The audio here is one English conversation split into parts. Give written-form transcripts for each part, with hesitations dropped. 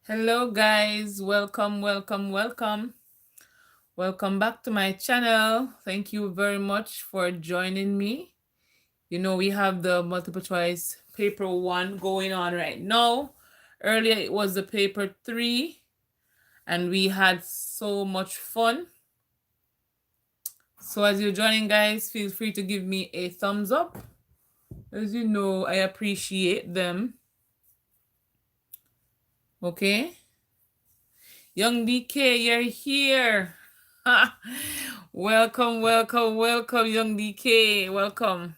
Hello, guys. Welcome, welcome, welcome. Welcome back to my channel. Thank you very much for joining me. We have the multiple choice paper 1 going on right now. Earlier, it was the paper 3, and we had so much fun. So, as you're joining, guys, feel free to give me a thumbs up. As you know, I appreciate them. Okay? Young DK, you're here. Welcome, welcome, welcome, young DK. Welcome.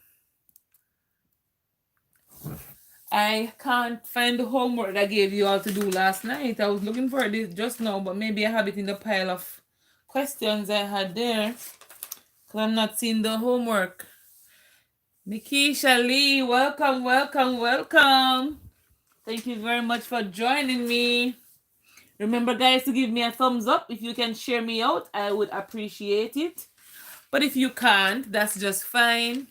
I can't find the homework I gave you all to do last night. I was looking for it just now, but maybe I have it in the pile of questions I had there. Because I'm not seeing the homework. Nikisha Lee, welcome, welcome, welcome. Thank you very much for joining me. Remember, guys, to give me a thumbs up. If you can share me out, I would appreciate it. But if you can't, that's just fine.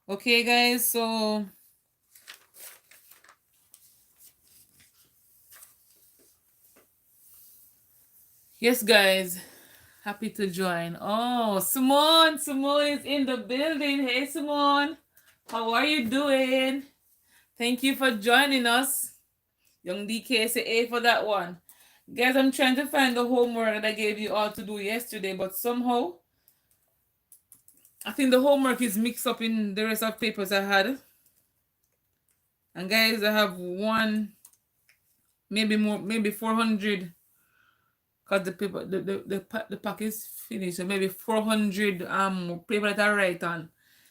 Okay, guys, so yes, guys, happy to join. Oh, Simone is in the building. Hey, Simone, how are you doing? Thank you for joining us. Young DK, say A for that one. Guys, I'm trying to find the homework that I gave you all to do yesterday, but somehow I think the homework is mixed up in the rest of papers I had. And guys, I have one, maybe more, maybe 400, because the paper, the pack is finished. So maybe 400 paper that I write on.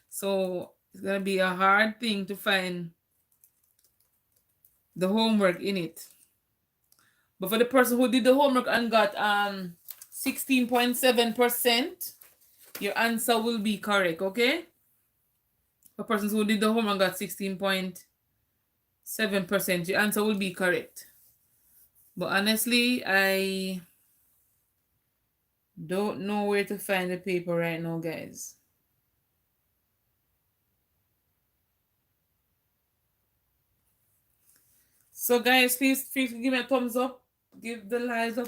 So it's gonna be a hard thing to find the homework in it. But for the person who did the homework and got 16.7%, your answer will be correct, okay? For persons who did the homework and got 16.7%, your answer will be correct. But honestly, I don't know where to find the paper right now, guys. So guys, please give me a thumbs up. Give the live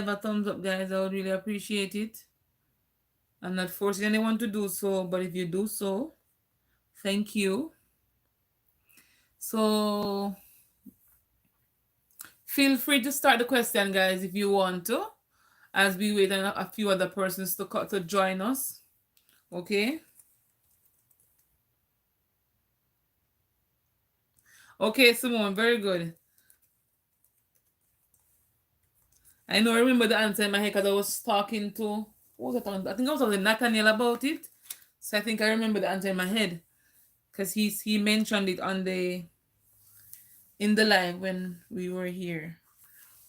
a thumbs up, guys. I would really appreciate it. I'm not forcing anyone to do so, but if you do so, thank you. So feel free to start the question, guys, if you want to, as we wait on a few other persons to join us. Okay. Okay, Simone, very good. I remember the answer in my head because I was talking to, what was I talking about? I think I was talking to Nathaniel about it. So I think I remember the answer in my head. Because he mentioned it in the live when we were here.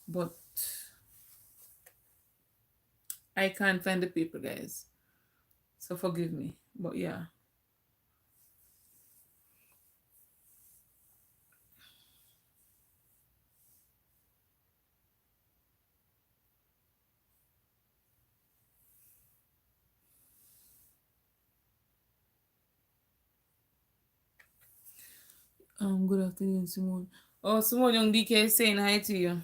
But I can't find the paper, guys. So forgive me. But yeah. Good afternoon, Simone. Oh, Simone, young DK is saying hi to you.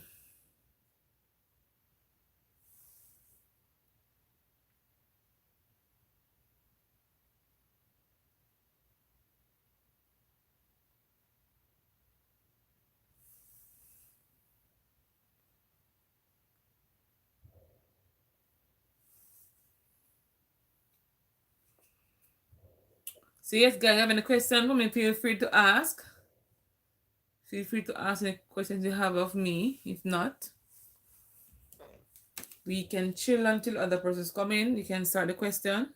So yes, guys, have any question for me, feel free to ask. Feel free to ask any questions you have of me. If not, we can chill until other persons come in. You can start the question.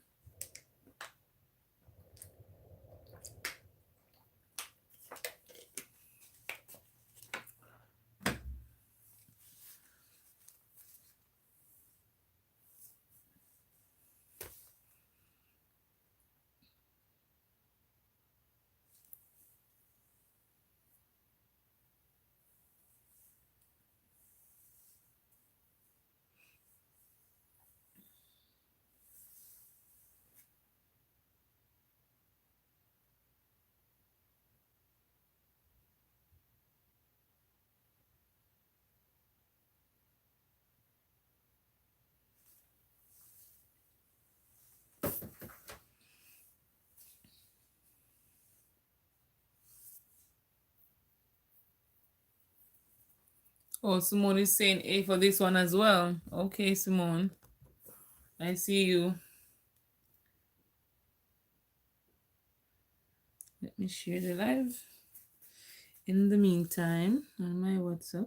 Oh, Simone is saying A for this one as well. Okay, Simone. I see you. Let me share the live. In the meantime, on my WhatsApp.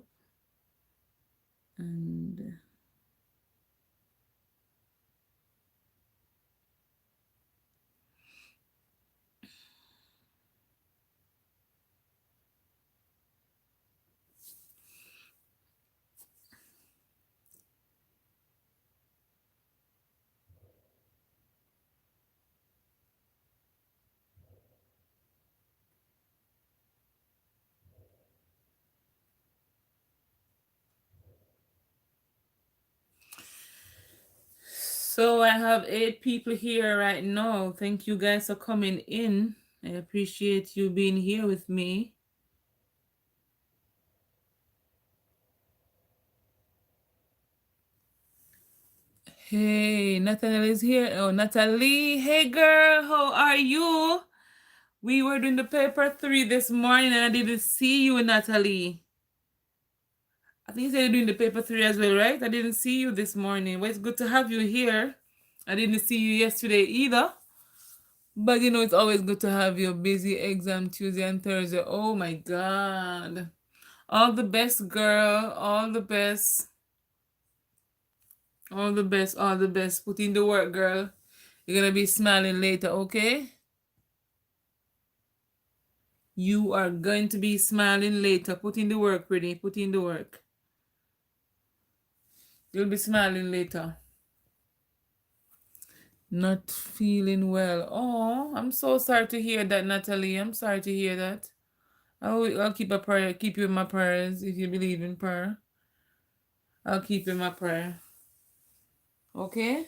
And so I have 8 people here right now. Thank you guys for coming in. I appreciate you being here with me. Hey, Nathaniel is here. Oh, Natalie. Hey, girl. How are you? We were doing the paper 3 this morning and I didn't see you, Natalie. I think you said you're doing the paper 3 as well, right? I didn't see you this morning. Well, it's good to have you here. I didn't see you yesterday either. But you know, it's always good to have you. Busy exam Tuesday and Thursday. Oh my God. All the best, girl. All the best. All the best. All the best. Put in the work, girl. You're going to be smiling later, okay? You are going to be smiling later. Put in the work, pretty. Put in the work. You'll be smiling later. Not feeling well. Oh, I'm so sorry to hear that, Natalie. I'm sorry to hear that. I'll keep a prayer. Keep you in my prayers if you believe in prayer. I'll keep you in my prayer. Okay?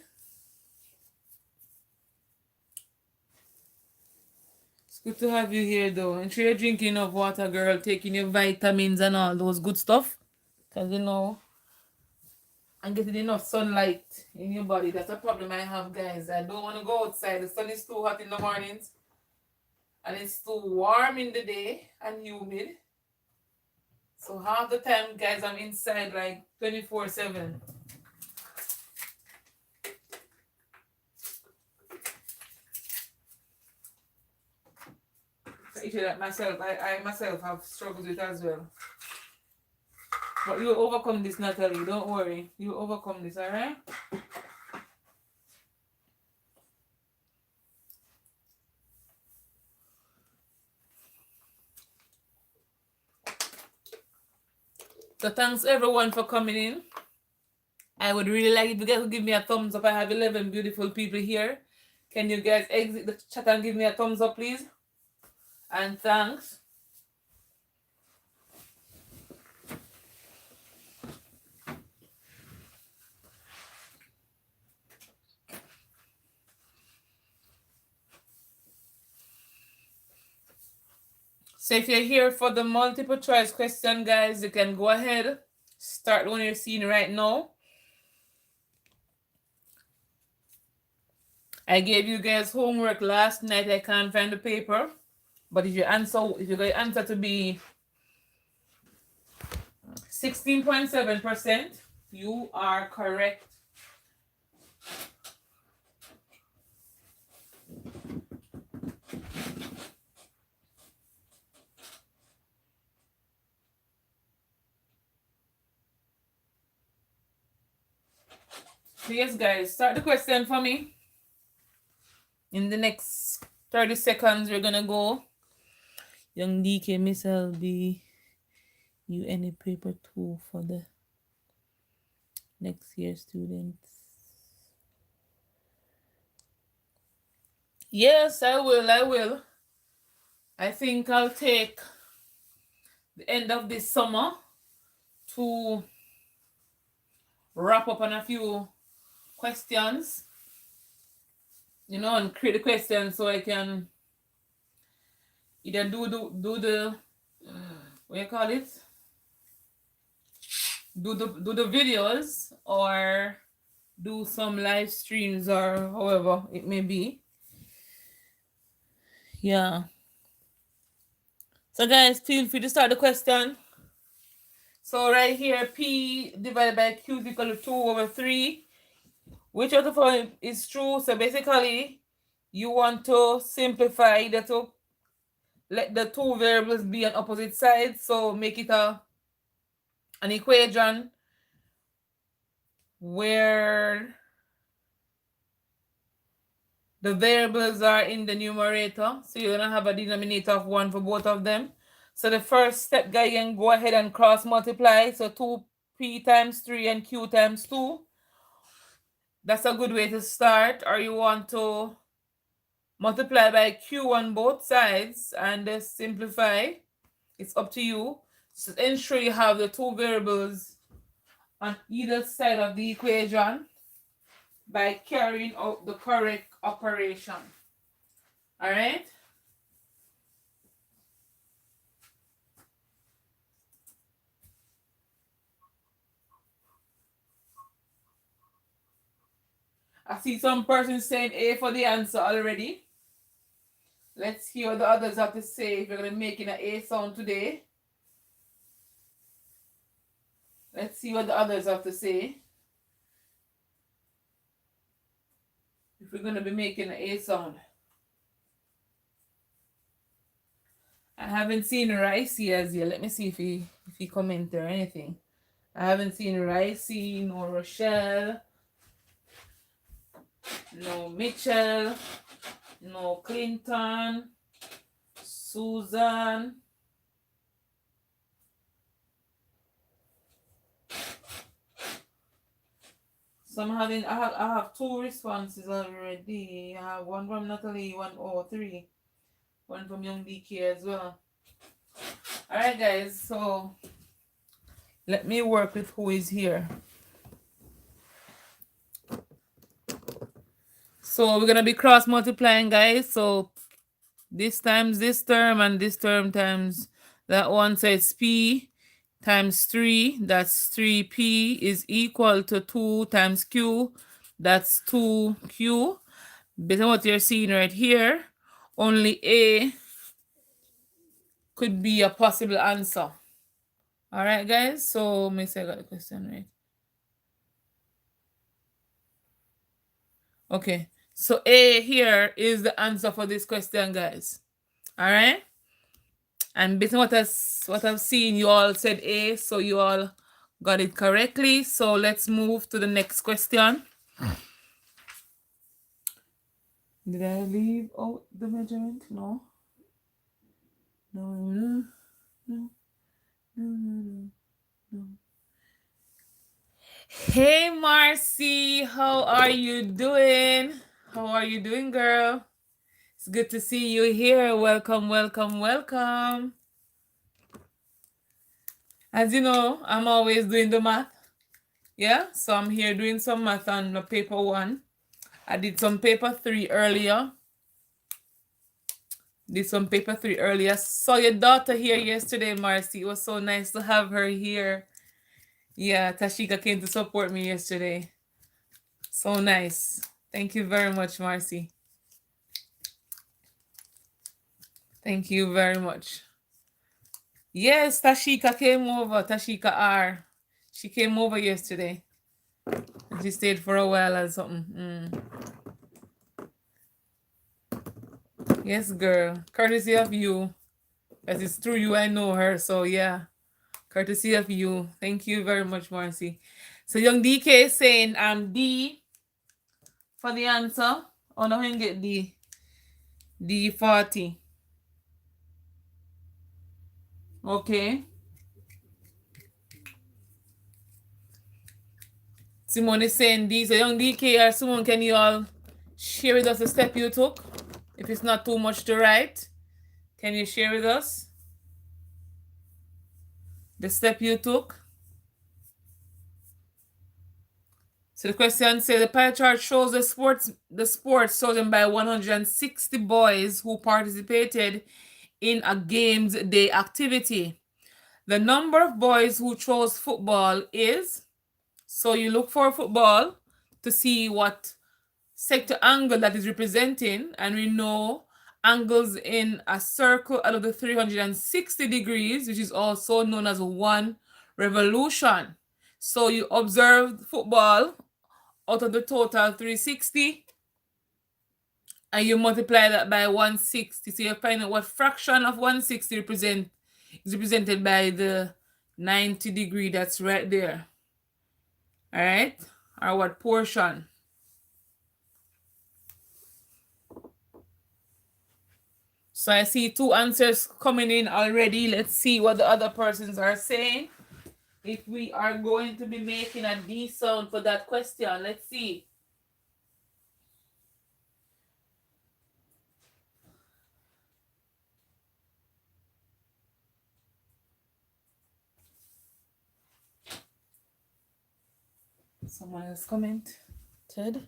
It's good to have you here, though. And sure you're drinking enough water, girl. Taking your vitamins and all those good stuff. Because, you know, and getting enough sunlight in your body. That's a problem I have, guys. I don't want to go outside. The sun is too hot in the mornings. And it's too warm in the day and humid. So half the time, guys, I'm inside like 24/7. So issue that myself, I myself have struggles with as well. But you'll overcome this, Natalie. Don't worry. You'll overcome this, alright? So thanks everyone for coming in. I would really like if you guys would give me a thumbs up. I have 11 beautiful people here. Can you guys exit the chat and give me a thumbs up, please? And thanks. So if you're here for the multiple choice question, guys, you can go ahead. Start the one you're seeing right now. I gave you guys homework last night. I can't find the paper. But if your answer to be 16.7%, you are correct. So yes, guys, start the question for me. In the next 30 seconds, we're gonna go. Young DK Miss LB, you any paper 2 for the next year students? Yes, I will. I think I'll take the end of this summer to wrap up on a few questions, you know, and create the questions so I can either do the what you call it? Do the videos or do some live streams or however it may be. Yeah. So guys, feel free to start the question. So right here, P divided by Q is equal to 2 over 3. Which of the following is true? So basically, you want to simplify the two, let the two variables be on opposite sides. So make it an equation where the variables are in the numerator. So you're going to have a denominator of 1 for both of them. So the first step, guys, you can go ahead and cross multiply. So 2p times 3 and q times 2. That's a good way to start. Or you want to multiply by q on both sides and simplify. It's up to you. So ensure you have the two variables on either side of the equation by carrying out the correct operation. All right? I see some persons saying A for the answer already. Let's hear what the others have to say if you're going to be making an A sound today. Let's see what the others have to say. If we're going to be making an A sound. I haven't seen Ricey as yet. Let me see if he commented or anything. I haven't seen Ricey, nor Rochelle, no Mitchell, no Clinton, Susan. So I have two responses already. I have one from Natalie, 103, one from Young DK as well. All right, guys. So let me work with who is here. So we're gonna be cross multiplying, guys. So this times this term and this term times that one. So it's P times 3. That's 3P is equal to 2 times Q. That's 2Q. Based on what you're seeing right here, only A could be a possible answer. All right, guys. So let me see, I got the question right. Okay. So A here is the answer for this question, guys. All right. And based on what I've seen, you all said A, so you all got it correctly. So let's move to the next question. Did I leave out the measurement? No. No. Hey, Marcy, how are you doing? How are you doing, girl? It's good to see you here. Welcome, welcome, welcome. As you know, I'm always doing the math. Yeah, so I'm here doing some math on the paper 1. I did some paper 3 earlier. Saw your daughter here yesterday, Marcy. It was so nice to have her here. Yeah, Tashika came to support me yesterday. So nice. Thank you very much, Marcy. Thank you very much. Yes, Tashika came over. Tashika R. She came over yesterday. And she stayed for a while or something. Yes, girl. Courtesy of you. As it's through you I know her. So yeah. Courtesy of you. Thank you very much, Marcy. So young DK is saying D for the answer. Oh no, I can get D. D40. Okay. Simone is saying D. So young DK or Simone, can you all share with us the step you took? If it's not too much to write, can you share with us the step you took? So the question says the pie chart shows the sports chosen by 160 boys who participated in a games day activity. The number of boys who chose football is, so you look for football to see what sector angle that is representing, and we know angles in a circle out of the 360 degrees, which is also known as 1 revolution. So you observe football out of the total 360 and you multiply that by 160. So you find out what fraction of 160 is represented by the 90 degree that's right there. All right? Or what portion. So I see 2 answers coming in already. Let's see what the other persons are saying. If we are going to be making a D sound for that question. Let's see. Someone else commented.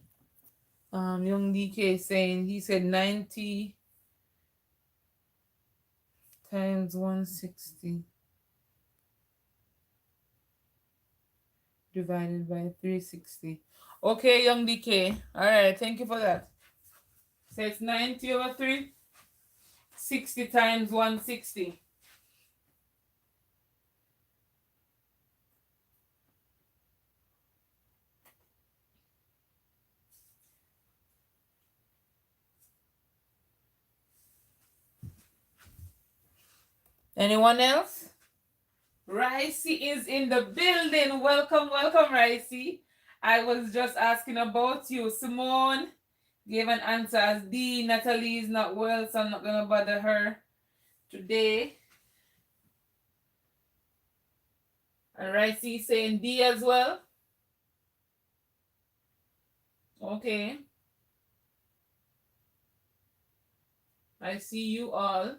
Young DK saying he said 90 times 160 divided by 360. Okay, Young DK. All right, thank you for that. So it's 90 over 360 times 160. Anyone else? Ricey is in the building. Welcome, welcome, Ricey. I was just asking about you. Simone gave an answer as D. Natalie is not well, so I'm not going to bother her today. And Ricey saying D as well. Okay. I see you all.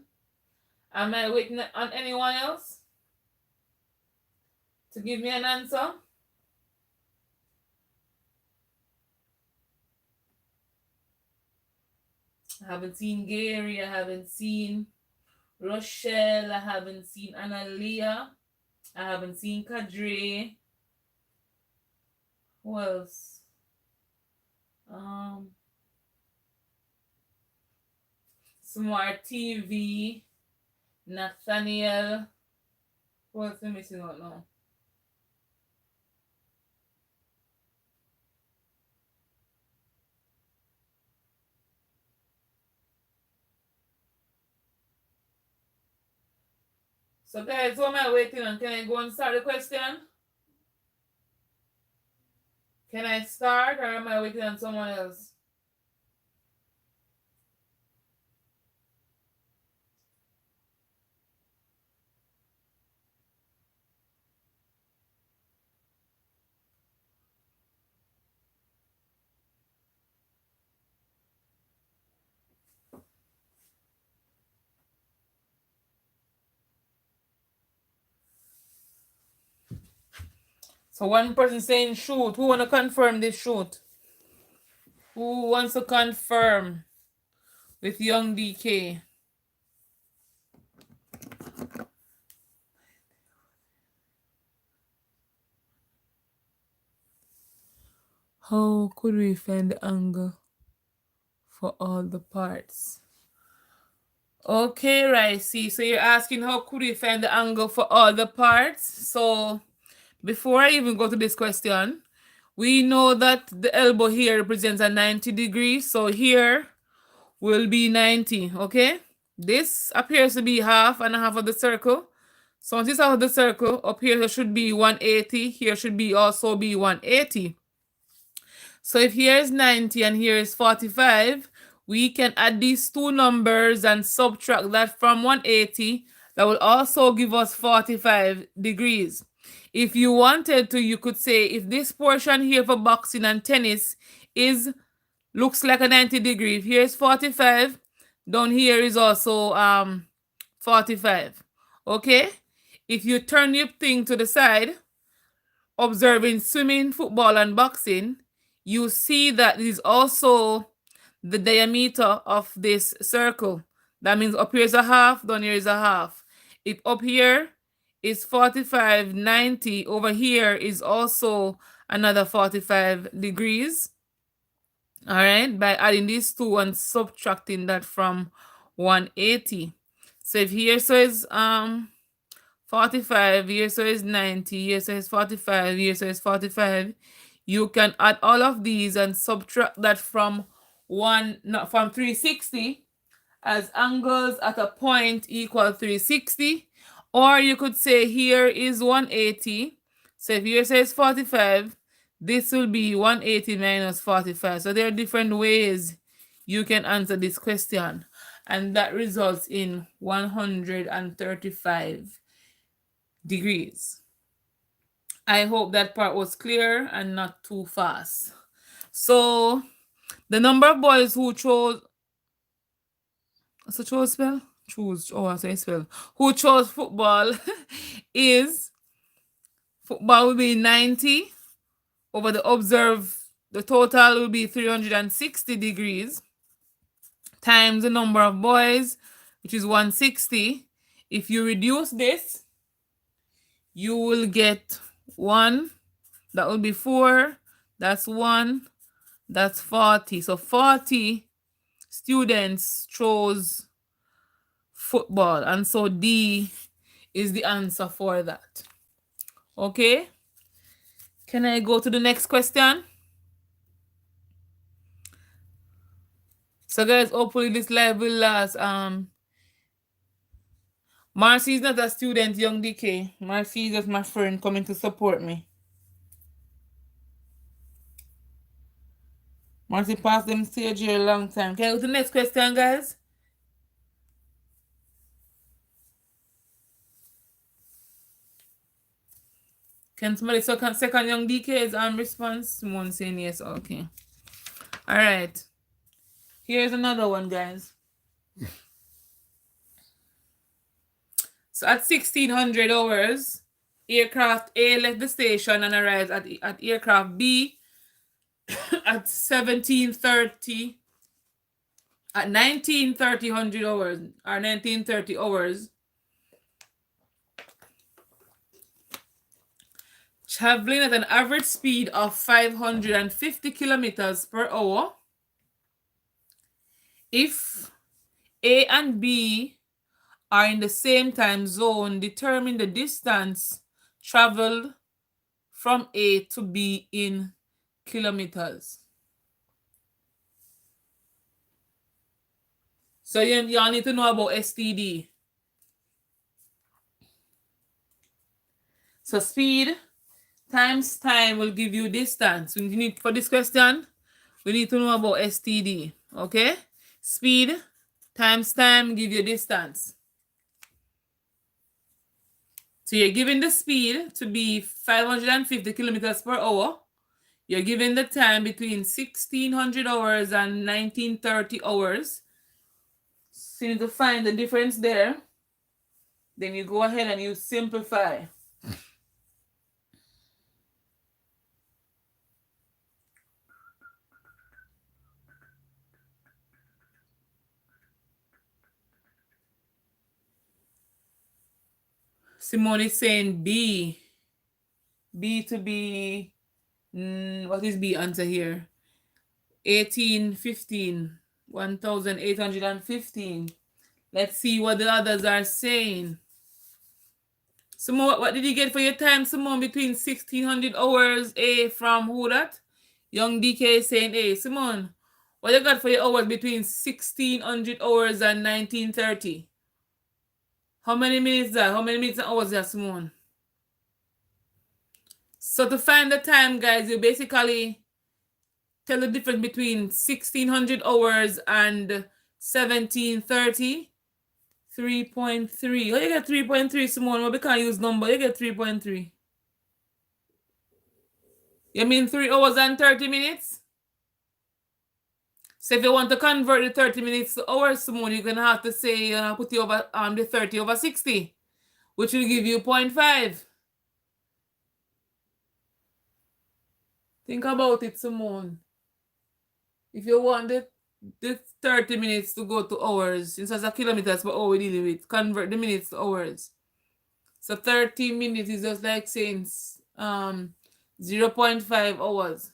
Am I waiting on anyone else to give me an answer? I haven't seen Gary. I haven't seen Rochelle. I haven't seen Analia. I haven't seen Kadri. Who else? Smart TV. Nathaniel. Who else am I missing out now? So guys, what am I waiting on? Can I go and start the question? Can I start or am I waiting on someone else? So one person saying shoot. Who want to confirm this shoot? Who wants to confirm with Young DK? How could we find the angle for all the parts? Okay, Ricey. So you're asking how could we find the angle for all the parts? So before I even go to this question, we know that the elbow here represents a 90 degrees. So here will be 90, okay? This appears to be half and a half of the circle. So on this half of the circle, up here there should be 180. Here should be also be 180. So if here is 90 and here is 45, we can add these two numbers and subtract that from 180. That will also give us 45 degrees. If you wanted to, you could say if this portion here for boxing and tennis looks like a 90 degree. If here is 45, down here is also 45. Okay? If you turn your thing to the side, observing swimming, football, and boxing, you see that is also the diameter of this circle. That means up here is a half, down here is a half. If up here is 45, 90, over here is also another 45 degrees. All right, by adding these two and subtracting that from 180. So if here says 45, here so is 90, here so is 45, here so is 45. You can add all of these and subtract that from from 360 as angles at a point equal 360. Or you could say here is 180. So if here says 45, this will be 180 minus 45. So there are different ways you can answer this question. And that results in 135 degrees. I hope that part was clear and not too fast. So the number of boys who chose, so chose spell? Choose, oh, I say spell. Who chose football is, football will be 90 over the total will be 360 degrees times the number of boys, which is 160. If you reduce this, you will get 1, that will be 4, that's 1, that's 40. So 40 students chose football, and so D is the answer for that. Okay, can I go to the next question? So guys, hopefully this live will last. Marcy is not a student, young DK. Marcy is just my friend coming to support me. Marcy passed them stage here a long time. Can I go to the next question, guys? Can somebody second young DK's response? Someone saying yes. Okay. All right. Here's another one, guys. So at 1600 hours, aircraft A left the station and arrived at aircraft B at 1730. At 1930 hours or 1930 hours, traveling at an average speed of 550 kilometers per hour. If A and B are in the same time zone, determine the distance traveled from A to B in kilometers. So y'all need to know about STD. So speed times time will give you distance. For this question, we need to know about STD. Okay? Speed times time give you distance. So you're given the speed to be 550 kilometers per hour. You're given the time between 1600 hours and 1930 hours. So you need to find the difference there. Then you go ahead and you simplify. Simone is saying B. B to be, what is B answer here? 1815, 1815. Let's see what the others are saying. Simone, what did you get for your time, Simone, between 1600 hours? A from who that? Young DK is saying A. Simone, what you got for your hours between 1600 hours and 1930? How many minutes that? How many minutes and hours that, Simone? So to find the time, guys, you basically tell the difference between 1600 hours and 1730. 3.3. Oh, you get 3.3, Simone. Well, we can't use number. You get 3.3. You mean 3 hours and 30 minutes? So if you want to convert the 30 minutes to hours, Simone, you're going to have to say, put you over the 30 over 60, which will give you 0.5. Think about it, Simone. If you want the 30 minutes to go to hours, instead of kilometers per hour we're dealing with, convert the minutes to hours. So 30 minutes is just like saying 0.5 hours.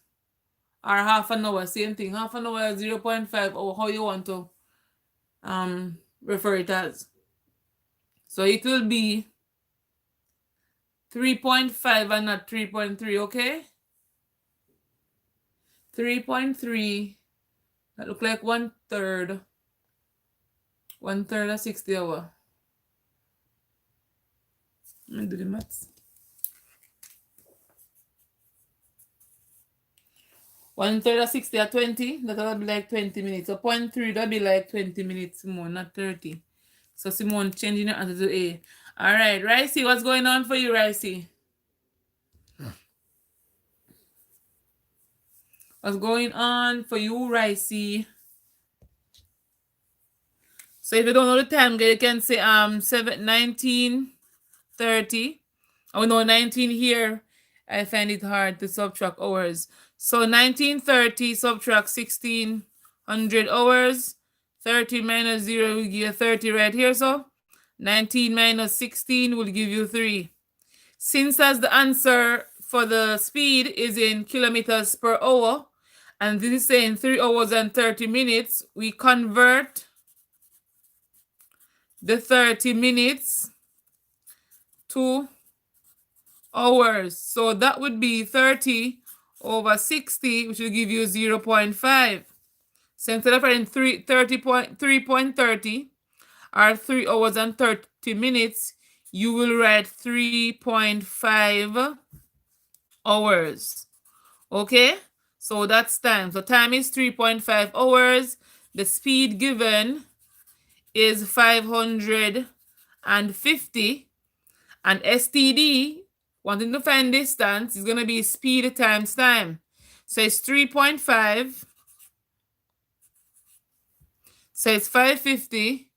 Or half an hour, same thing. Half an hour, 0.5 hour, how you want to refer it as. So it will be 3.5 and not 3.3, okay? 3.3, that look like 1/3. 1/3 of 60 hour. Let me do the maths. 1/3 of 60 or 20, that'll be like 20 minutes. So 0.3, that'll be like 20 minutes more, not 30. So Simone changing your answer to A. All right, Ricey, what's going on for you, Ricey? What's going on for you, Ricey? So if you don't know the time, you can say 19, 30. Oh no, 19 here. I find it hard to subtract hours. So 1930 subtract 1600 hours. 30 minus 0 will give you 30 right here. So 19 minus 16 will give you 3. Since as the answer for the speed is in kilometers per hour, and this is saying 3 hours and 30 minutes, we convert the 30 minutes to hours. So that would be 30 over 60, which will give you 0.5. So instead of writing 3.30 or 3 hours and 30 minutes, you will write 3.5 hours. Okay? So that's time. So time is 3.5 hours. The speed given is 550. And STD, wanting to find distance, is going to be speed times time. So it's 3.5. So it's 550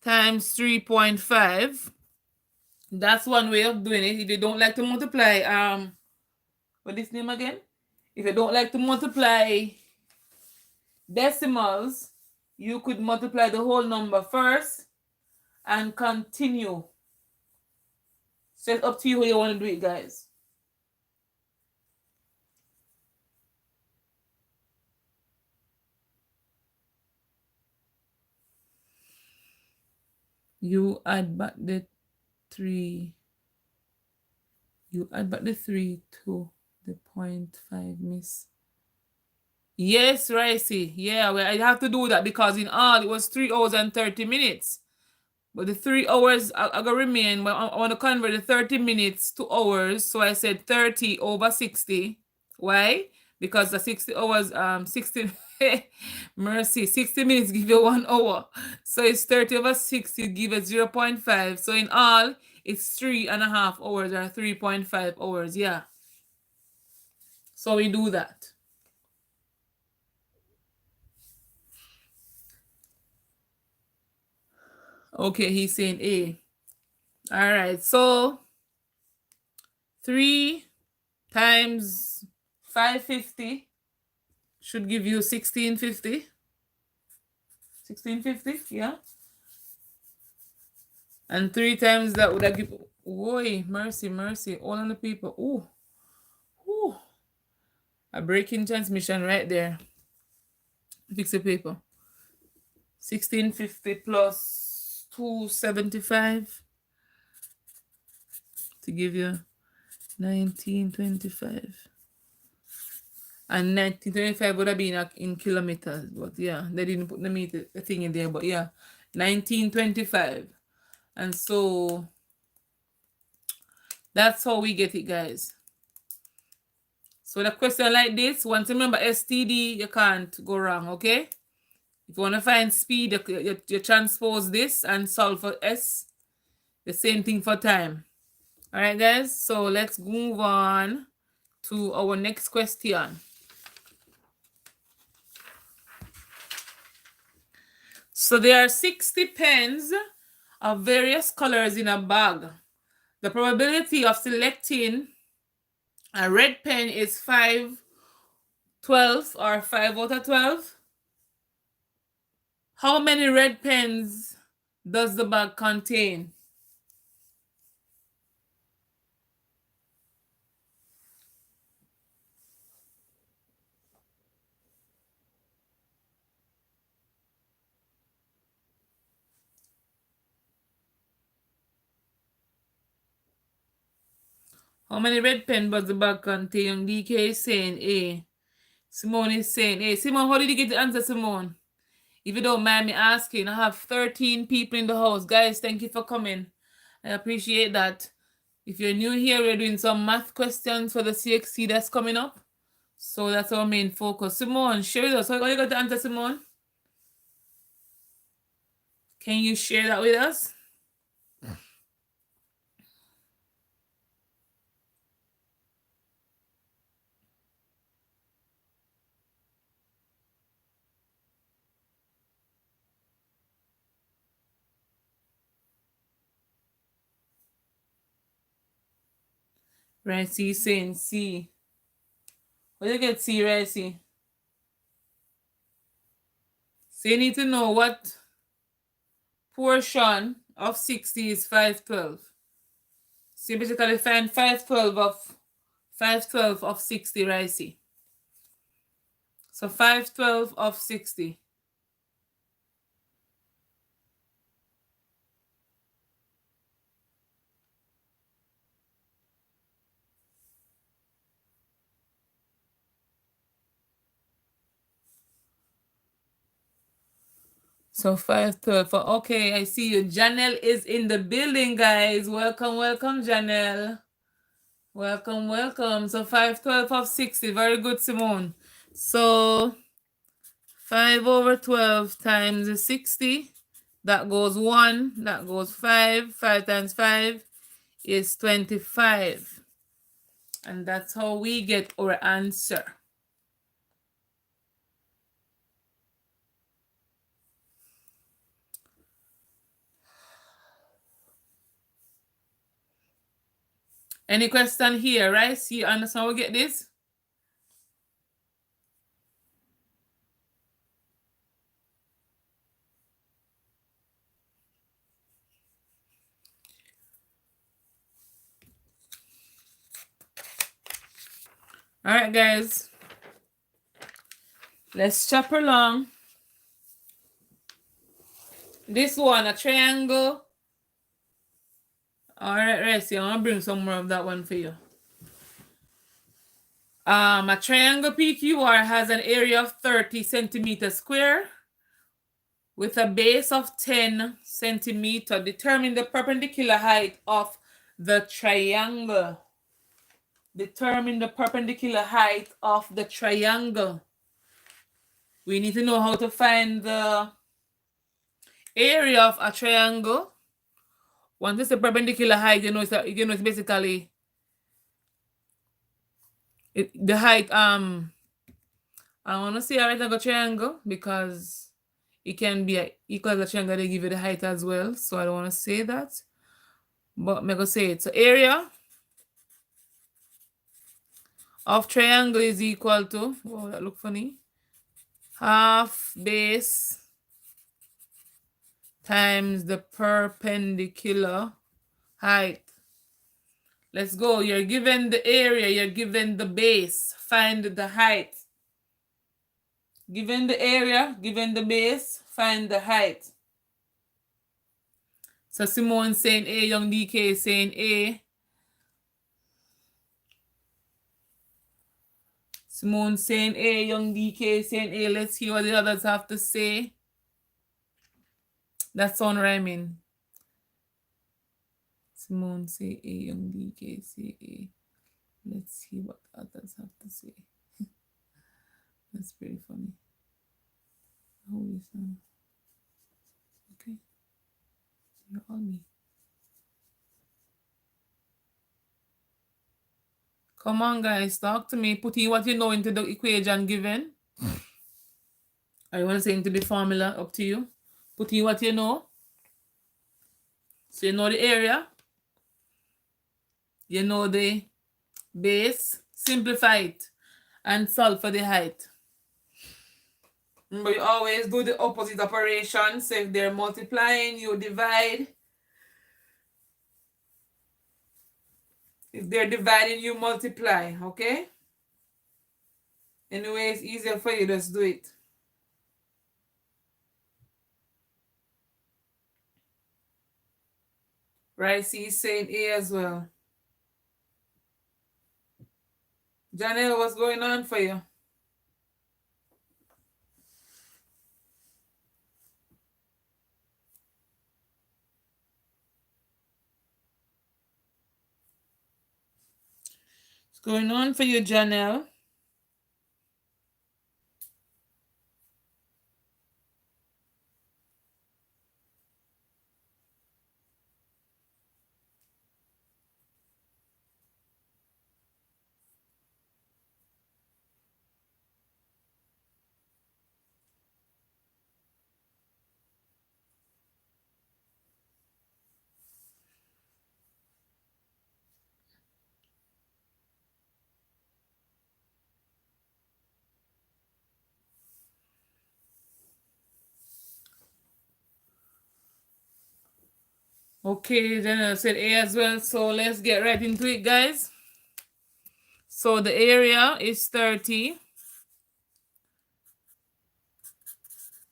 times 3.5. That's one way of doing it. If you don't like to multiply, what is this name again? If you don't like to multiply decimals, you could multiply the whole number first and continue. So it's up to you how you want to do it, guys. You add back the 3. You add back the 3 to the 0.5, miss. Yes, Ricey. Yeah, well, I have to do that because in all it was 3 hours and 30 minutes. But the 3 hours are going to remain. But I want to convert the 30 minutes to hours. So I said 30 over 60. Why? Because the 60 hours, 60, mercy, 60 minutes give you 1 hour. So it's 30 over 60 give it 0.5. So in all, it's 3.5 hours or 3.5 hours. Yeah. So we do that. Okay, he's saying A. All right, so 3 times 550 should give you 1650. 1650, yeah. And 3 times that would have give. Boy, mercy, mercy. All on the people. Ooh. Ooh. A breaking transmission right there. Fix the paper. 1650 plus 275 to give you 1925. And 1925 would have been in kilometers, but yeah, they didn't put the meter thing in there, but yeah, 1925. And so that's how we get it, guys. So the question like this, once you remember STD, you can't go wrong, okay? If you want to find speed, you transpose this and solve for S. The same thing for time. All right, guys, so let's move on to our next question. So there are 60 pens of various colors in a bag. The probability of selecting a red pen is 5/12 or 5 out of 12. How many red pens does the bag contain? How many red pen does the bag contain? DK is saying A. Simone is saying A. Simone, how did you get the answer, Simone? If you don't mind me asking, I have 13 people in the house. Guys, thank you for coming. I appreciate that. If you're new here, we're doing some math questions for the CXC that's coming up. So that's our main focus. Simone, share with us. How you got the answer, Simone? Can you share that with us? Ricey saying C. Where you get C, Ricey? So you need to know what portion of 60 is 512. So you basically find 512 of 60, Ricey. So 512 of 60. So 512. Okay, I see you. Janelle is in the building, guys. Welcome, welcome, Janelle. Welcome, welcome. So 512 of 60. Very good, Simone. So 5 over 12 times 60. That goes 1. That goes 5. 5 times 5 is 25. And that's how we get our answer. Any question here, right? See, you understand how we get this? All right, guys. Let's chop along. This one, a triangle. All right, Resi, I'm gonna bring some more of that one for you. A triangle PQR has an area of 30 centimeters square with a base of 10 centimeter. Determine the perpendicular height of the triangle. Determine the perpendicular height of the triangle. We need to know how to find the area of a triangle. Once it's the perpendicular height, you know it's basically the height. I want to say a right angle triangle because it can be equal to a triangle. They give you the height as well, so I don't want to say that, but I'm gonna say it. So area of triangle is equal to, oh, that look funny, half base times the perpendicular height. Let's go. You're given the area, you're given the base. Find the height. Given the area, given the base, find the height. So Simone saying A, Young DK saying A. Simone saying A, Young DK saying A. Let's hear what the others have to say. That's on rhyming. Simone say A, Young DK say A. Let's see what others have to say. That's pretty funny. Holy son. Okay. You're on me. Come on, guys. Talk to me. Put in what you know into the equation given. I want to say into the formula. Up to you. Put in what you know. So you know the area. You know the base. Simplify it. And solve for the height. But you always do the opposite operation. So if they're multiplying, you divide. If they're dividing, you multiply. Okay? Anyway, it's easier for you. Just do it. Right? See, he's saying A as well. Janelle, what's going on for you? What's going on for you, Janelle? Okay, Janelle said A as well. So let's get right into it, guys. So the area is 30.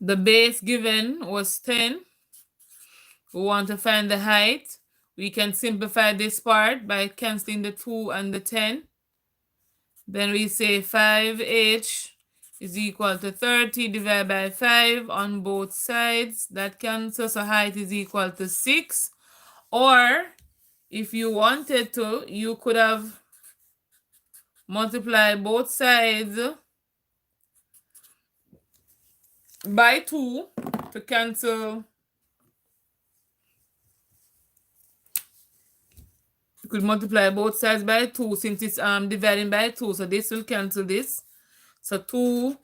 The base given was 10. We want to find the height. We can simplify this part by cancelling the 2 and the 10. Then we say 5h is equal to 30 divided by 5 on both sides. That cancels, so height is equal to 6. Or if you wanted to, you could have multiplied both sides by 2 to cancel. You could multiply both sides by 2 since it's dividing by 2. So this will cancel this. So 2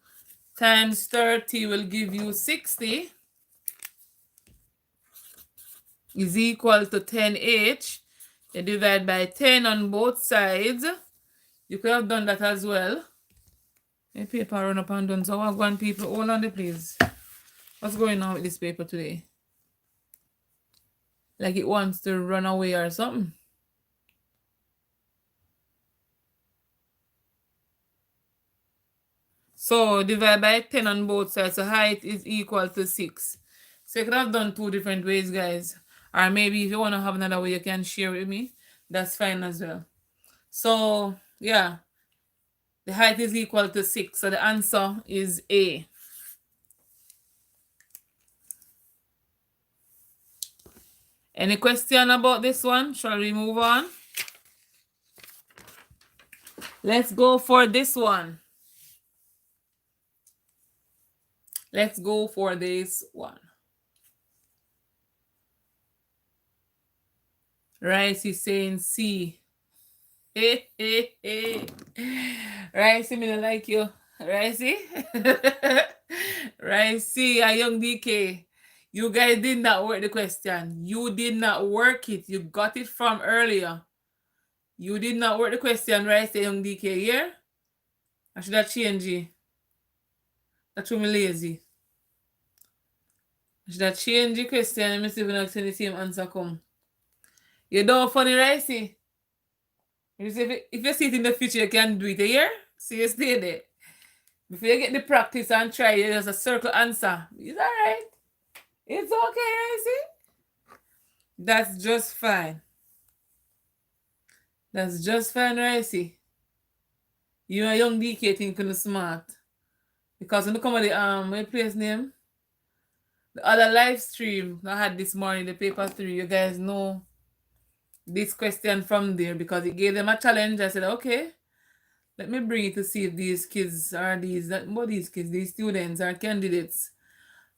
times 30 will give you 60 is equal to 10h. You divide by 10 on both sides. You could have done that as well. My paper run up and done. So I want people, hold on there, please. What's going on with this paper today? Like it wants to run away or something. So divide by 10 on both sides. So height is equal to 6. So you could have done 2 different ways, guys. Or maybe if you want to have another way, you can share with me. That's fine as well. So, yeah. The height is equal to 6. So the answer is A. Any question about this one? Shall we move on? Let's go for this one. Let's go for this one. Rice is saying C. Hey, hey, hey. Ricey, me don't like you. Ricey? Ricey, a young DK. You guys did not work the question. You did not work it. You got it from earlier. You did not work the question, Ricey, young DK, yeah? I should have changed it. That's me lazy. I should have changed the question and see if I can the same answer come. You don't funny, Ricey? If you see it in the future, you can do it here. So you stay there. Before you get the practice and try, there's a circle answer. It's alright. It's okay, Ricey. That's just fine. That's just fine, Ricey. You a young DK think you're smart. Because when you come at the my place name, the other live stream I had this morning, the paper 3, you guys know this question from there because it gave them a challenge. I said, okay, let me bring it to see if these kids are these kids, these students or candidates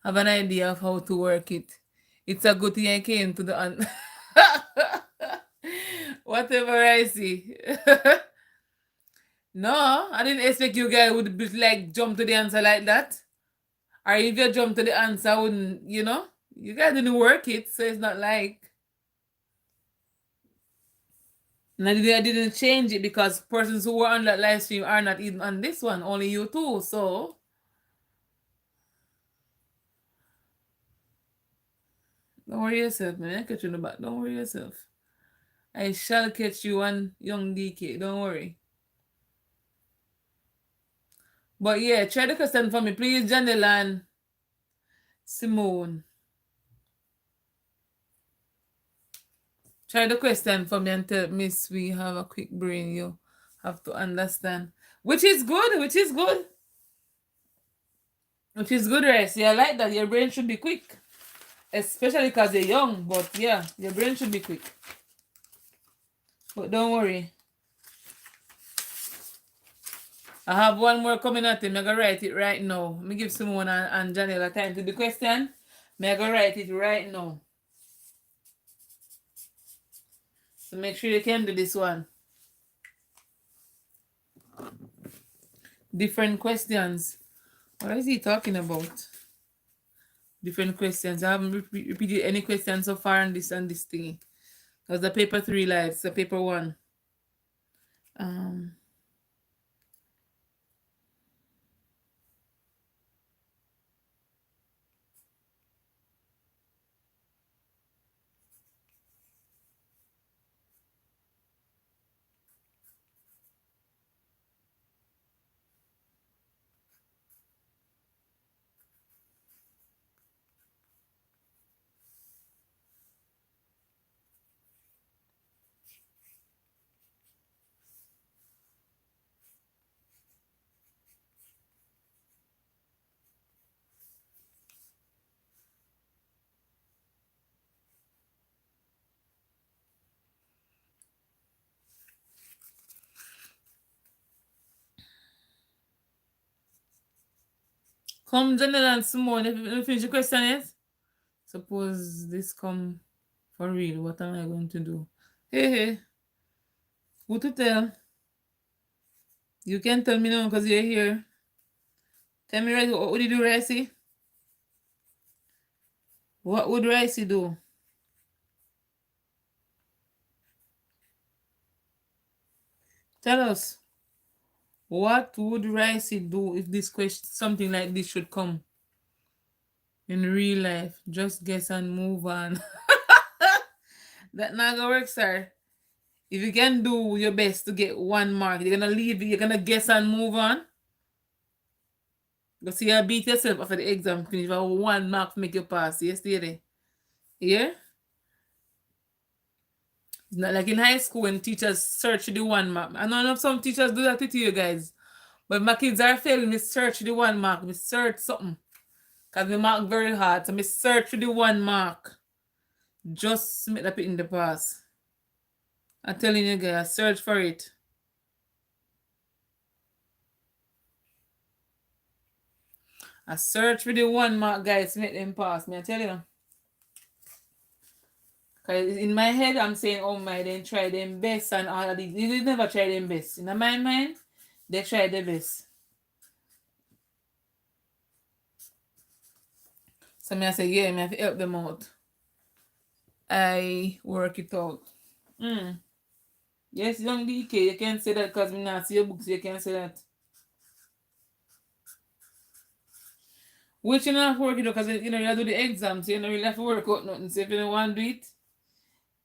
have an idea of how to work it. It's a good thing I came to the whatever I see. No, I didn't expect you guys would be like jump to the answer like that. Or if you jump to the answer, I wouldn't, you know? You guys didn't work it, so it's not like. And I didn't change it because persons who were on that live stream are not even on this one, only you two, so. Don't worry yourself, man. I'll catch you in the back. Don't worry yourself. I shall catch you on young DK. Don't worry. But yeah, try the question for me, please, Janelle and Simone. Try the question for me and tell Miss we have a quick brain. You have to understand. Which is good, which is good. Which is good, rest. Yeah, I like that. Your brain should be quick. Especially because you're young. But yeah, your brain should be quick. But don't worry. I have one more coming at him. I'm going to write it right now. Let me give Simone and Janelle time to the question. I'm going to write it right now. So make sure you can do this one. Different questions. What is he talking about? Different questions. I haven't repeated any questions so far on this and this thing. Because the paper 3 lives, the paper 1. Come, Janelle and Simone, if you finish the question is, suppose this come for real, what am I going to do? Hey, who to tell? You can tell me now because you're here. Tell me right, what would you do, Ricey? What would Ricey do? Tell us. What would Ricey do if this question, something like this should come in real life? Just guess and move on. That not gonna work, sir. If you can do your best to get 1 mark, you're gonna leave, you're gonna guess and move on. Go see you beat yourself after the exam finish. For 1 mark to make you pass. Yesterday. Yeah? It's not like in high school when teachers search the 1 mark. I know some teachers do that with you guys. But my kids are failing, me search the 1 mark. Me search something. Because me mark very hard. So me search for the 1 mark. Just make that in the pass. I'm telling you guys, search for it. I search for the 1 mark, guys, to make them pass. Me I tell you. Because in my head, I'm saying, oh my, they try them best and all of these. They never try them best. In my mind, they try their best. So me I say, yeah, me have to help them out. I work it out. Yes, young DK, you can say that because me not see your books, you can say that. Which you not have to work it out because you do the exams, so you don't really have to work out nothing. So if you don't want to do it,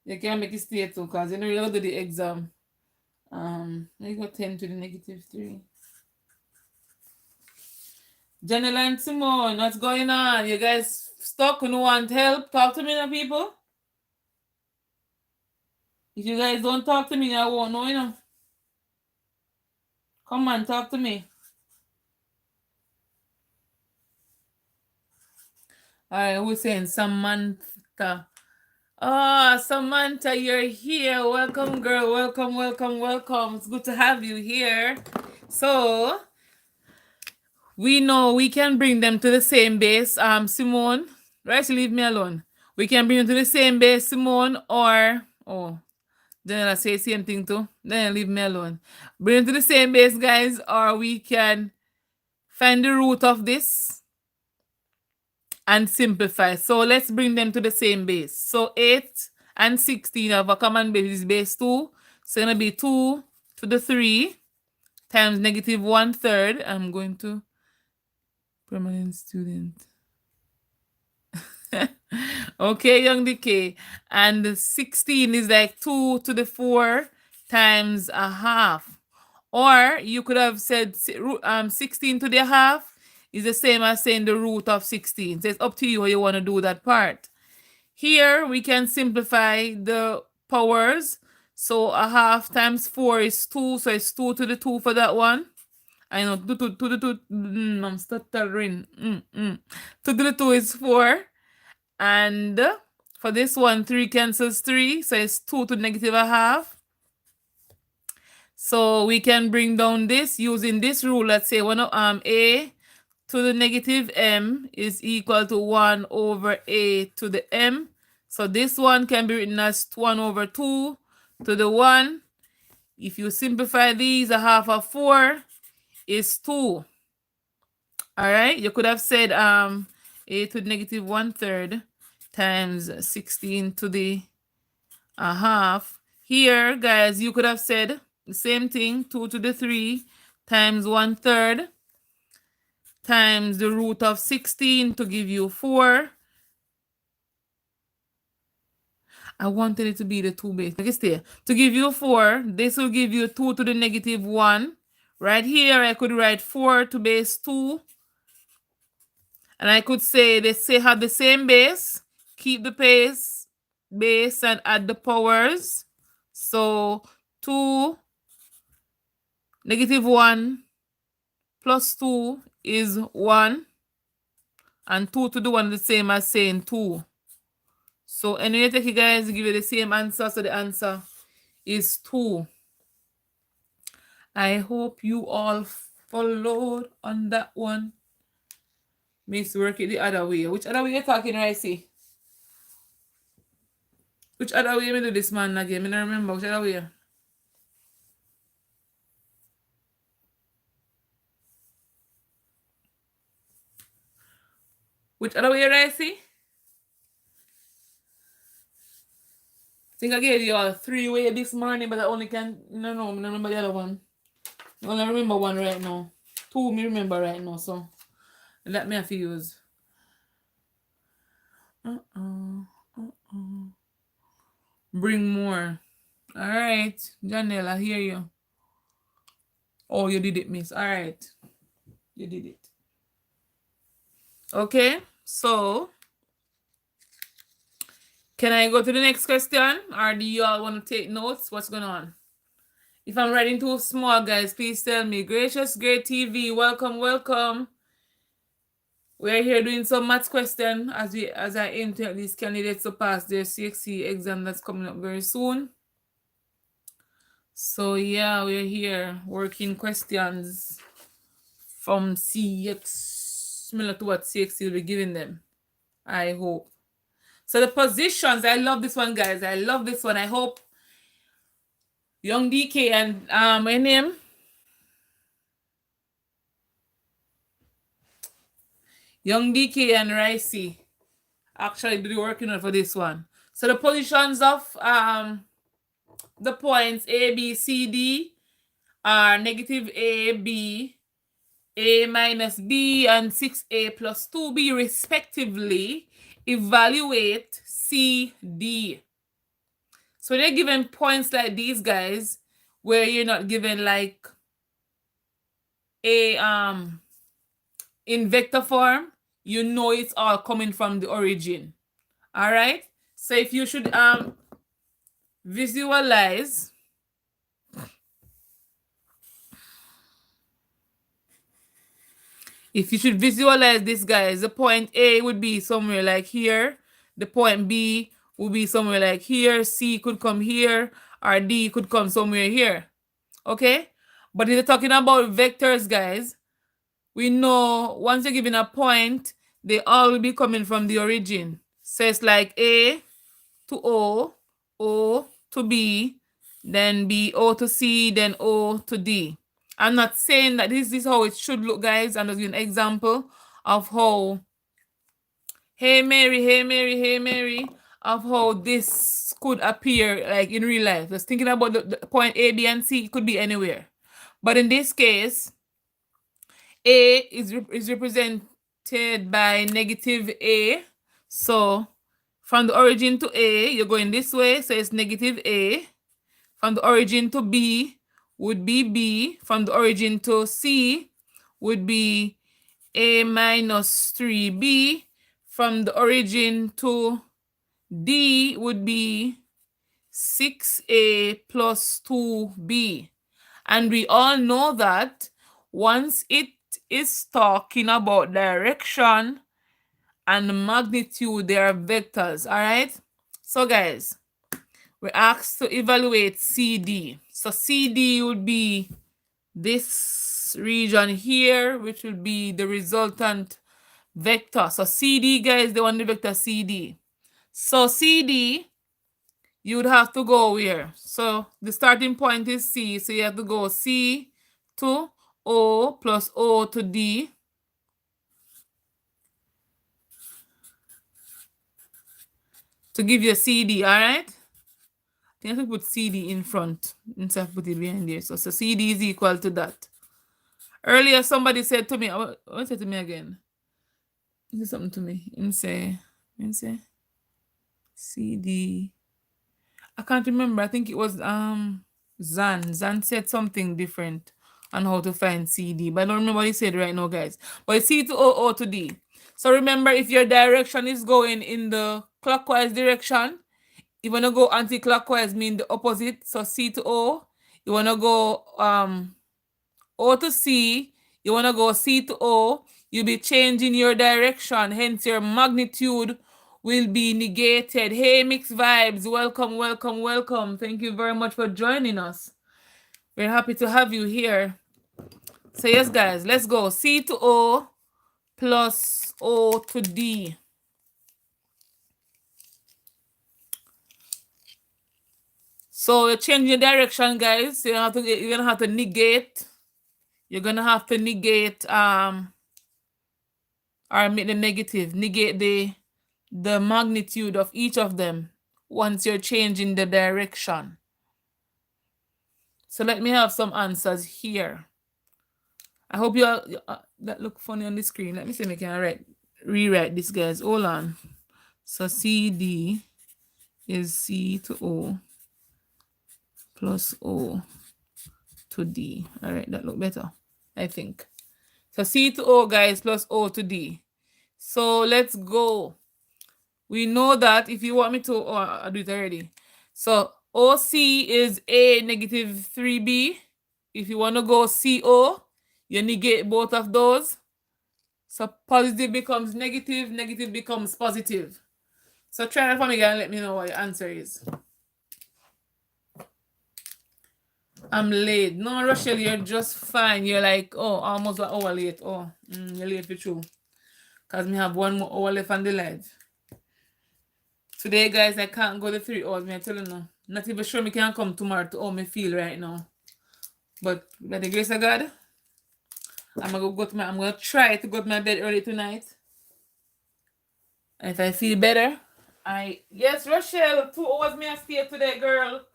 you can make it stay too because you don't really do the exam. I got 10 to the -3. Janelle and Simone, what's going on? You guys stuck? You want help? Talk to me now, people. If you guys don't talk to me, I won't know, you know. Come on, talk to me. Alright, who's saying Samantha? Oh, Samantha, you're here. Welcome, girl. Welcome, welcome, welcome. It's good to have you here. So, we know we can bring them to the same base. Simone, right? Leave me alone. We can bring them to the same base, Simone, or then I say same thing too. Then leave me alone. Bring them to the same base, guys, or we can find the root of this and simplify. So let's bring them to the same base. So 8 and 16 have a common base is base 2. So it's gonna be 2 to the 3 times -1/3. I'm going to permanent student. Okay, young decay. And 16 is like 2 to the 4 times a half. Or you could have said 16 to the half is the same as saying the root of 16. So it's up to you how you want to do that part. Here we can simplify the powers. So a half times 4 is 2. So it's 2 to the 2 for that one. I know 2 to the 2, I'm stuttering. 2 to the 2 is 4. And for this one, 3 cancels 3, so it's 2 to negative a half. So we can bring down this using this rule. Let's say a to the negative m is equal to 1 over a to the m. So this one can be written as 1 over 2 to the 1. If you simplify these, a half of 4 is 2. All right, you could have said a to the negative 1/3 times 16 to the a half. Here, guys, you could have said the same thing, 2 to the 3 times 1/3 times the root of 16 to give you 4. I wanted it to be the 2 base. Okay, stay. To give you 4, this will give you 2 to the negative 1. Right here, I could write 4 to base 2. And I could say they have the same base, keep the base and add the powers. So 2 negative 1 plus 2 is 1. And 2 to the 1 is the same as saying 2. So anyway, take you guys, give you the same answer. So the answer is 2. I hope you all followed on that one. Miss work it the other way. Which other way you talking, Ricey? Which other way me do this man again? I don't remember which other way. Which other way, Ricey? I think I gave you a 3-way this morning, but I only can I don't remember the other one. I only remember one right now. 2 me remember right now, so let me have to use. Bring more. All right, Janelle, I hear you. Oh, you did it, miss. All right. You did it. Okay, so can I go to the next question? Or do you all want to take notes? What's going on? If I'm writing too small, guys, please tell me. Gracious Great TV, welcome, welcome. We're here doing some maths question as I aim to help these candidates to pass their CXC exam that's coming up very soon. So yeah, we're here working questions from CX, similar to what CXC will be giving them. I hope. So the positions, I love this one, guys. I love this one. I hope Young DK and my name. Young DK and Ricey actually be working on for this one. So the positions of the points A, B, C, D are negative A, B, A minus B, and 6A plus 2B respectively. Evaluate C, D. So they're given points like these, guys, where you're not given like a in vector form, you know it's all coming from the origin. All right. So if you should visualize, this, guys, the point A would be somewhere like here. The point B would be somewhere like here. C could come here, or D could come somewhere here. Okay? But if you're talking about vectors, guys, we know once you're given a point, they all will be coming from the origin. So it's like A to O, O to B, then B, O to C, then O to D. I'm not saying that this is how it should look, guys. I'm just giving an example of how, hey Mary, hey Mary, hey Mary, of how this could appear like in real life. Just thinking about the point A, B, and C, it could be anywhere. But in this case, A is represented by negative A. So from the origin to A, you're going this way, so it's negative A. From the origin to B would be B. From the origin to C would be A minus 3B. From the origin to D would be 6A plus 2B. And we all know that once it is talking about direction and magnitude, they are vectors. All right. So guys, we're asked to evaluate CD. So CD would be this region here, which will be the resultant vector. So CD, guys, they want the vector CD. So CD, you would have to go where? So the starting point is C. So you have to go C to O plus O to D. To give you a CD, all right? You have to put CD in front instead of put it behind there. So CD is equal to that. Earlier, somebody said to me, what said to me again? He said something to me. And say CD. I can't remember. I think it was Zan. Zan said something different on how to find CD, but I don't remember what he said right now, guys. But it's C to O to D. So remember, if your direction is going in the clockwise direction, you want to go anti-clockwise, mean the opposite. So C to O. You want to go O to C. You want to go C to O. You'll be changing your direction. Hence, your magnitude will be negated. Hey, Mixed Vibes. Welcome, welcome, welcome. Thank you very much for joining us. We're happy to have you here. So yes, guys, let's go. C to O plus O to D. So you're changing your direction, guys. You're gonna have to negate. You're gonna have to negate or make the negative. Negate the magnitude of each of them once you're changing the direction. So let me have some answers here. I hope you all that look funny on the screen. Let me see if I can rewrite this, guys. Hold on. So CD is C to O plus O to D. All right, that look better, I think. So C to O, guys, plus O to D. So let's go. We know that if you want me to, I'll do it already. So OC is A negative 3B. If you want to go CO, you negate both of those. So positive becomes negative, negative becomes positive. So try that for me again and let me know what your answer is. I'm late. No, Rochelle, you're just fine. You're like, oh, almost an hour late. Oh, you're late for true. Because we have 1 more hour left on the live. Today, guys, I can't go the 3 hours. I'm telling you. Not even sure me can come tomorrow to how me feel right now. But by the grace of God, I'm gonna try to go to my bed early tonight. And if I feel better, yes, Rochelle, 2 hours me I stay today, girl.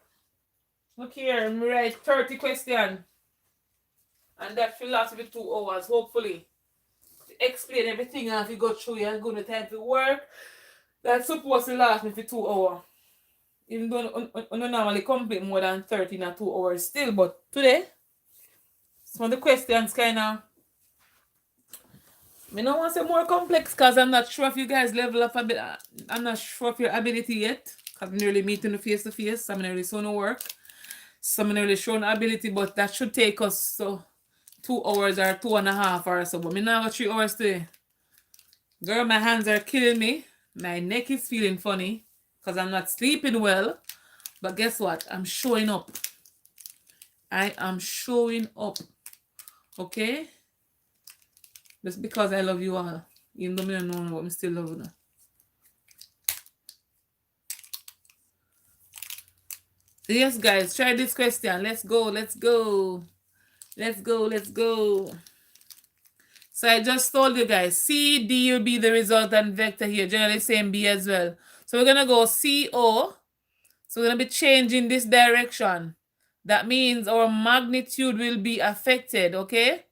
Look here, me write 30 questions. And that will last me 2 hours, hopefully. To explain everything and if you go through you and go to time to work. That's supposed to last me for 2 hours. Even though I normally complete more than 30 in 2 hours still, but today, some of the questions kind of, I don't want to say more complex because I'm not sure if you guys level up a bit. I'm not sure of your ability yet. Because I'm nearly meeting the face to face. I'm nearly showing work. So I'm nearly showing ability, but that should take us 2 hours or 2.5 hours. So, but me now got 3 hours today. Girl, my hands are killing me. My neck is feeling funny because I'm not sleeping well. But guess what? I'm showing up. I am showing up. Okay? Just because I love you all. Even though I don't know what I still love you. So yes, guys, try this question. Let's go, let's go. Let's go, let's go. So I just told you guys, C, D will be the resultant vector here. Generally same B as well. So we're going to go CO. So we're going to be changing this direction. That means our magnitude will be affected, okay?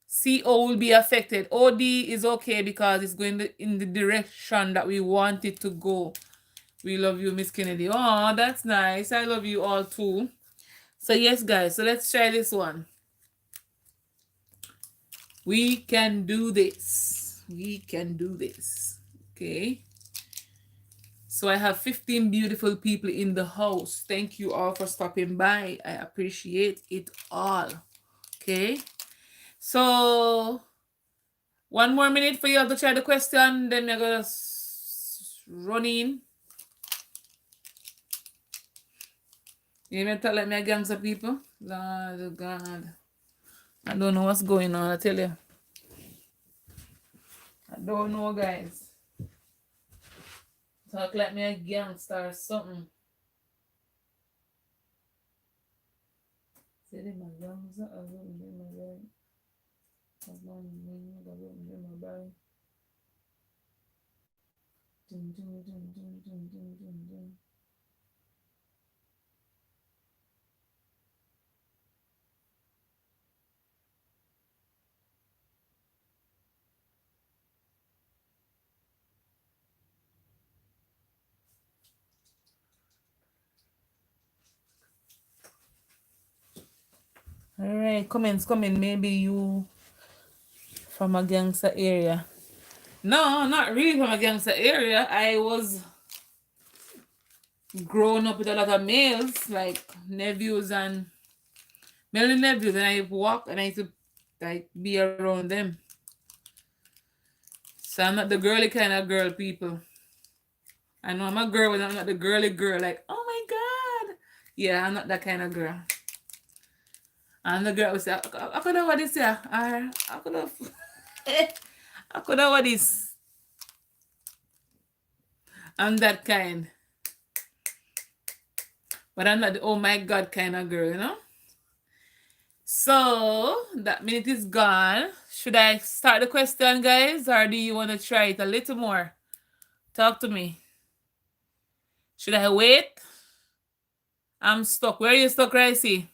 CO will be affected. OD is okay because it's going in the direction that we want it to go. We love you, Miss Kennedy. Oh, that's nice. I love you all too. So yes, guys. So let's try this one. We can do this. We can do this. Okay. So I have 15 beautiful people in the house. Thank you all for stopping by. I appreciate it all. Okay. So 1 more minute for you to try the question, then we're gonna run in. You may talk like me gangs of people. Lord God. I don't know what's going on, I tell you. I don't know, guys. Talk like me a gangster or something. Say them a gangster, I don't know my body. I don't know my body. Dun, dun, dun, dun, dun, dun, dun, dun. Alright, comments coming. Maybe you from a gangster area. No, not really from a gangster area. I was grown up with a lot of males, like nephews and male nephews, and I walk and I used to like be around them. So I'm not the girly kind of girl people. I know I'm a girl, but I'm not the girly girl. Like, oh my god, yeah, I'm not that kind of girl. And the girl would say, I could have what this, yeah, or I could have, I could have what this. I'm that kind, but I'm not the oh my god kind of girl, you know. So that minute is gone. Should I start the question, guys, or do you want to try it a little more? Talk to me. Should I wait? I'm stuck. Where are you stuck, Ricey?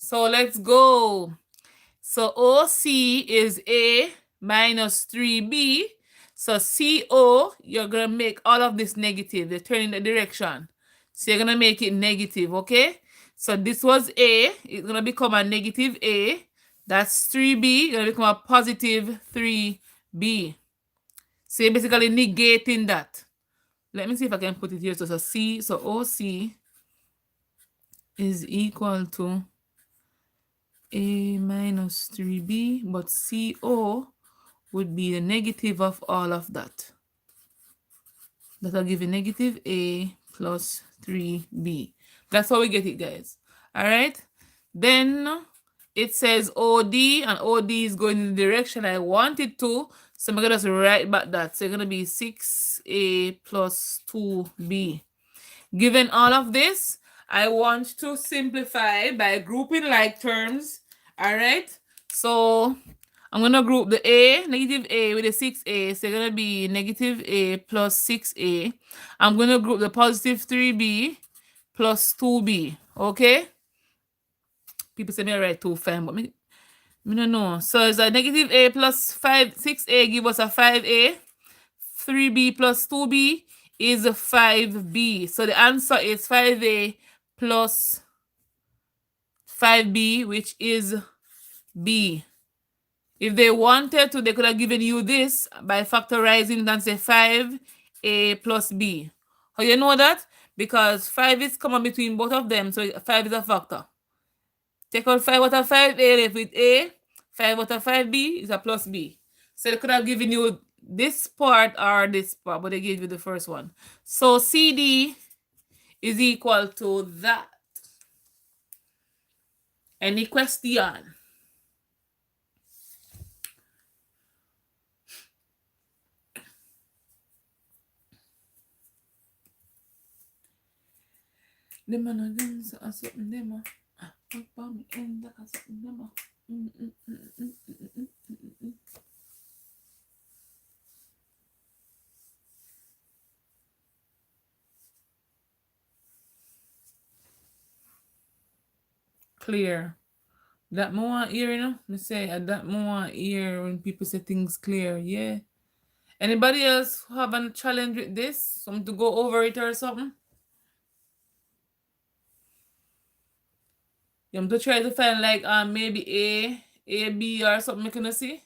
So let's go. So OC is A minus 3B. So CO, you're going to make all of this negative. They're turning the direction. So you're going to make it negative, okay? So this was A. It's going to become a negative A. That's 3B. It's going to become a positive 3B. So you're basically negating that. Let me see if I can put it here. So C, so OC is equal to A minus 3B, but CO would be the negative of all of that. That'll give you negative A plus 3B. That's how we get it, guys. All right? Then it says OD, and OD is going in the direction I want it to. So I'm going to just write back that. So it's going to be 6A plus 2B. Given all of this, I want to simplify by grouping like terms. All right? So I'm going to group the A, negative A with the 6A. So it's going to be negative A plus 6A. I'm going to group the positive 3B plus 2B. Okay? People say me I write 2 fine, but me don't know. So it's a negative A plus 6A give us a 5A. 3B plus 2B is 5B. So the answer is 5A plus 5B, which is B. If they wanted to, they could have given you this by factorizing and say 5A plus B. How you know that? Because 5 is common between both of them, so 5 is a factor. Take out 5 out of 5A left with A. 5 out of 5B is a plus B. So they could have given you this part or this part, but they gave you the first one. So CD is equal to that. Any question? Clear. That more ear, you know? Me say that more ear when people say things clear. Yeah. Anybody else have a challenge with this? Something to go over it or something? You have to try to find like maybe A, B or something you can see.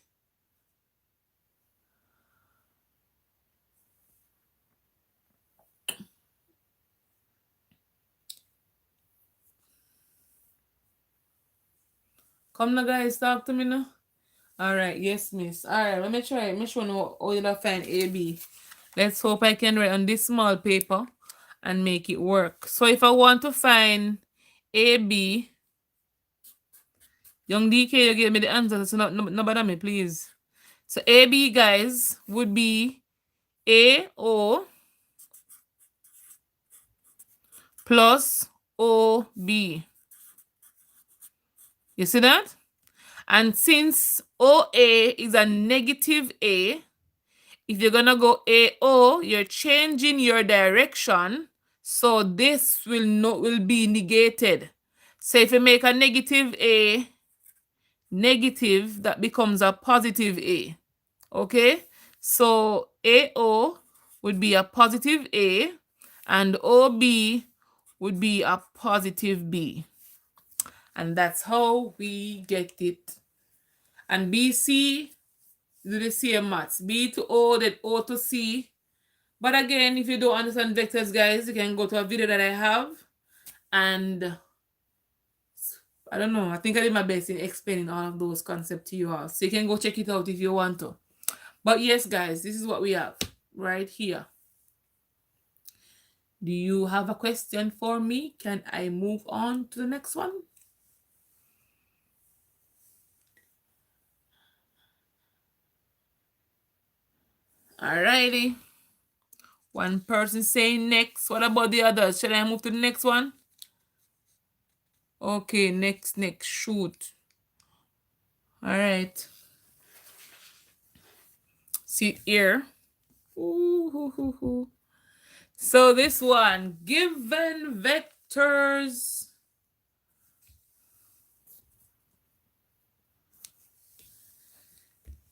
Come now guys, talk to me now. All right, yes, miss. All right, let me try. Make sure know how you find AB. Let's hope I can write on this small paper and make it work. So if I want to find AB, young DK, you give me the answer. So no bother me, please. So AB, guys, would be AO plus OB. You see that? And since OA is a negative A, if you're going to go AO, you're changing your direction. So this will be negated. So if you make a negative A negative, that becomes a positive A. Okay? So AO would be a positive A and OB would be a positive B. And that's how we get it. And BC, do the same maths. B to O, then O to C. But again, if you don't understand vectors, guys, you can go to a video that I have. And I don't know, I think I did my best in explaining all of those concepts to you all. So you can go check it out if you want to. But yes, guys, this is what we have right here. Do you have a question for me? Can I move on to the next one? Alrighty. One person saying next. What about the others? Should I move to the next one? Okay, next, shoot. All right. See here. Ooh. So this one, given vectors.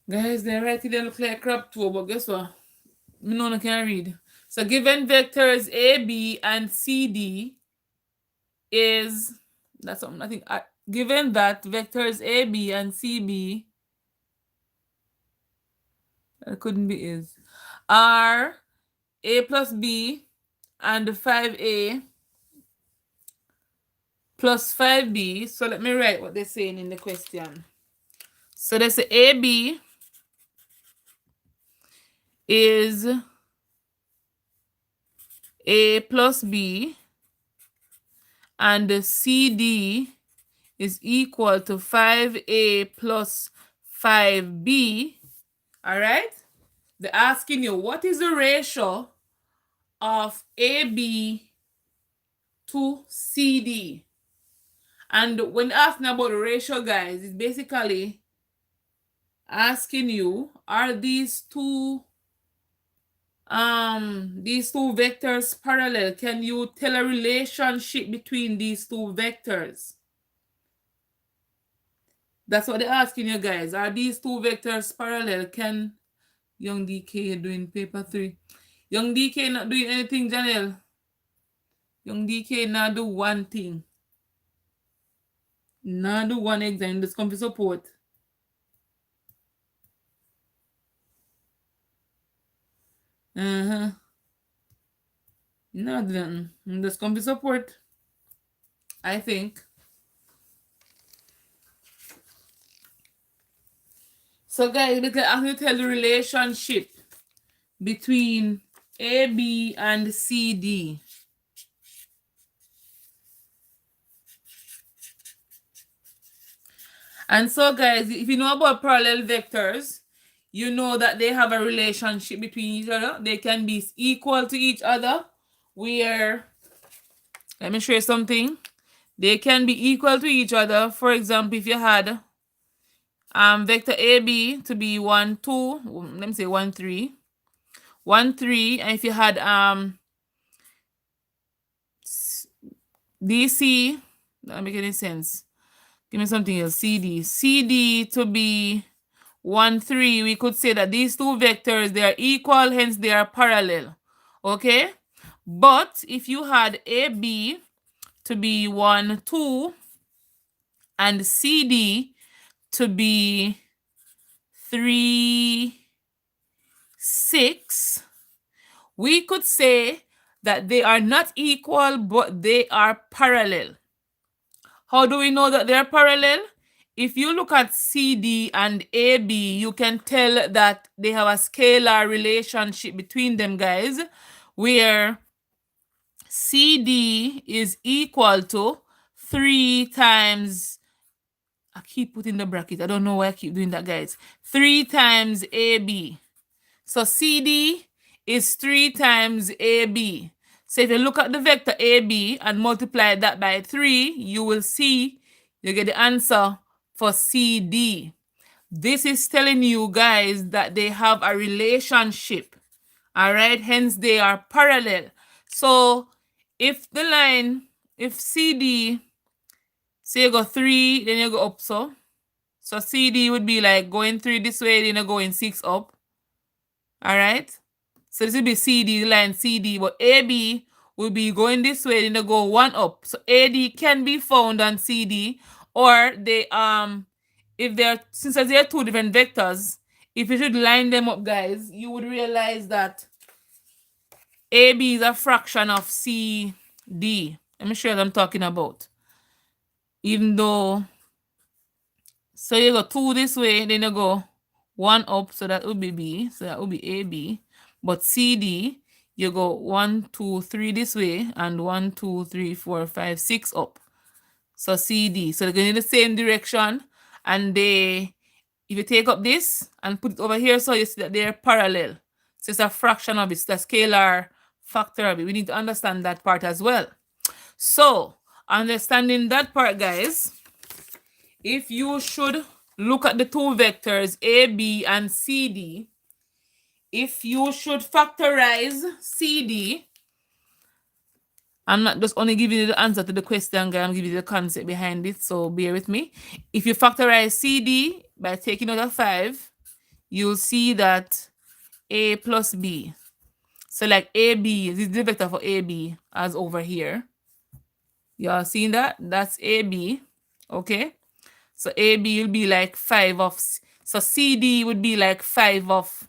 Guys, they write it, they look like crap too, but guess what? No one can read. So given vectors A, B, and C, D is, that's something I think, given that vectors A, B, and C, B, that couldn't be is, are A plus B and 5A plus 5B. So let me write what they're saying in the question. So they say AB is A plus B and the CD is equal to 5A plus 5B. All right? They're asking you, what is the ratio of AB to CD? And when asking about the ratio, guys, it's basically asking you, are these two vectors parallel? Can you tell a relationship between these two vectors? That's what they're asking you, guys. Are these two vectors parallel? Can young DK doing paper 3? Young DK not doing anything, Janelle. Young DK not do one thing. Not do one exam. Just come for support. No, then just come to support. I think. So guys, because I'm going to tell the relationship between AB and CD. And so guys, if you know about parallel vectors, you know that they have a relationship between each other. They can be equal to each other. Where, let me show you something. They can be equal to each other. For example, if you had vector AB to be 1, 2, let me say 1, 3. 1, 3, and if you had DC, that doesn't make any sense. Give me something else. CD to be 1, 3, we could say that these two vectors, they are equal, hence they are parallel. Okay? But if you had AB to be 1, 2, and CD to be 3, 6, we could say that they are not equal, but they are parallel. How do we know that they're parallel? if you look at CD and AB, you can tell that they have a scalar relationship between them, guys, where CD is equal to 3 times, I keep putting the bracket, I don't know why I keep doing that, guys, 3 times AB. So CD is 3 times AB. So if you look at the vector AB and multiply that by 3, you will see you get the answer for CD. This is telling you guys that they have a relationship. All right, hence they are parallel. So if the line, if CD, say you go 3, then you go up, so CD would be like going 3 this way, then you going 6 up. All right, so this will be CD, line CD, but AB will be going this way, then they go 1 up. So AD can be found on CD, or they if they're, since they are 2 different vectors, if you should line them up, guys, you would realize that AB is a fraction of CD. Let me show you what I'm talking about. Even though, so you go 2 this way, then you go 1 up, so that would be B, so that would be AB. But CD, you go 1, 2, 3 this way, and 1, 2, 3, 4, 5, 6 up. So CD. So they're going in the same direction, and they, if you take up this and put it over here, so you see that they're parallel. So it's a fraction of it, it's the scalar factor of it. We need to understand that part as well. So understanding that part, guys, if you should look at the 2 vectors AB and CD, if you should factorize CD, I'm not just only giving you the answer to the question, guys, I'm giving you the concept behind it, so bear with me. If you factorize CD by taking out a 5, you'll see that A plus B. So like AB, this is the vector for AB as over here. Y'all seen that? That's AB, okay? So AB will be like 5 of, so CD would be like 5 of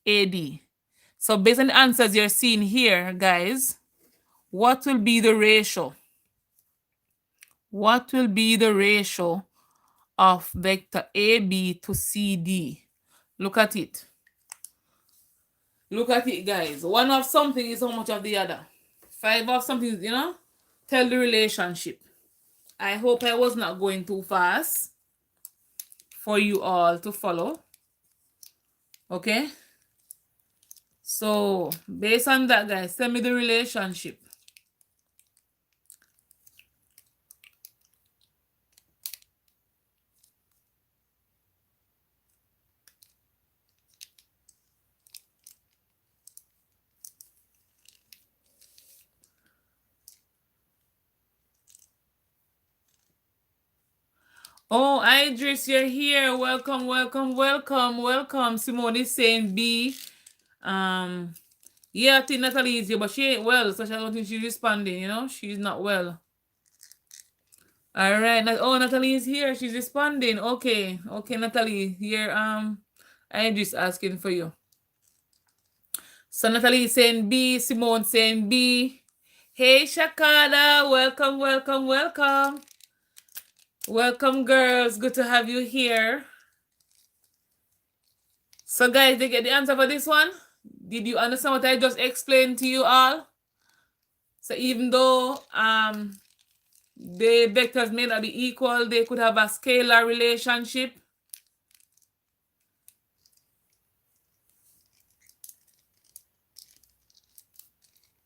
AD. So based on the answers you're seeing here, guys, what will be the ratio? What will be the ratio of vector AB to CD? Look at it. Look at it, guys. 1 of something is how much of the other? 5 of something, you know? Tell the relationship. I hope I was not going too fast for you all to follow. Okay? So, based on that, guys, tell me the relationship. Oh, Idris, you're here. Welcome, welcome, welcome, welcome. Simone is saying B. Yeah, I think Natalie is here, but she ain't well, so I don't think she's responding, you know? She's not well. All right. Oh, Natalie is here. She's responding. Okay. Okay, Natalie, here. I'm just asking for you. So Natalie is saying B, Simone saying B. Hey, Shakada. Welcome, welcome, welcome. Welcome, girls. Good to have you here. So, guys, did you get the answer for this one? Did you understand what I just explained to you all? So even though the vectors may not be equal, they could have a scalar relationship.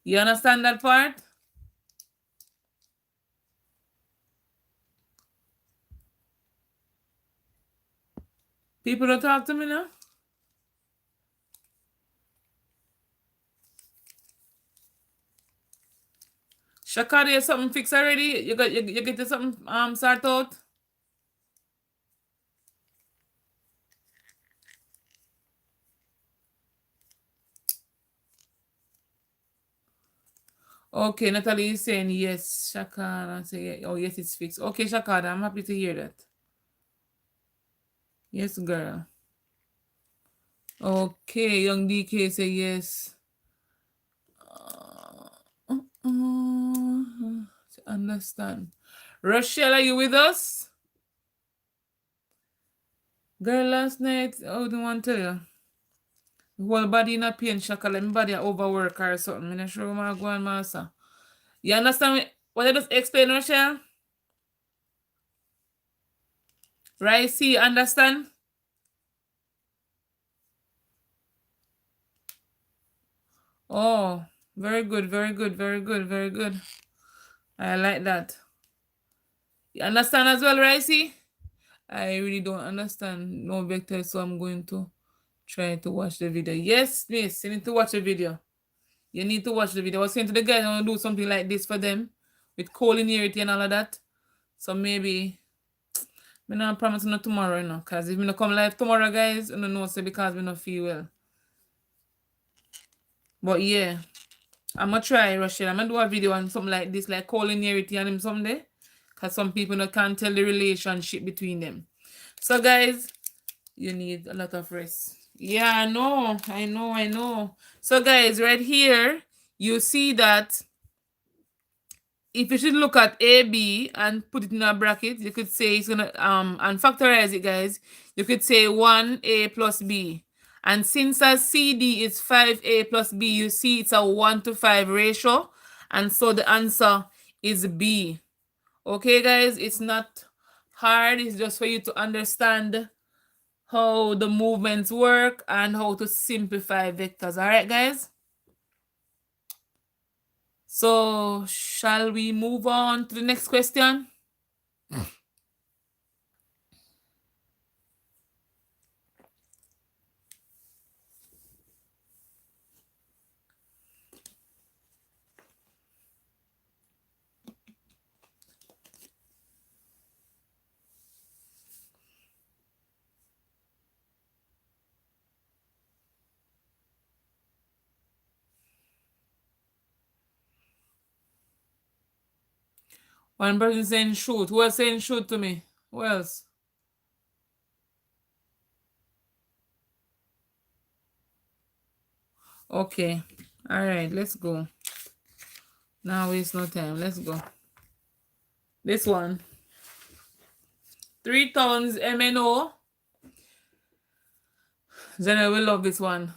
You understand that part? People don't talk to me now. Shakari, you something fixed already? You get something sorted out? Okay, Natalie is saying yes. Shakara say oh yes, it's fixed. Okay, Shakara, I'm happy to hear that. Yes, girl. Okay, young DK say yes. To understand. Rochelle, are you with us? Girl, last night, I don't want to tell you. The whole body in a pain, shaka, like my body a overwork or something. I'm not sure what I'm going, master. You understand what I just explained, Rochelle? Right? See, understand? Oh, very good, very good, very good, very good. I like that. You understand as well, Ricey? I really don't understand no vector, so I'm going to try to watch the video. Yes, miss, you need to watch the video. You need to watch the video. I was saying to the guys, I want to do something like this for them with culinarity and all of that. So maybe I'm not promising not tomorrow, you know, because if I not come live tomorrow, guys, I don't know, say because I not feel well. But yeah, I'm gonna try, Rochelle. I'm gonna do a video on something like this, like culinarity and him someday. Because some people no can't tell the relationship between them. So guys, you need a lot of rest. Yeah, I know. So guys, right here, you see that if you should look at AB and put it in a bracket, you could say it's gonna and factorize it, guys. You could say 1A plus B. And since our CD is 5A plus B, you see it's a 1:5 ratio. And so the answer is B. Okay, guys, it's not hard. It's just for you to understand how the movements work and how to simplify vectors. All right, guys? So, shall we move on to the next question? One person saying shoot. Who else saying shoot to me? Who else? Okay. All right, let's go. Now waste no time. Let's go. This one. 3 tons MNO. Then I will love this one.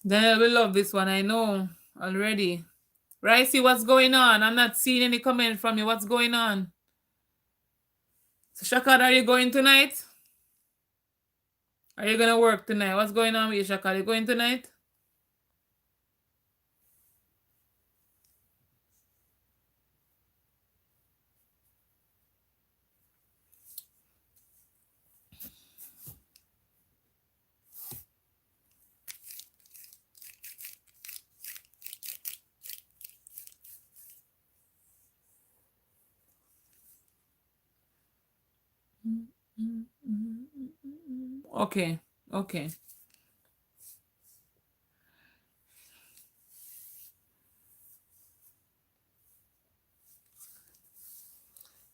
Then I will love this one. I know already. Right? See what's going on. I'm not seeing any comment from you. What's going on? So Shakad, are you going tonight? Are you gonna work tonight? What's going on with you, Shakad? Are you going tonight? Okay. Okay.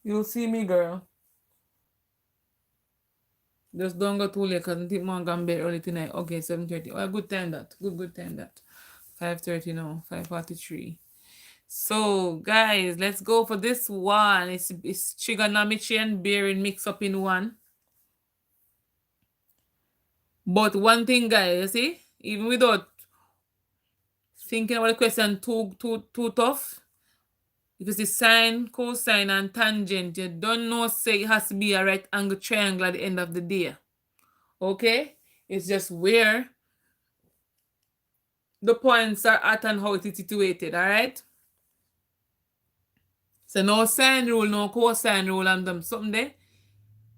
You'll see me, girl. Just don't go too late because I think I'm going to bed early tonight. Okay, 7:30. Oh, good time that. Good time that. 5:30 now. 5:43. So, guys, let's go for this one. It's trigonometry and bearing mixed up in one. But one thing, guys, you see, even without thinking about the question too tough, if it's the sine, cosine, and tangent, you don't know, say it has to be a right angle triangle at the end of the day. Okay? It's just where the points are at and how it is situated, all right? So no sine rule, no cosine rule, and them something there.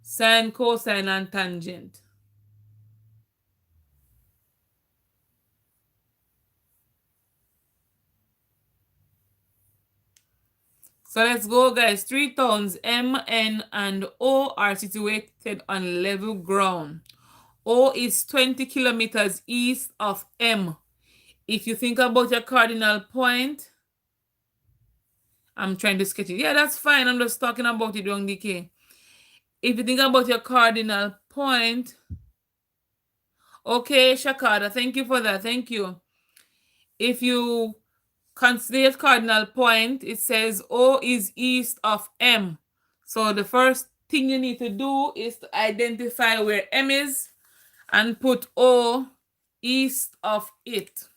Sine, cosine, and tangent. So let's go, guys. 3 towns, M, N, and O are situated on level ground. O is 20 kilometers east of M. If you think about your cardinal point, I'm trying to sketch it. Yeah, that's fine. I'm just talking about it during decay. If you think about your cardinal point, okay, Shakada, thank you for that. Thank you. If you consider your cardinal point, it says O is east of M. So the first thing you need to do is to identify where M is and put O east of it.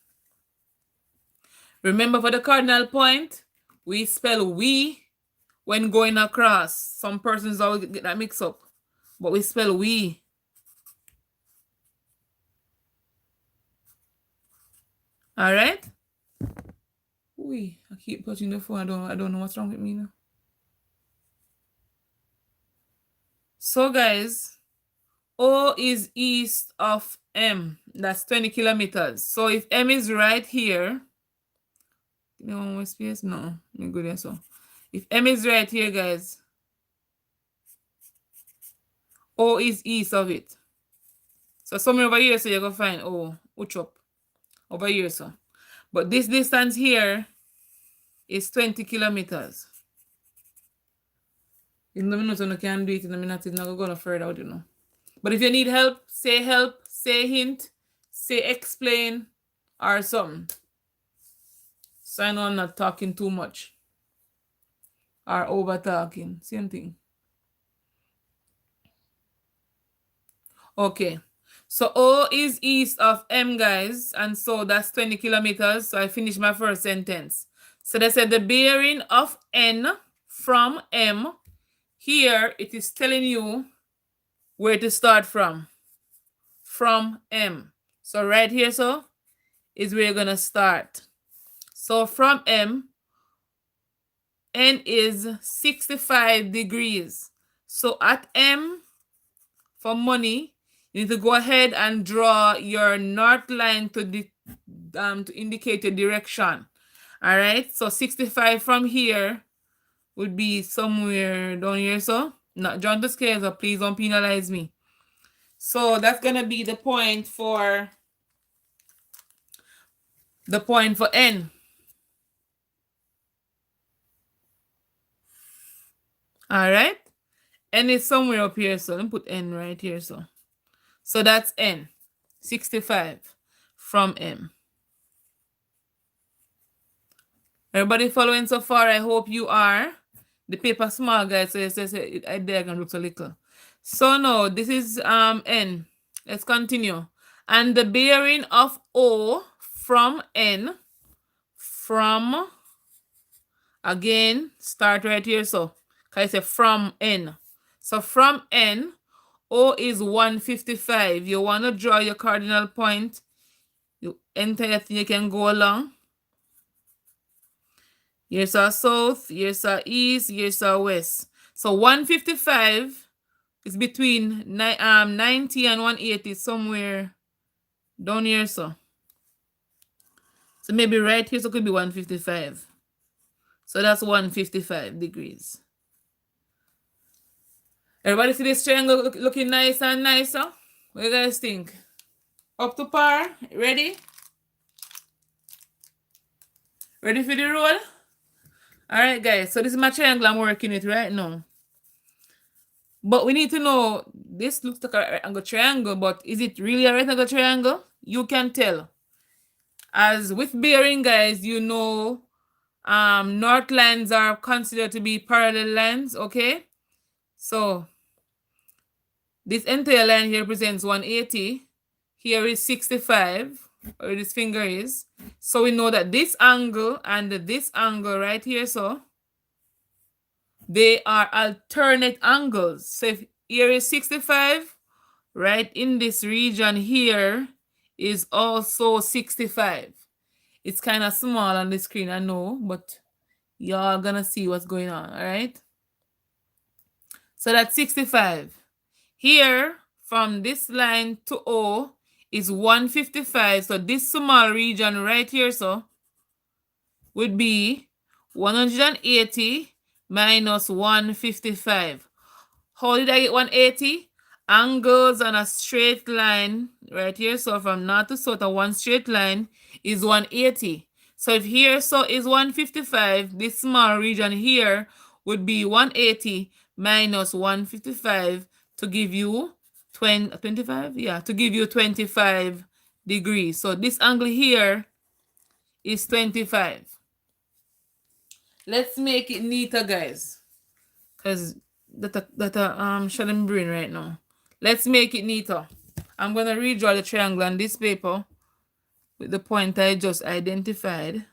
Remember, for the cardinal point, we spell we when going across. Some persons always get that mixed up, but we spell we. All right? I keep touching the phone. I don't know what's wrong with me now. So, guys, O is east of M. That's 20 kilometers. So, if M is right here, give me one more space. No, let me go there. So, if M is right here, guys, O is east of it. So, somewhere over here, so you're going to find O, Uchop, over here, so. But this distance here is 20 kilometers. You know, you can do it, and I'm not going to further out, you know. But if you need help, say hint, say explain, or something. So I know I'm not talking too much. Or over talking. Same thing. Okay. So O is east of M, guys. And so that's 20 kilometers. So I finished my first sentence. So they said the bearing of N from M. Here it is telling you where to start from. From M. So right here, so is where you're going to start. So from M, N is 65 degrees. So at M, for money, you need to go ahead and draw your north line to indicate your direction. All right. So 65 from here would be somewhere down here. So not drawn to scale, so please don't penalize me. So that's going to be the point for N. All right. N is somewhere up here, so let me put N right here. So that's N, 65 from M. Everybody following so far? I hope you are. The paper small, guys, so I diagram looks a little. So now this is N. Let's continue. And the bearing of O from N, from, again, start right here. So I say from N. So from N, O is 155. You want to draw your cardinal point. You enter your thing, you can go along. Here's our south, here's our east, here's our west. So 155 is between 90 and 180, somewhere down here. So maybe right here, so it could be 155. So that's 155 degrees. Everybody see this triangle looking nice and nicer? What do you guys think? Up to par? Ready? Ready for the roll? All right, guys. So this is my triangle I'm working with right now. But we need to know, this looks like a right angle triangle, but is it really a right angle triangle? You can tell. As with bearing, guys, you know, north lines are considered to be parallel lines, okay? So this entire line here represents 180. Here is 65, where this finger is. So we know that this angle and this angle right here, so they are alternate angles. So if here is 65, right in this region here is also 65. It's kind of small on the screen, I know, but y'all gonna see what's going on, all right? So that's 65. Here, from this line to O is 155. So this small region right here, so would be 180 minus 155. How did I get 180? angles on a straight line right here. So from north to south, a one straight line is 180. So if here so is 155, this small region here would be 180 minus 155 to give you 25. Yeah, to give you 25 degrees. So this angle here is 25. Let's make it neater, guys, because that shutting brain right now. Let's make it neater. I'm gonna redraw the triangle on this paper with the point I just identified.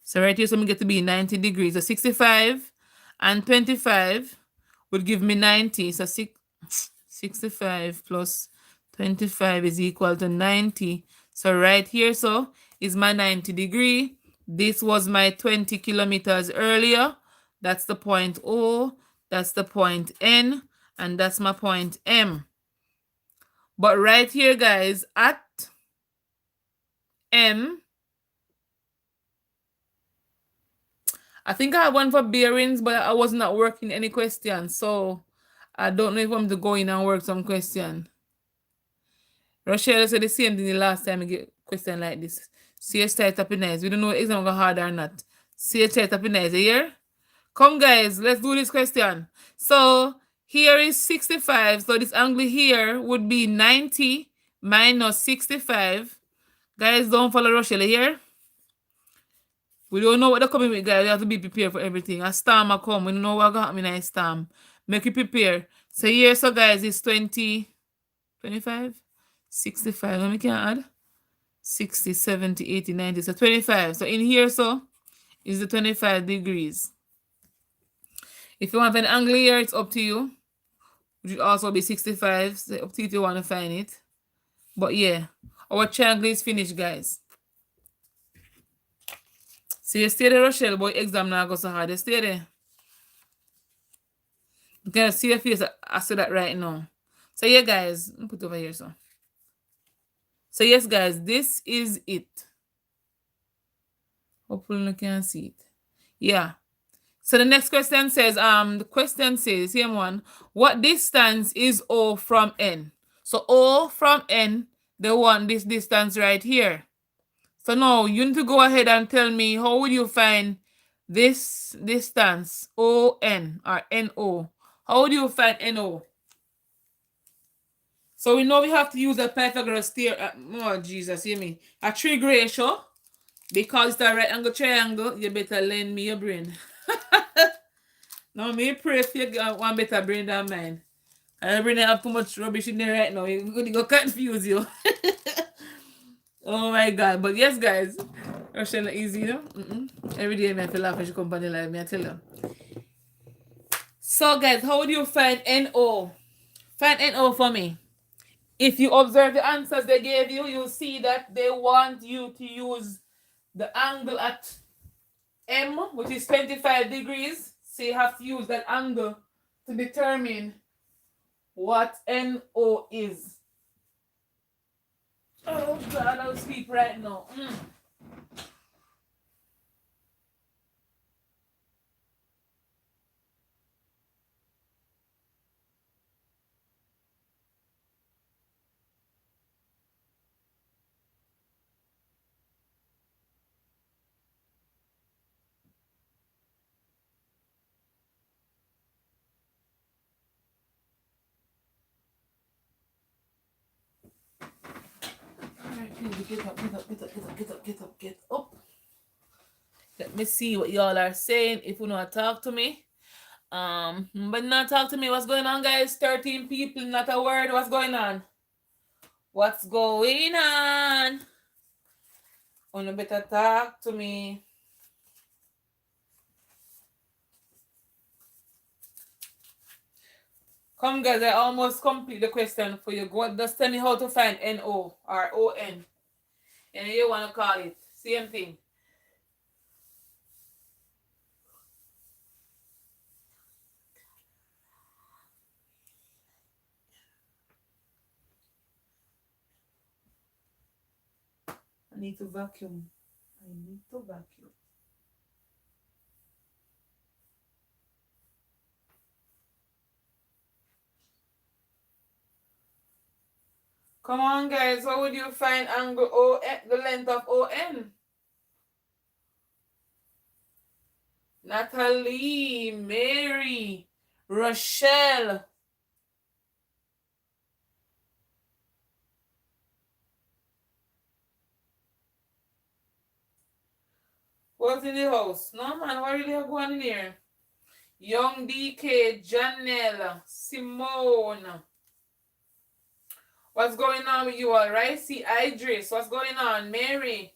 So right here, so I'm get to be 90 degrees. So 65 and 25 would give me 90. So 65 plus 25 is equal to 90. So right here, so is my 90 degree. This was my 20 kilometers earlier. That's the point O. That's the point N. And that's my point M. But right here, guys, at M, I think I had one for bearings, but I was not working any questions. So I don't know if I'm to go in and work some question. Rochelle said the same thing the last time I get question like this. CH type up in nice. We don't know if it's gonna go hard or not. CH type up in nice. You hear? Come guys, let's do this question. So here is 65. So this angle here would be 90 minus 65. Guys, don't follow Rochelle here. We don't know what they're coming with, guys. We have to be prepared for everything. A storm will come. We don't know what's going to happen in a storm. Make you prepare. So here, so guys, it's 20, 25, 65. Let me can add 60, 70, 80, 90. So 25. So in here, so is the 25 degrees. If you want an angle here, it's up to you. It would also be 65. So up to you if you want to find it. But yeah, our triangle is finished, guys. So you stay there, Rochelle, but exam now go so hard. You stay there. You can see your face. I say that right now. So yeah, guys, let me put it over here. So yes, guys, this is it. Hopefully you can see it. Yeah. So the next question says, the question says, same one. What distance is O from N? So O from N, they want this distance right here. So now you need to go ahead and tell me how would you find this distance ON or NO? How would you find NO? So we know we have to use a Pythagoras theorem. Oh Jesus, hear me? A trig ratio. Because it's a right angle triangle, you better lend me your brain. Now me pray if you got one better brain than mine. I brain have too much rubbish in there right now. It's going to confuse you. Oh my god. But yes, guys. Rochelle easy, you know? Every day I feel laugh when she come on the live, me I tell you. So guys, how do you find NO? Find NO for me. If you observe the answers they gave you, you'll see that they want you to use the angle at M, which is 25 degrees. So you have to use that angle to determine what NO is. Oh God, I'll sleep right now. Get up. Let me see what y'all are saying. If you want to talk to me. But not talk to me. What's going on, guys? 13 people, not a word. What's going on? What's going on? You better talk to me. Come, guys, I almost complete the question for you. Go, just tell me how to find NO or ON. And you want to call it. Same thing. I need to vacuum. Come on, guys. How would you find angle ON, the length of ON? Natalie, Mary, Rochelle. What's in the house? No, man. What really going in here? Young DK, Janelle, Simone. What's going on with you all, right? See, Idris. What's going on? Mary.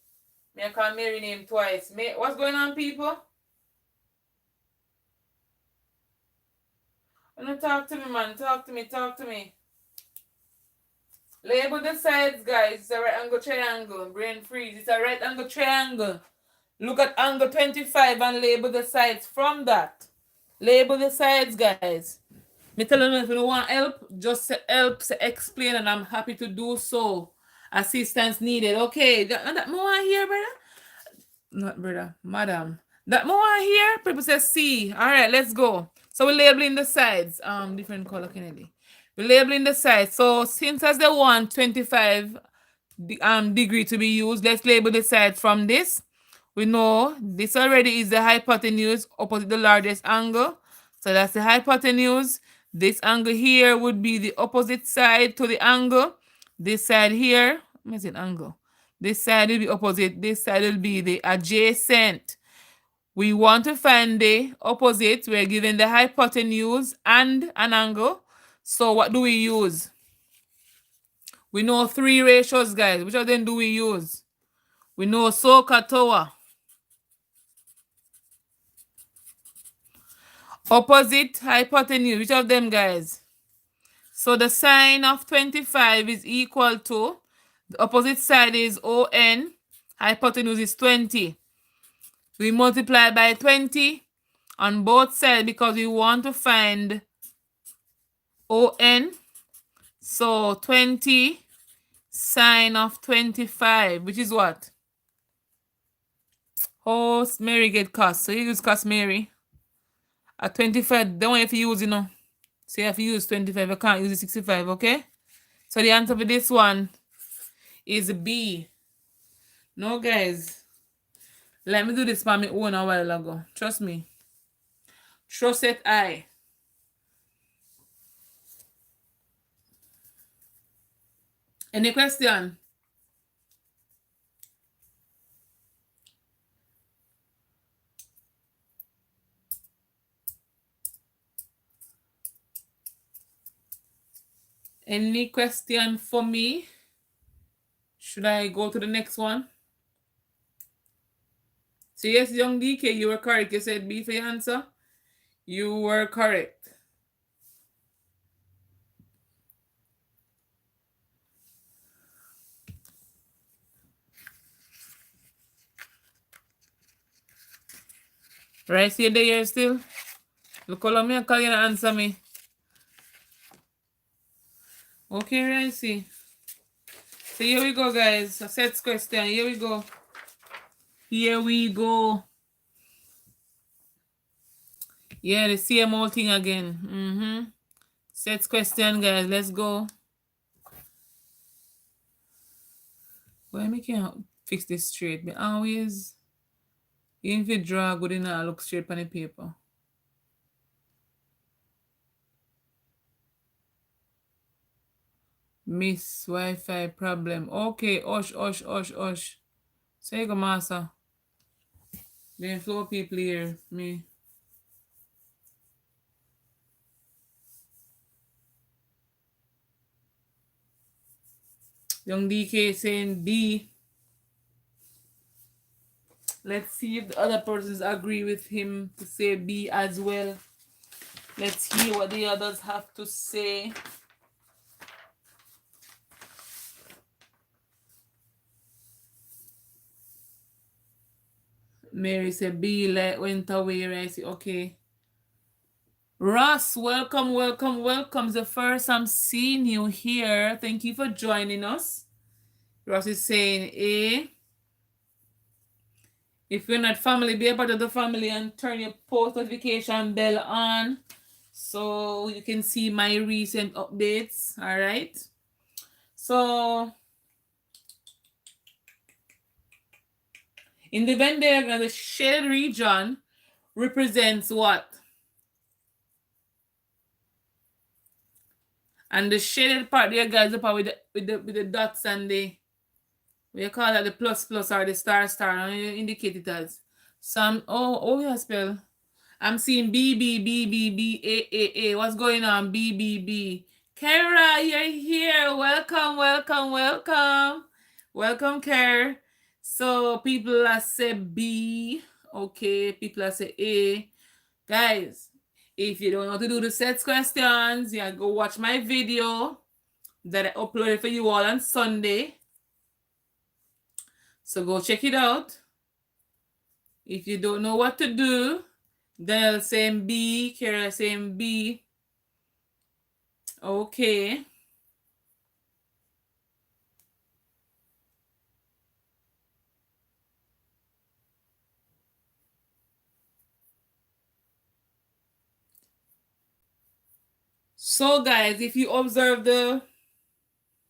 May I call Mary name twice. What's going on, people? No, talk to me, man. Talk to me. Talk to me. Label the sides, guys. It's a right angle triangle. Brain freeze. It's a right angle triangle. Look at angle 25 and label the sides from that. Label the sides, guys. Me tell them if you want help, just help explain, and I'm happy to do so. Assistance needed. Okay, that more here, brother. Not brother, madam. That more here. People say C. All right, let's go. So we're labeling the sides. Different color, Kennedy. We're labeling the sides. So since as they want 25 degree to be used, let's label the sides from this. We know this already is the hypotenuse opposite the largest angle. So that's the hypotenuse. This angle here would be the opposite side to the angle. This side here, what is it angle? This side will be opposite. This side will be the adjacent. We want to find the opposite. We're given the hypotenuse and an angle. So what do we use? We know three ratios, guys. Which of them do we use? We know SOHCAHTOA. Opposite, hypotenuse. Which of them, guys? So the sine of 25 is equal to, the opposite side is ON, hypotenuse is 20. We multiply by 20 on both sides because we want to find ON. So 20 sine of 25, which is what? Oh, Mary get cost. So you use cost Mary. At 25, don't want if you use, So you have to use 25. You can't use the 65, okay? So the answer for this one is B. No, guys. Let me do this for my own a while ago. Trust me. Trust it, I. Any question? Any question for me? Should I go to the next one? So yes, young DK, you were correct. You said B for your answer. You were correct. Right, see you there still? Look how me call you and answer me. Okay, right, see. So here we go, guys. A set question. Here we go. Here we go. Yeah, the same old thing again. Set question, guys. Let's go. Why me can't fix this straight? But always, even if you draw good enough, look straight on the paper. Miss Wi-Fi problem. Okay, osh. So you go, master. Then flow people here. Me. Young DK saying B. Let's see if the other persons agree with him to say B as well. Let's hear what the others have to say. Mary said B like went away, right? I say, okay. Ross, welcome. It's the first I'm seeing you here. Thank you for joining us. Ross is saying A. If you're not family, be a part of the family and turn your post notification bell on so you can see my recent updates. All right. So So in the Venn diagram, the shaded region represents what? And the shaded part there, guys, the part with the dots and the, we call that the plus plus or the star star, and you indicate it as. Some yeah, spell. I'm seeing B B B B B A A A. What's going on? B B B. Kara, you're here. Welcome, welcome, welcome. Welcome, Kara. So people are say B. Okay, people are say A. Guys, if you don't know how to do the sets questions, yeah, go watch my video that I uploaded for you all on Sunday. So go check it out. If you don't know what to do, then I'll say B, Kara saying B. Okay. So guys, if you observe the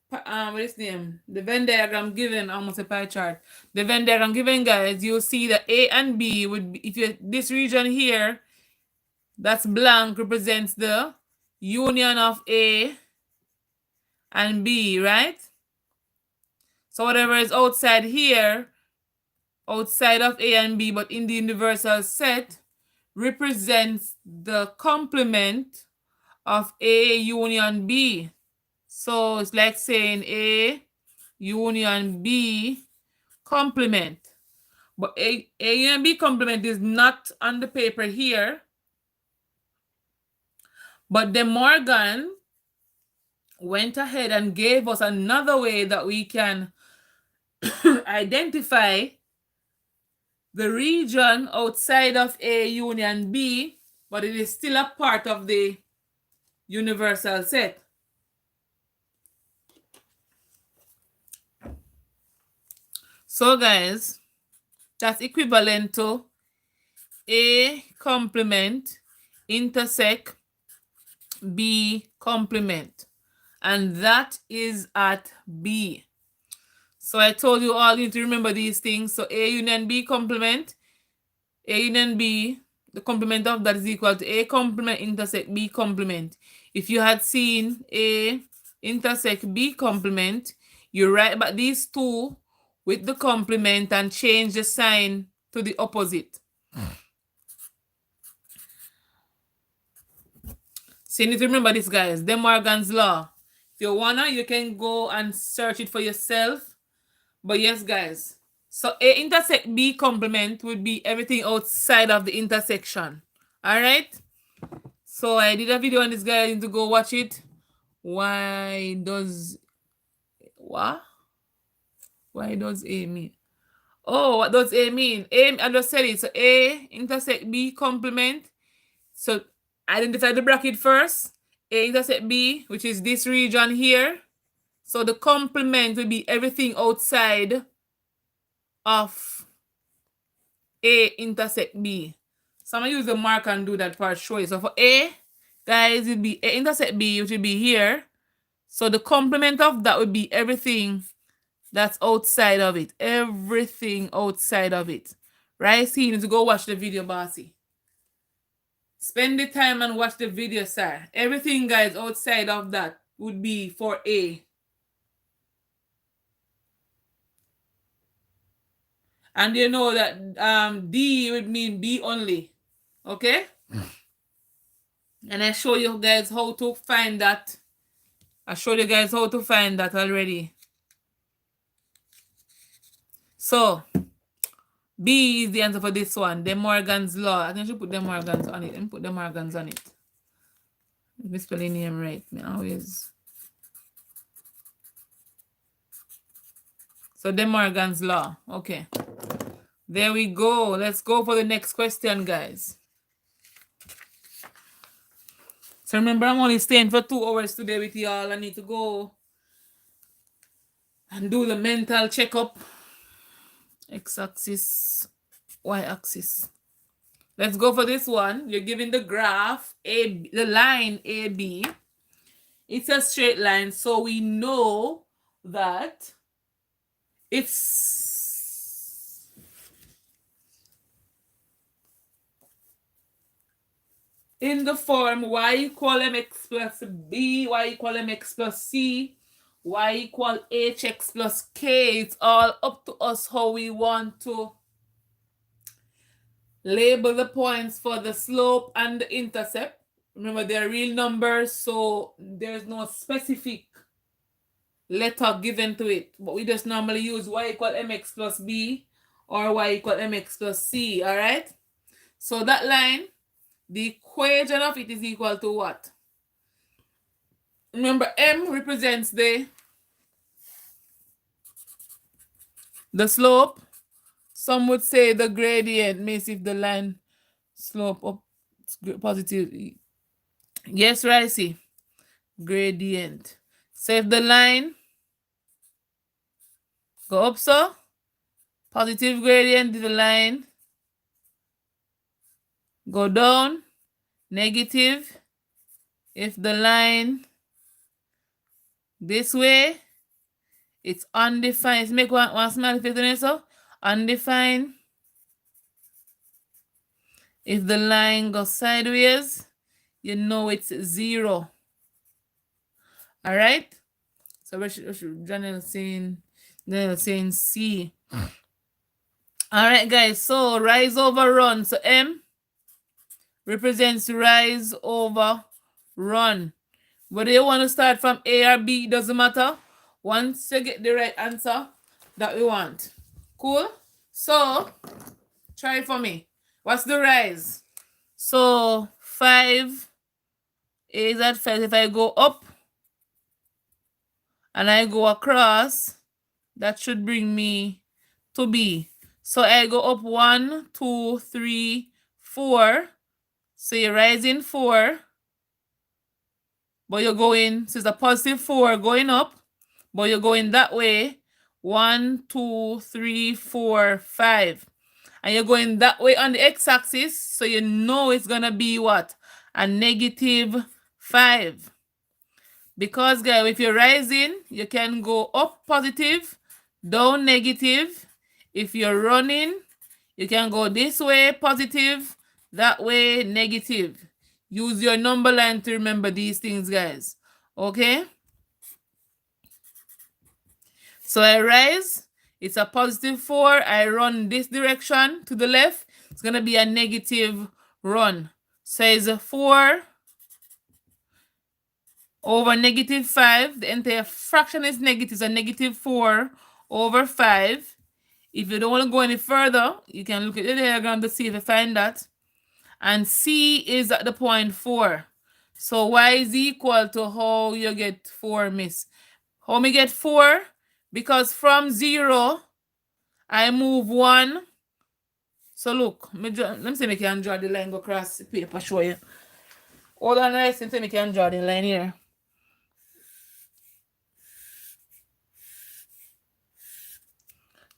what is name? The Venn diagram given, almost a pie chart. The Venn diagram given, guys, you'll see that A and B would be, if you this region here, that's blank, represents the union of A and B, right? So whatever is outside here, outside of A and B, but in the universal set, represents the complement of A union B. So it's like saying A union B complement. But A union B complement is not on the paper here. But De Morgan went ahead and gave us another way that we can identify the region outside of A union B, but it is still a part of the universal set. So guys, that's equivalent to A complement intersect B complement. And that is at B. So I told you all you need to remember these things. So A union B complement, A union B, the complement of that is equal to A complement intersect B complement. If you had seen A intersect B complement, you write back these two with the complement and change the sign to the opposite. So you need to remember this, guys. De Morgan's law. If you wanna, you can go and search it for yourself. But yes, guys. So A intersect B complement would be everything outside of the intersection. Alright? So I did a video on this, guy. You need to go watch it. Why does A mean? Oh, what does A mean? A, I just said it. So A intersect B complement. So identify the bracket first. A intersect B, which is this region here. So the complement will be everything outside of A intersect B. So I'm going to use the mark and do that part, show you. So for A, guys, it will be A intersect B, which will be here. So the complement of that would be everything that's outside of it. Everything outside of it. Right? So you need to go watch the video, bossy. Spend the time and watch the video, sir. Everything, guys, outside of that would be for A. And you know that D would mean B only. Okay? And I show you guys how to find that. I showed you guys how to find that already. So, B is the answer for this one. De Morgan's law. I think I should put De Morgan's on it. Let me put De Morgan's on it. Let me spell the name right. Me always. So De Morgan's law. Okay. There we go. Let's go for the next question, guys. So remember, I'm only staying for 2 hours today with y'all. I need to go and do the mental checkup. X-axis, Y-axis. Let's go for this one. You're given the graph, the line AB. It's a straight line, so we know that it's in the form y equal mx plus b, y equal mx plus c, y equal hx plus k. It's all up to us how we want to label the points for the slope and the intercept. Remember, they're real numbers, so there's no specific letter given to it. But we just normally use y equal mx plus b or y equal mx plus c, all right? So that line, the equation of it is equal to what? Remember, m represents the slope. Some would say the gradient means if the line slope up positive. Yes, Ricey. Gradient. So if the line go up, so positive gradient, the line go down, negative. If the line this way, it's undefined. Let's make one small effect on it, so undefined. If the line goes sideways, you know it's 0. All right? So we should Janelle saying C. All right, guys. So rise over run. So M represents rise over run. Whether you want to start from A or B, doesn't matter. Once you get the right answer that we want. Cool? So try it for me. What's the rise? So 5 is at 5. If I go up and I go across, that should bring me to B. So I go up 1, 2, 3, 4. So you're rising 4. But you're going, so it's a positive 4 going up. But you're going that way. 1, 2, 3, 4, 5. And you're going that way on the x-axis. So you know it's going to be what? A negative 5. Because, guys, if you're rising, you can go up positive, down negative. If you're running, you can go this way positive, that way negative. Use your number line to remember these things, guys. Okay? So I rise. It's a positive 4. I run this direction to the left. It's going to be a negative run. So it's a 4 over negative 5. The entire fraction is negative. So negative 4 over 5. If you don't want to go any further, you can look at the diagram to see if you find that. And C is at the point 4. So Y is equal to how you get 4, miss. How me get 4? Because from 0, I move 1. So look, let me see if I can draw the line go across the paper, show you. Hold on, let's see if I can draw the line here.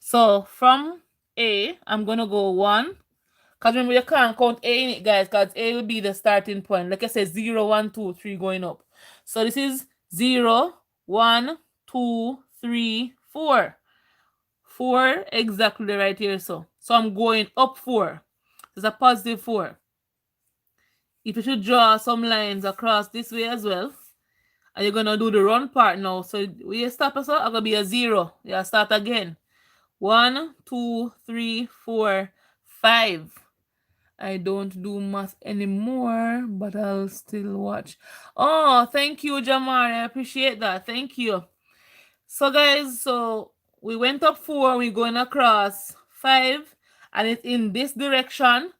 So from A, I'm going to go 1. Because remember, you can't count A in it, guys, because A will be the starting point. Like I said, 0, 1, 2, 3 going up. So this is 0, 1, 2, 3, 4. 4 exactly right here. So I'm going up 4. It's a positive 4. If you should draw some lines across this way as well, and you're going to do the run part now. So when you stop, so I'm going to be a 0. Yeah, start again. 1, 2, 3, 4, 5. I don't do math anymore, but I'll still watch. Oh, thank you, Jamar. I appreciate that. Thank you. So, guys, so we went up 4. We're going across 5. And it's in this direction.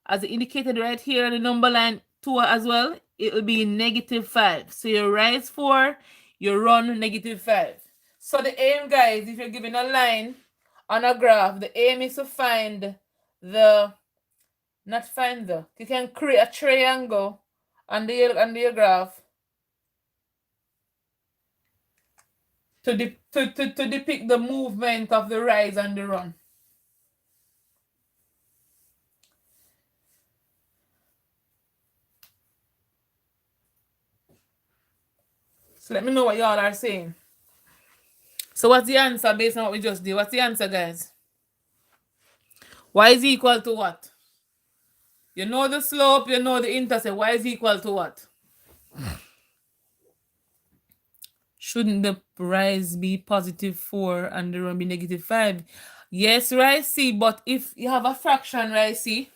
As indicated right here, the number line 2 as well. It will be negative 5. So you rise 4, you run negative 5. So the aim, guys, if you're given a line on a graph, the aim is to find the, you can create a triangle on the graph to depict the movement of the rise and the run. So let me know what y'all are saying. So what's the answer based on what we just did? What's the answer, guys? Y is equal to what? You know the slope, you know the intercept. Y is equal to what? Shouldn't the rise be positive 4 and the run be negative 5? Yes, right, see, but if you have a fraction, right, see,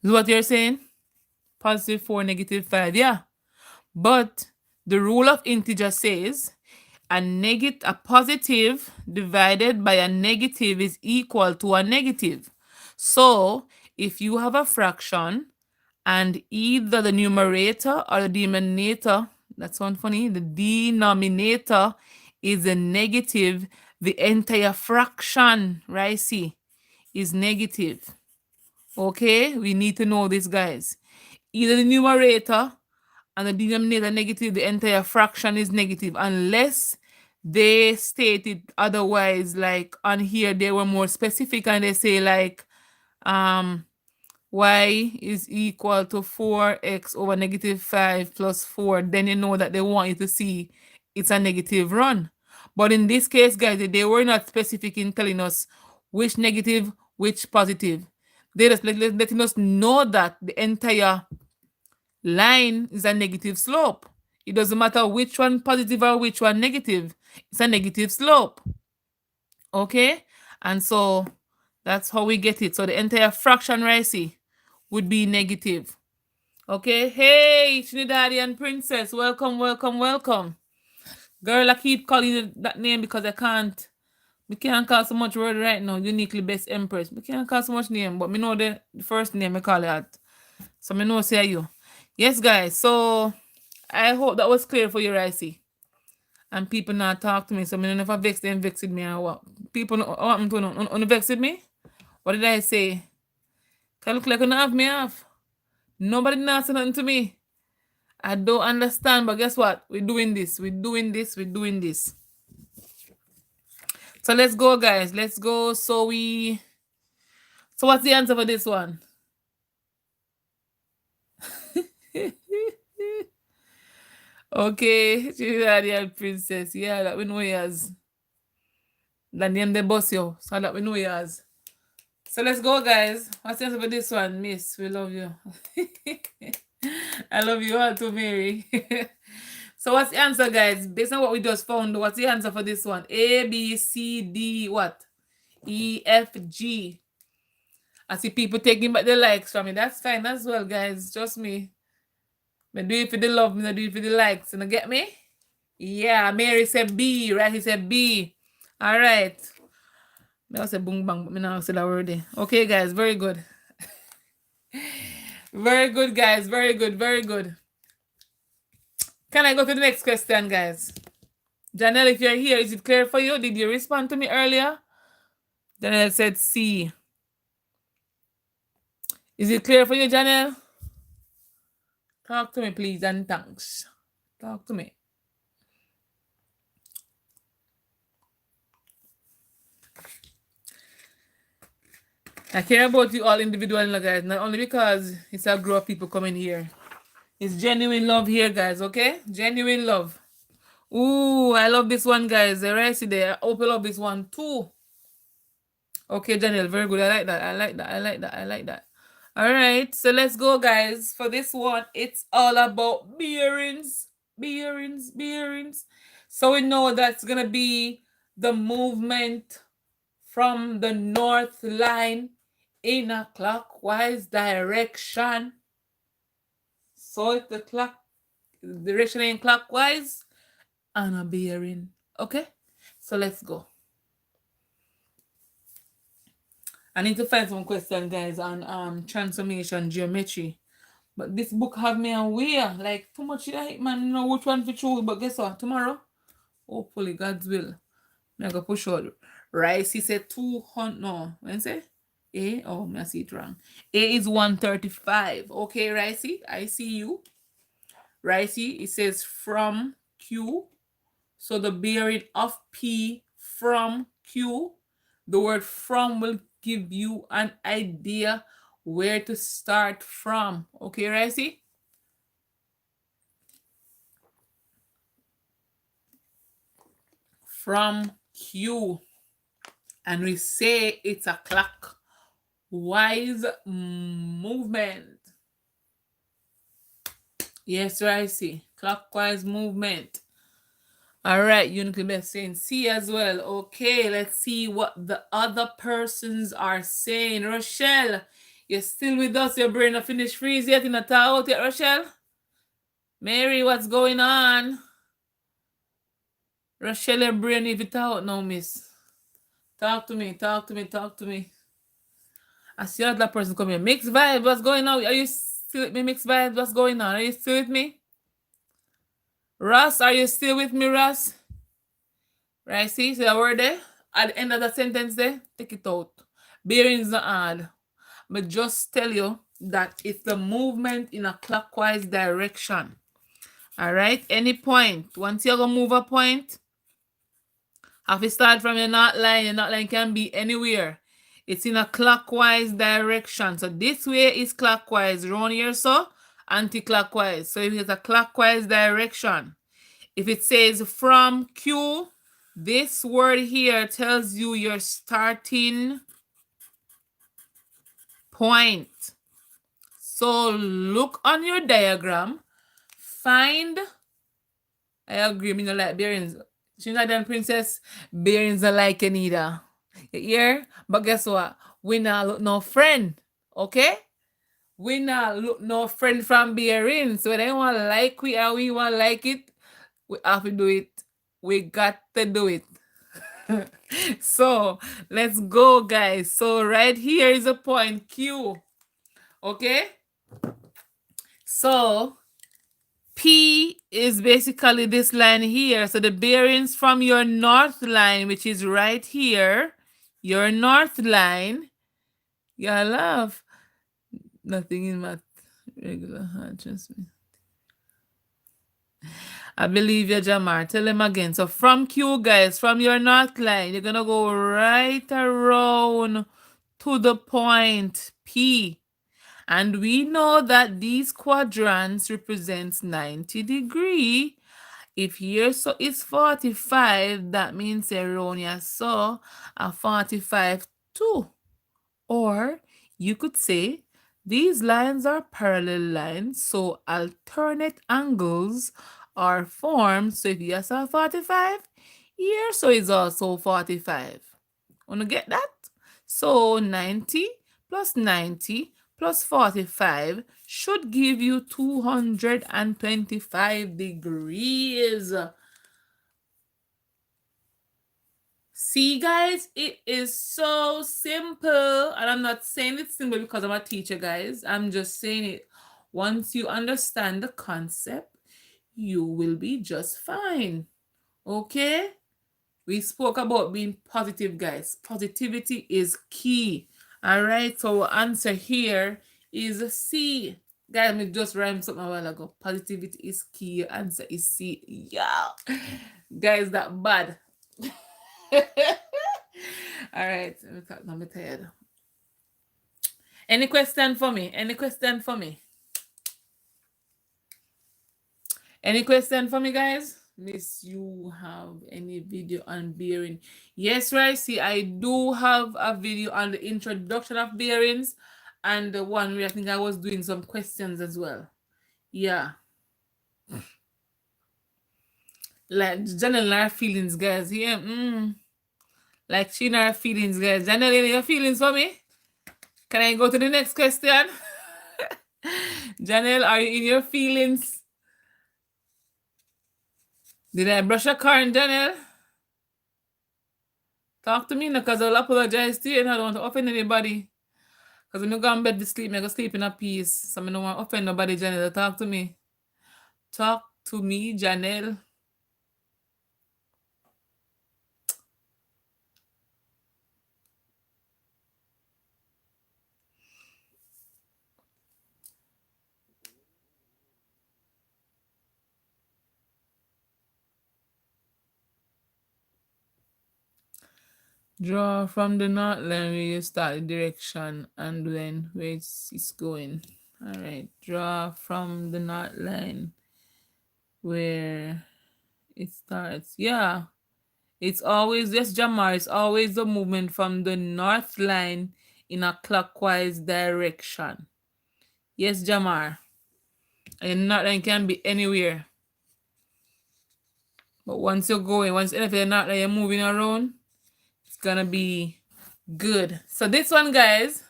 is what you're saying? Positive 4, negative 5, yeah. But the rule of integer says a positive divided by a negative is equal to a negative. So if you have a fraction and either the numerator or the denominator, that sounds funny, the denominator is a negative, the entire fraction, right? See, is negative. Okay, we need to know this, guys. Either the numerator and the denominator negative, the entire fraction is negative, unless they state it otherwise. Like on here, they were more specific and they say like y is equal to 4x over negative 5 plus 4. Then you know that they want you to see it's a negative run. But in this case, guys, they were not specific in telling us which negative, which positive. They just letting us know that the entire line is a negative slope. It doesn't matter which one positive or which one negative. It's a negative slope. Okay? And so that's how we get it. So the entire fraction, right, see, would be negative. Okay? Hey, Trinidadian princess. Welcome, welcome, welcome. Girl, I keep calling you that name because I can't. We can't call so much word right now. Uniquely best empress. We can't call so much name, but me know the first name I call it. So me know say you. Yes, guys. So I hope that was clear for you, Ricey. And people not talk to me, so I don't know if I vexed them, vexed me or what. People what happened to you? Vexed me? What did I say? Can look like you not have me off. Nobody not say nothing to me. I don't understand, but guess what? We're doing this. We're doing this. We're doing this. So let's go, guys. Let's go. So what's the answer for this one? Okay, Trinidadian princess. Yeah, that we know he has. The name the boss yo, so that we know he has. So let's go, guys. What's the answer for this one, Miss? We love you. I love you all too, Mary. So what's the answer, guys? Based on what we just found, what's the answer for this one? A, B, C, D, what? E, F, G. I see people taking back the likes from me. That's fine as well, guys. Trust me. I do it for the love, I do it for the likes. You get me? Yeah, Mary said B, right? He said B. All right. I say boom bang, but I now say that word there. Okay, guys, very good. Very good, guys. Very good, very good. Can I go to the next question, guys? Janelle, if you're here, is it clear for you? Did you respond to me earlier? Janelle said C. Is it clear for you, Janelle? Talk to me, please, and thanks. Talk to me. I care about you all individually, guys. Not only because it's a group of people coming here. It's genuine love here, guys, okay? Genuine love. Ooh, I love this one, guys. The rest there. I hope you love this one too. Okay, Janelle, very good. I like that. I like that. I like that. I like that. All right, so let's go, guys. For this one, it's all about bearings. Bearings, bearings. So we know that's going to be the movement from the north line in a clockwise direction. So if the clock direction in clockwise and a bearing. Okay, so let's go. I need to find some questions, guys, on transformation geometry. But this book have me aware, like too much like man, you know which one to choose. But guess what? Tomorrow, hopefully, God's will, I'm gonna push out. Rice, he said 200. No, when say A? Oh, I see it wrong. A is 135. Okay, Ricey, I see you. Ricey, it says from Q. So the bearing of P from Q. The word from will give you an idea where to start from. Okay, Ricey? From Q. And we say it's a clockwise movement. Yes, Ricey. Clockwise movement. All right, Unique saying C as well. Okay, let's see what the other persons are saying. Rochelle, you're still with us. Your brain not finished freeze yet in a towel yet, Rochelle? Mary, what's going on? Rochelle, your brain if it out now, miss. Talk to me, talk to me, talk to me. I see another person come here. Mixed vibe, what's going on? Are you still with me, Mixed vibe? What's going on? Are you still with me? Ross, are you still with me, Ross? Right, see the word there? At the end of the sentence there, take it out. Bearings not hard. But just tell you that it's the movement in a clockwise direction. All right, any point. Once you're gonna move a point, have to start from your knot line. Your knot line can be anywhere. It's in a clockwise direction. So this way is clockwise. Round here, so anti-clockwise. So if it's a clockwise direction, if it says from Q, this word here tells you your starting point. So look on your diagram, find, I agree, me no like bearings. Trinidad and Princess, bearings are like neither. You hear? But guess what? We not look no friend, okay? We not look no friend from bearings. So they want like we and we want like it, we have to do it. We got to do it. So let's go, guys. So right here is a point Q. Okay? So P is basically this line here. So the bearings from your north line, which is right here, your north line, yeah, love. Nothing in my regular hand, trust me. I believe you, Jamar. Tell him again. So from Q, guys, from your north line, you're going to go right around to the point P. And we know that these quadrants represents 90 degree. If here so is 45, that means around here so a 45 too. Or you could say these lines are parallel lines, so alternate angles are formed. So if you saw 45, here so is also 45. Wanna get that? So 90 plus 90 plus 45 should give you 225 degrees. See, guys, it is so simple. And I'm not saying it's simple because I'm a teacher, guys. I'm just saying it. Once you understand the concept, you will be just fine. Okay? We spoke about being positive, guys. Positivity is key. All right, so our answer here is C. Guys, me just rhymed something a while ago. Positivity is key. Your answer is C. Yeah. Guys, that bad. All right, I'm tired. Any question for me? Any question for me? Any question for me, guys? Miss, you have any video on bearing? Yes, right. See, I do have a video on the introduction of bearings and the one where I think I was doing some questions as well. Yeah. Like Janelle our feelings, guys. Yeah. Like she in her feelings, guys. Janelle, your feelings for me? Can I go to the next question? Janelle, are you in your feelings? Did I brush a car in Janelle? Talk to me now, because I'll apologize to you and I don't want to offend anybody. Because when you go in bed to sleep, I go sleep in a peace. So I don't want to offend nobody, Janelle. Talk to me. Talk to me, Janelle. Draw from the north line where you start the direction and then where it's going. Alright, draw from the north line where it starts. Yeah, it's always, yes, Jamar, it's always the movement from the north line in a clockwise direction. Yes, Jamar. And north line can be anywhere. But once you're going, once if you're not, you're moving around, it's gonna be good. So this one, guys,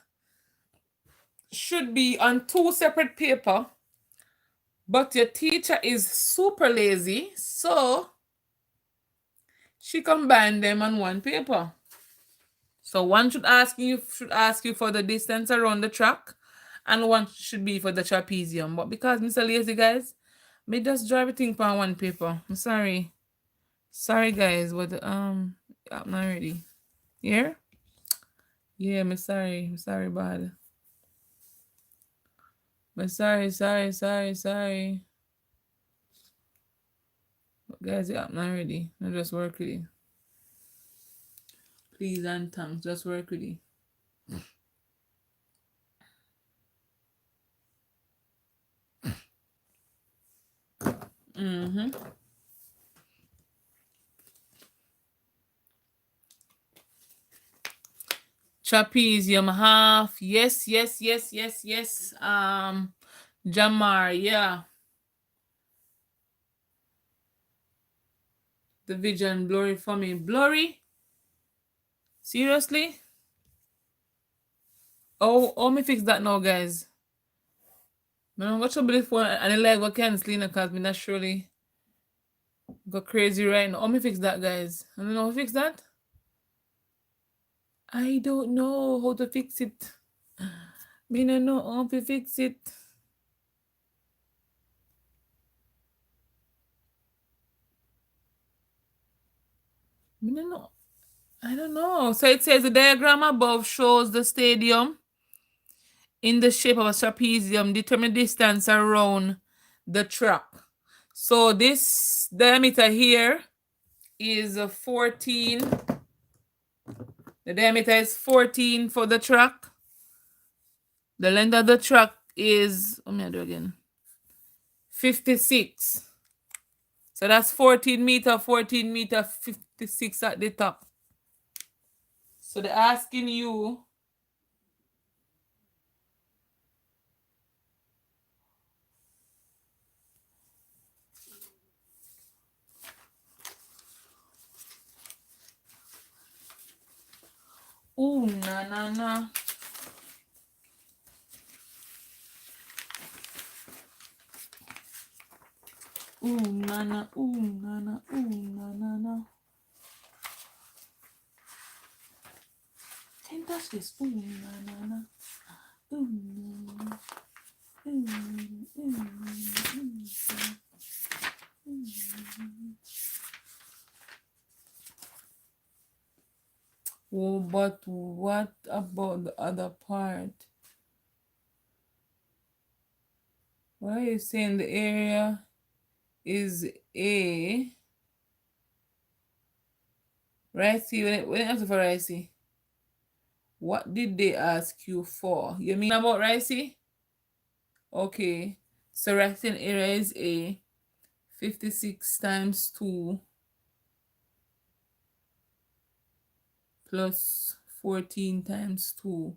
should be on 2 separate paper, but your teacher is super lazy, so she combined them on 1 paper. So one should ask you for the distance around the track, and one should be for the trapezium. But because Mr. Lazy, guys, me just draw everything on 1 paper. I'm sorry. Sorry, guys, but I'm not ready. Here? Yeah, I'm sorry. I'm sorry, bad. But sorry. But guys, yeah, I'm not ready. I just work with it. Please and thanks. Just work with it. Trapezium half. Yes. Jamar, yeah. The vision blurry for me. Blurry? Seriously? Oh, me fix that now, guys. No, what trouble this one and the leg go canceling because me not surely go crazy right now. Oh, me fix that, guys. I don't know how to fix that. I don't know how to fix it. Me no know how to fix it. Me no know. I don't know. So it says the diagram above shows the stadium in the shape of a trapezium. Determine distance around the track. So this diameter here is 14. The diameter is 14 for the track. The length of the track is, let me do again, 56. So that's 14 meter, 56 at the top. So they're asking you ooh, na. Ooh, na. Can't touch this. Ooh, na. Oh, but what about the other part? Why are you saying the area is A? Ricey, when it asked for Ricey, what did they ask you for? You mean about Ricey? Okay, so Ricey area is A, 56 times 2 plus 14 times 2.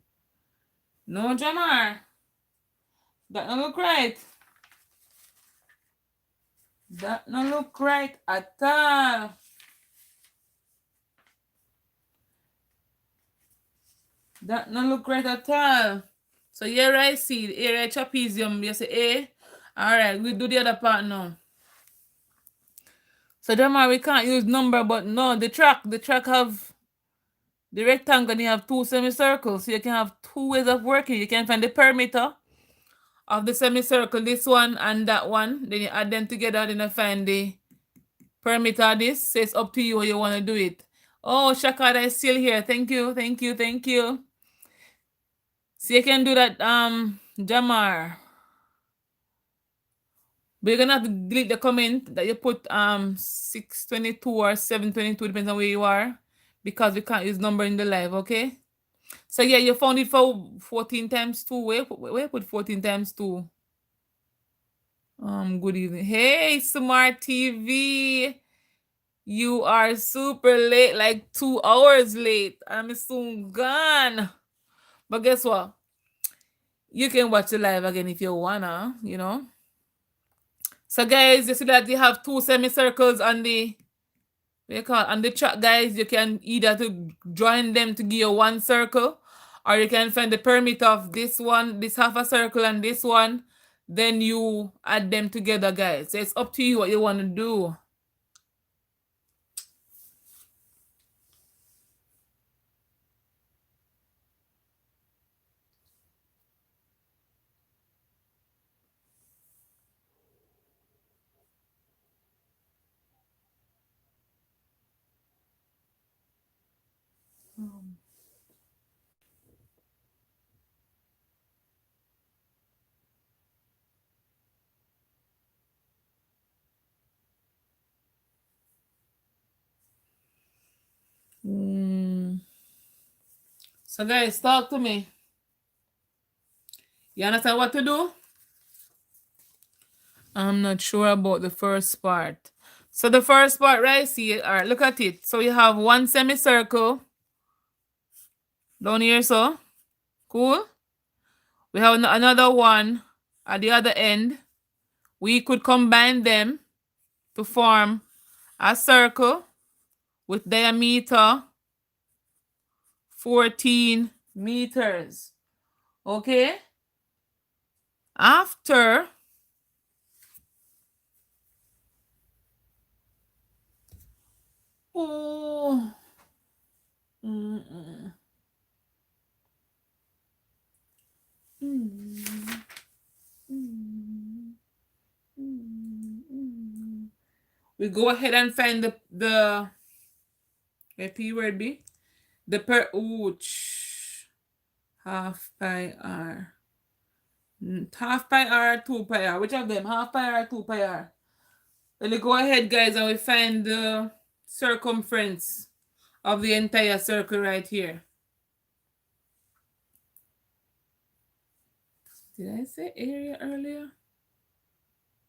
No, Jamar, that don't look right. That don't look right at all. That don't look right at all. So here I see the area trapezium, you say A. Alright, we do the other part now. So Jamar, we can't use number, but no, the track have the rectangle, and you have 2 semicircles. So you can have 2 ways of working. You can find the perimeter of the semicircle, this one and that one. Then you add them together, then you find the perimeter of this. So it's up to you how you want to do it. Oh, Shakada is still here. Thank you. So you can do that, Jamar. But you're gonna have to delete the comment that you put 622 or 722, depends on where you are. because we can't use number in the live, okay? So yeah, you found it for 14 times 2. Where put 14 times 2? Good evening. Hey, Smart TV. You are super late, like 2 hours late. I'm soon gone. But guess what? You can watch the live again if you wanna, you know. So guys, you see that you have 2 semicircles on the on the chat, guys. You can either to join them to give you 1 circle, or you can find the perimeter of this one, this half a circle, and this one. Then you add them together, guys. So it's up to you what you want to do. So guys, talk to me. You understand what to do? I'm not sure about the first part. So the first part, right? See, all right, look at it. So you have 1 semicircle down here, so cool. We have another one at the other end. We could combine them to form a circle with diameter 14 meters. Okay? After oh mm-mm. Mm-mm. Mm-mm. We go ahead and find the P word be the per ouch half pi r. Half pi r, 2 pi r. Which of them? Half pi r, 2 pi r. Let me go ahead, guys, and we find the circumference of the entire circle right here. Did I say area earlier?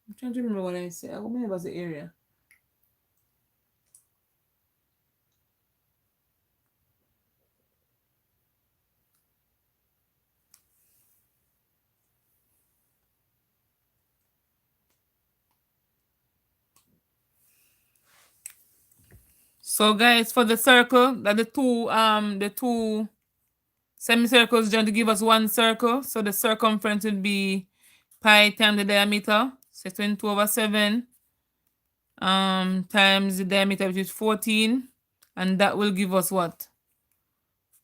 I'm trying to remember what I said. I remember it was the area. So guys, for the circle, that the two semicircles going to give us 1 circle. So the circumference would be pi times the diameter. So 22/7 times the diameter, which is 14. And that will give us what?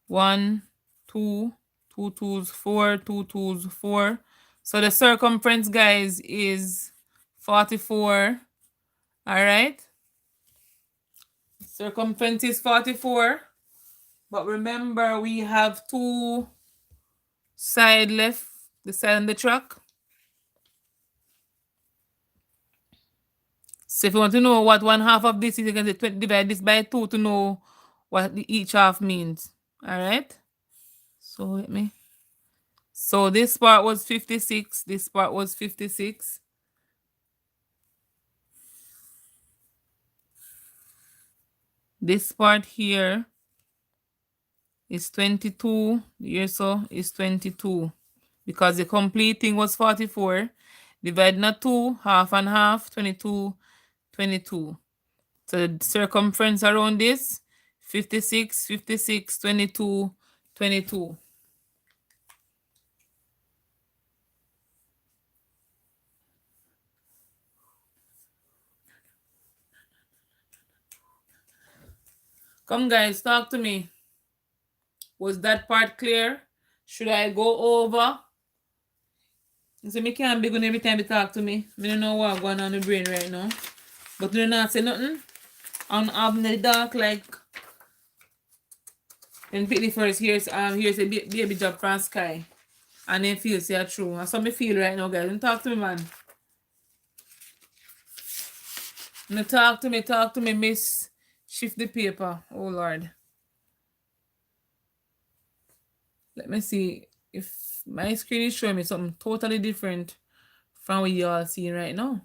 1, 2, 2 twos, 4, 2 twos, 4. So the circumference, guys, is 44. All right. Circumference is 44. But remember, we have 2 side left, the side on the track. So if you want to know what 1/2 of this is, you can divide this by 2 to know what each half means. All right. So let me. So this part was 56. This part was 56. This part here is 22. Here so is 22. Because the complete thing was 44. Divide not 2, half and half, 22, 22. So the circumference around this, 56, 56, 22, 22. Come guys, talk to me. Was that part clear? Should I go over? So me can't be going every time you talk to me. I don't know what's going on in the brain right now. But you not say nothing. I'm in the dark like and pick the first here's a baby job from Sky. And then feel say true. That's how me feel right now, guys. Don't talk to me, man. No talk to me, miss. Shift the paper. Oh Lord. Let me see if my screen is showing me something totally different from what you all seeing right now.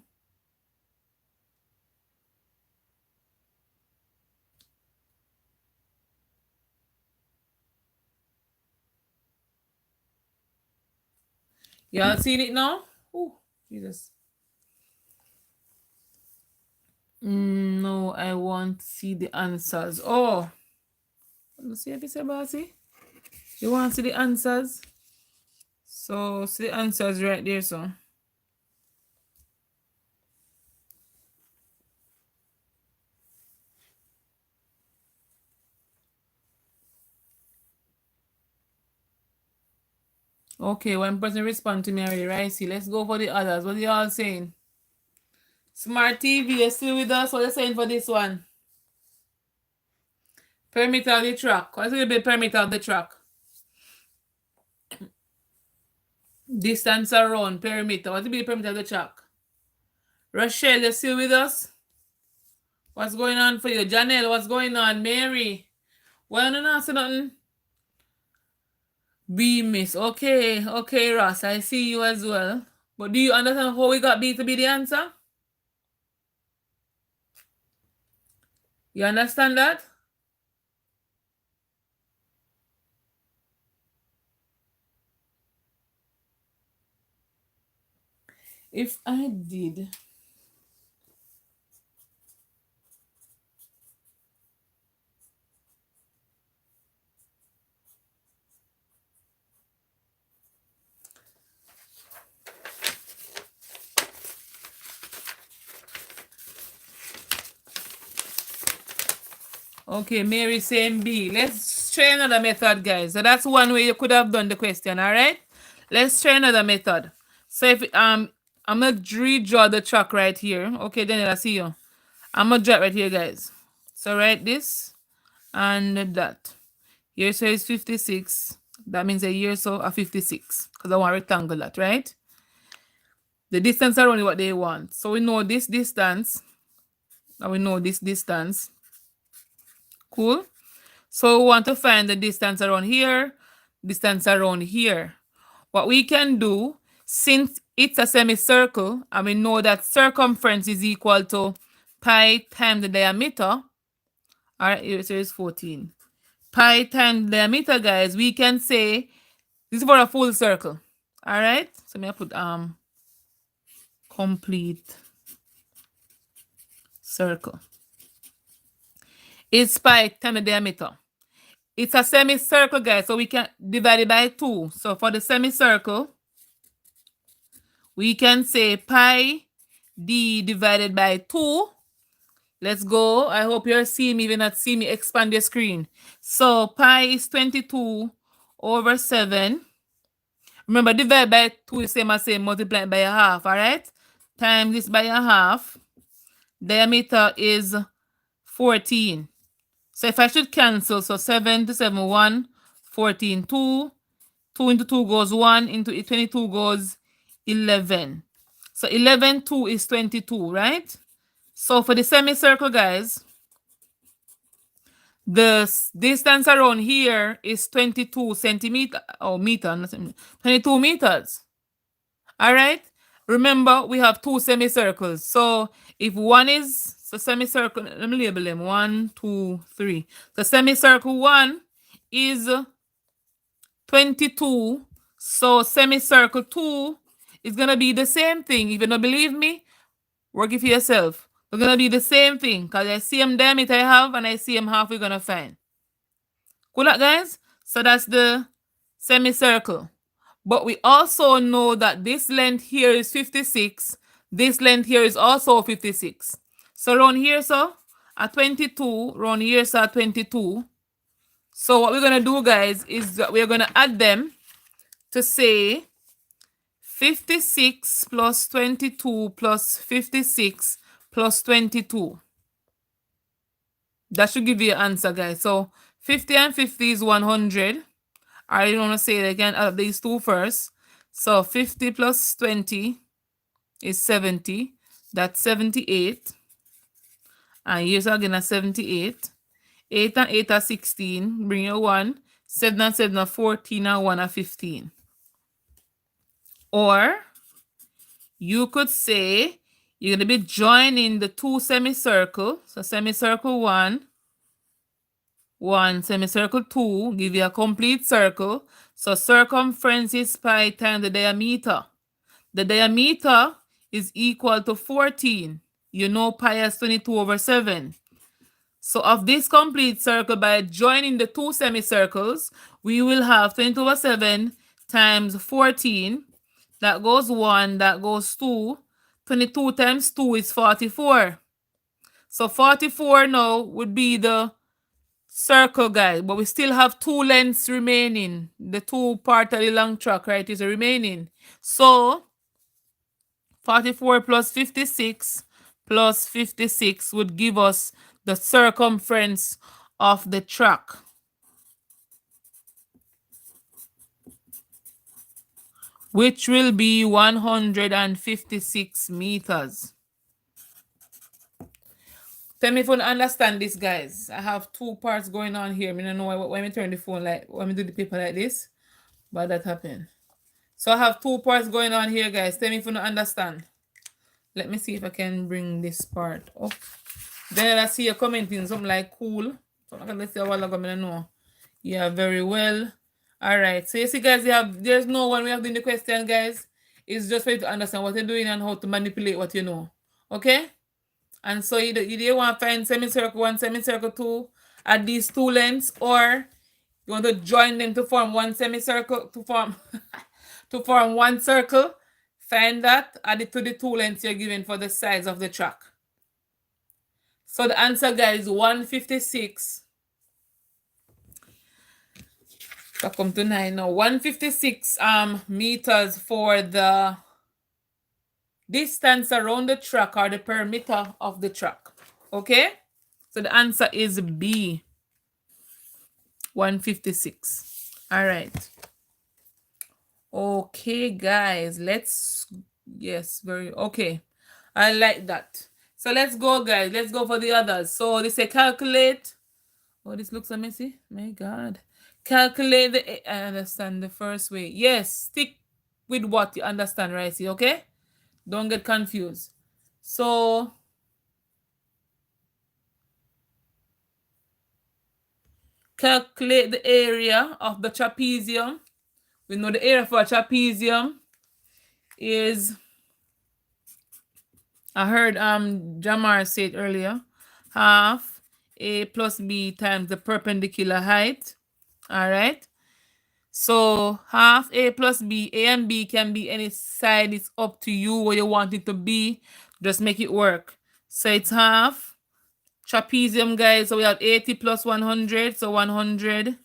Y'all seen it now? Oh, Jesus. No, I want to see the answers. Oh, let's see if it's about it. You want to see the answers? So, see the answers right there, so. Okay, one person respond to me already, right? See, let's go for the others. What are y'all saying? Smart TV, you still with us? What are you saying for this one? Perimeter of the track. What's going to be perimeter of the track? Distance around perimeter. What will be the perimeter of the track? Rochelle, you still with us? What's going on for you? Janelle, what's going on? Mary? Well, no, no, so nothing. B miss. Okay, okay, Ross. I see you as well. But do you understand how we got B to be the answer? You understand that? If I did. Okay, Mary saying B. Let's try another method, guys. So that's one way you could have done the question, all right? Let's try another method. So if I'm gonna redraw the track right here. Okay, Daniel, I see you. I'm gonna draw it right here, guys. So write this and that. Here so it's 56. That means a year so a 56. Because I want to rectangle that, right? The distance are only what they want. So we know this distance. And we know this distance. Cool. So we want to find the distance around here, distance around here. What we can do, since it's a semicircle, and we know that circumference is equal to pi times the diameter. All right, here so it's 14. Pi times diameter, guys, we can say this is for a full circle. All right, so I'm gonna put complete circle. It's pi times the diameter. It's a semicircle, guys, so we can divide it by 2. So for the semicircle, we can say pi d divided by 2. Let's go. I hope you're seeing me. If you're not seeing me, expand your screen. So pi is 22 over 7. Remember, divide by 2 is same as same, multiply by a half, all right? Times this by a half. Diameter is 14. So if I should cancel, so 7 to 7, 1, 14, 2. 2 into 2 goes 1, into 22 goes 11. So 11, 2 is 22, right? So for the semicircle, guys, the distance around here is 22 centimeter, or meter, 22 meters. All right? Remember, we have 2 semicircles. So if one is, so semicircle, let me label them, 1, 2, 3. So semicircle 1 is 22. So semicircle 2 is going to be the same thing. If you don't believe me, work it for yourself. It's going to be the same thing because I see them diameter I have and I see them half we're going to find. Cool, that, guys? So that's the semicircle. But we also know that this length here is 56. This length here is also 56. So around here, so at 22, around here, so at 22. So what we're going to do, guys, is that we're going to add them to say 56 plus 22 plus 56 plus 22. That should give you an answer, guys. So 50 and 50 is 100. I want to say it again, add these two first. So 50 plus 20 is 70. That's 78. And here's again a 78. 8 and 8 are 16. Bring your 1. 7 and 7 are 14 and 1 are 15. Or you could say you're going to be joining the two semicircle. So semicircle 1, 1, semicircle 2, give you a complete circle. So circumference is pi times the diameter. The diameter is equal to 14. You know pi is 22/7. So of this complete circle, by joining the two semicircles, we will have 22/7 times 14. That goes 1, that goes 2. 22 times 2 is 44. So 44 now would be the circle, guys. But we still have two lengths remaining. The two part of the long track, right, is remaining. So 44 plus 56 plus 56 would give us the circumference of the track, which will be 156 meters. Tell me if you understand this, guys. I have two parts going on here. I don't know why I turn the phone like, when I do the paper like this, but that happened. So I have two parts going on here, guys. Tell me if you don't understand. Let me see if I can bring this part up. Then I see you commenting something like cool. So I'm gonna say a while ago, I don't know. Yeah, very well. All right. So you see, guys, there's no one we have doing the question, guys. It's just for you to understand what you're doing and how to manipulate what you know. Okay? And so you want to find semicircle 1, semicircle 2 at these two lengths, or you want to join them to form one semicircle, to form to form one circle. Find that, add it to the two lengths you're given for the size of the track. So the answer, guys, is 156. So come to 9 now. 156 meters for the distance around the track, or the perimeter of the track. Okay? So the answer is B. 156. All right. Okay, guys. Yes, very okay. I like that. So let's go, guys. Let's go for the others. So they say calculate. Oh, this looks so messy. My God. Calculate the, I understand the first way. Yes, stick with what you understand, right? See, okay? Don't get confused. So calculate the area of the trapezium. We know the area for a trapezium is, I heard Jamar say it earlier, half A plus B times the perpendicular height. All right. So half A plus B, A and B can be any side. It's up to you what you want it to be. Just make it work. So it's half trapezium, guys. So we have 80 plus 100. So 100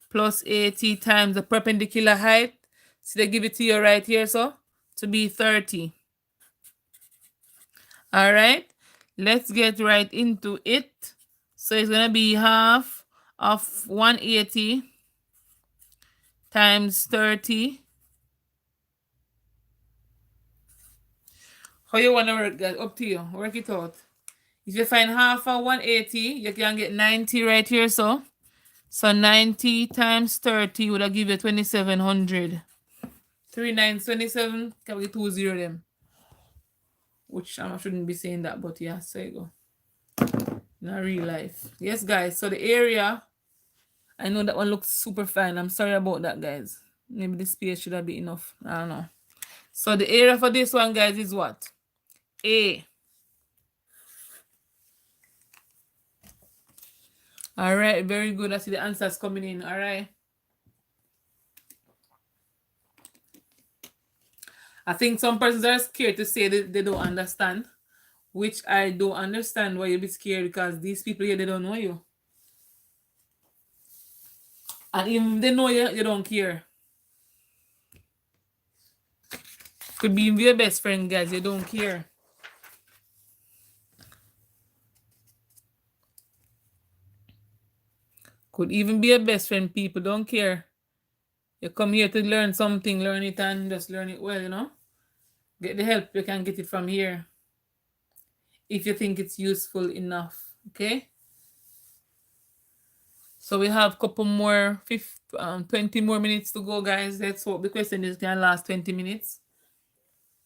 plus 80 times the perpendicular height. So they give it to you right here, so to be 30. All right. Let's get right into it. So it's going to be half of 180 times 30. How you want to work that? Up to you. Work it out. If you find half of 180, you can get 90 right here. So 90 times 30 would have give you 2700. 3 9 27. Can we 20 them? Which I shouldn't be saying that, but yeah, so you go. Not real life. Yes, guys. So the area, I know that one looks super fine. I'm sorry about that, guys. Maybe the space should have been enough. I don't know. So the area for this one, guys, is what? A. All right, very good. I see the answers coming in. All right. I think some persons are scared to say that they don't understand, which I don't understand why you'll be scared, because these people here, they don't know you. And even if they know you, you don't care. Could be your best friend, guys. You don't care. Could even be your best friend. People don't care. You come here to learn something, learn it and just learn it well, you know. Get the help. You can get it from here if you think it's useful enough. Okay. So we have a couple more, 20 more minutes to go, guys. Let's hope the question is can last 20 minutes.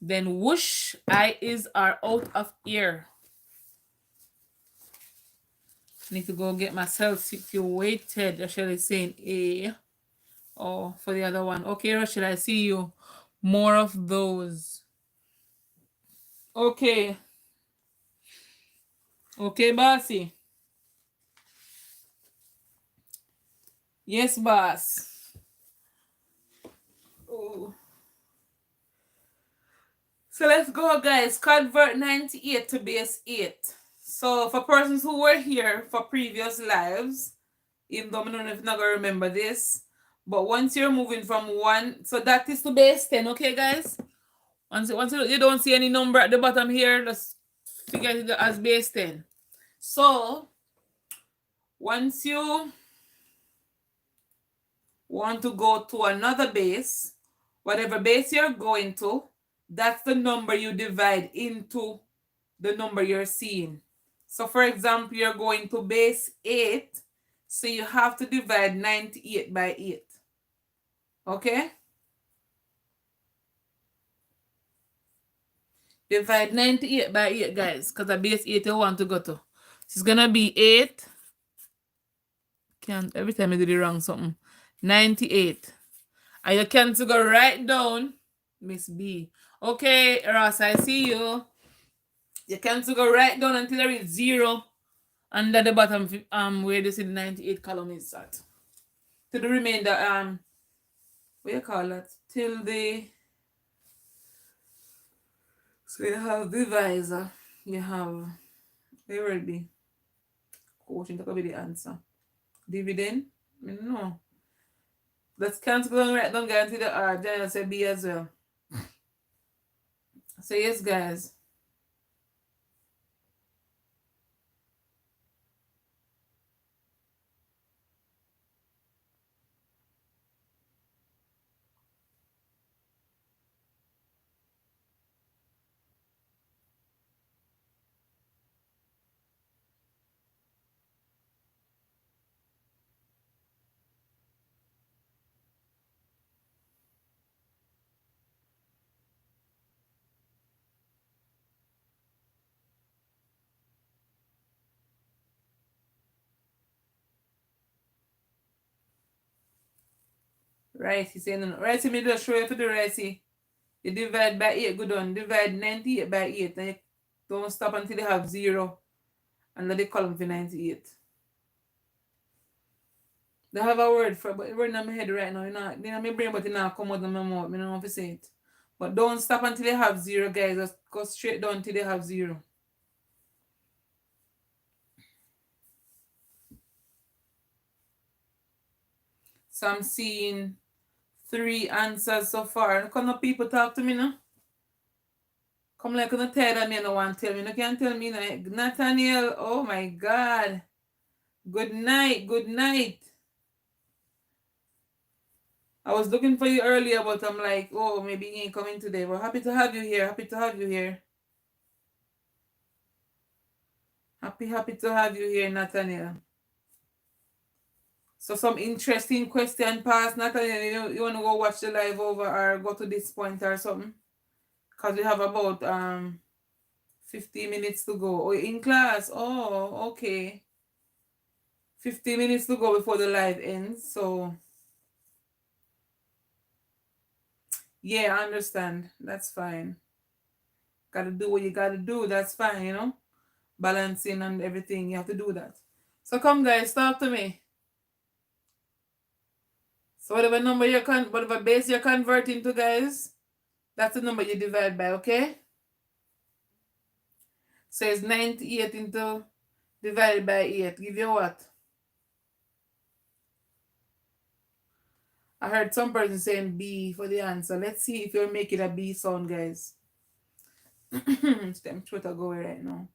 Then whoosh, eyes are out of ear. Need to go get myself situated. Rachel is saying A. Oh, for the other one. Okay, Rachel, I see you. More of those. Okay. Okay, bossy. Yes, boss. Oh. So let's go, guys. Convert 98 to base 8. So for persons who were here for previous lives, even though I don't know if you're not going to remember this, but once you're moving from 1, so that is to base 10, okay, guys? Once you don't see any number at the bottom here, just figure it as base 10. So once you want to go to another base, whatever base you're going to, that's the number you divide into the number you're seeing. So for example, you're going to base 8, so you have to divide 98 by 8. Okay? Divide 98 by 8, guys, because the base 8 you want to go to. It's going to be 8. Can't, every time I do the wrong something. 98. And you can to go right down, Miss B. Okay, Ross, I see you. You can to go right down until there is 0 under the bottom where you see the 98 column is at. To the remainder, what you call that? Till the, so you have divisor, you have, where will it be? Quotient, that could be the answer. Dividend? No. Let's cancel going right down, guys, to the R. Then say B as well. So yes, guys. Right, he saying no. Right, me just show you to the right. See, you divide by 8, good on. Divide 98 by 8, and you don't stop until you have 0 under the column for 98. They have a word for it, but it's running in my head right now. You know, in my brain, but it now come out of my mouth. I don't know if you say it. But don't stop until you have 0, guys. Just go straight down until you have 0. So I'm seeing 3 answers so far. Come on, people talk to me now. Come like you tired of me and no one tell me. You can't tell me. Nathaniel, oh my God. Good night, good night. I was looking for you earlier, but I'm like, oh, maybe you ain't coming today. But happy to have you here. Happy to have you here. Happy to have you here, Nathaniel. So some interesting question past, Nathaniel. You want to go watch the live over or go to this point or something? Because we have about 15 minutes to go. Oh, in class. Oh, okay. 15 minutes to go before the live ends. So yeah, I understand. That's fine. Gotta do what you gotta do. That's fine, you know? Balancing and everything. You have to do that. So come, guys, talk to me. So whatever number whatever base you're converting to, guys, that's the number you divide by, okay? So it's 98 into divided by 8. Give you what? I heard some person saying B for the answer. Let's see if you're making a B sound, guys. It's them Twitter going right now.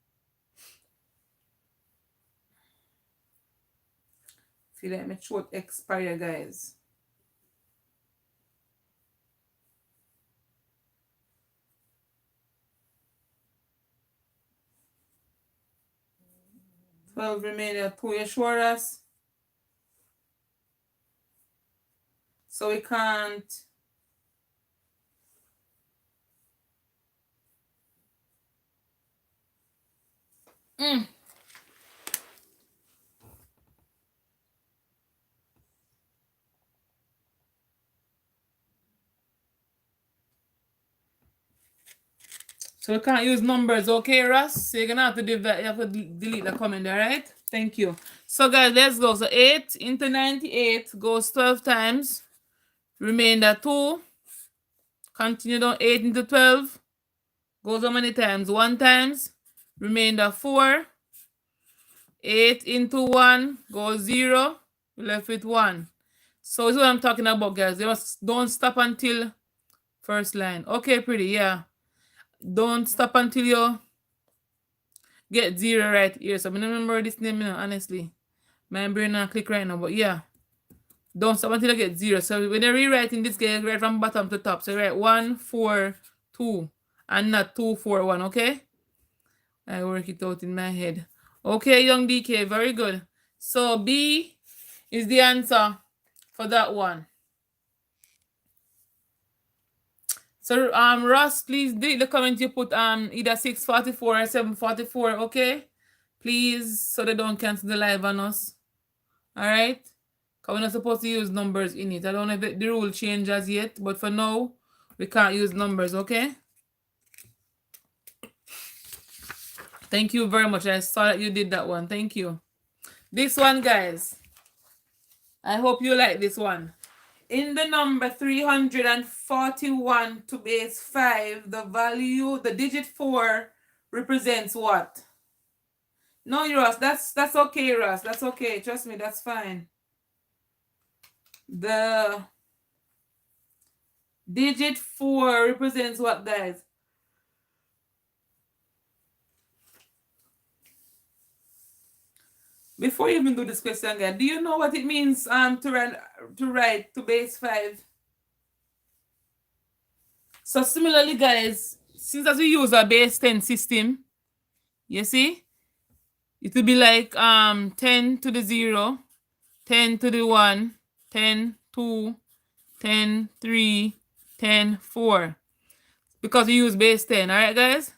Feel like my throat expire, guys. Well, remaining 2, you sure as? So we can't. So we can't use numbers, okay, Russ? So you're gonna have to do that. You have to delete the comment, all right? Thank you. So guys, let's go. So 8 into 98 goes 12 times. Remainder 2. Continue down 8 into 12. Goes how many times? 1 times. Remainder 4. 8 into 1 goes 0. We left with 1. So this is what I'm talking about, guys. You must don't stop until first line. Okay, pretty, yeah. Don't stop until you get 0 right here. So I don't remember this name, you know, honestly. My brain not click right now, but yeah. Don't stop until you get 0. So when you're rewriting this, you write from bottom to top. So write 1, 4, 2, and not 2, 4, 1, okay? I work it out in my head. Okay, young DK, very good. So B is the answer for that one. So Ross, please delete the comment you put either 644 or 744, okay? Please, so they don't cancel the live on us. Alright? Because we're not supposed to use numbers in it. I don't know if the rule changes yet, but for now, we can't use numbers, okay? Thank you very much. I saw that you did that one. Thank you. This one, guys. I hope you like this one. In the number 341 to base 5, the value, the digit 4 represents what? No, Ross, that's okay, Ross. That's okay. Trust me, that's fine. The digit 4 represents what, guys? Before you even do this question, guys, do you know what it means to write to base 5? So similarly, guys, since as we use a base 10 system, you see, it will be like 10 to the 0, 10 to the 1, 10, 2, 10, 3, 10, 4. Because we use base 10, alright, guys?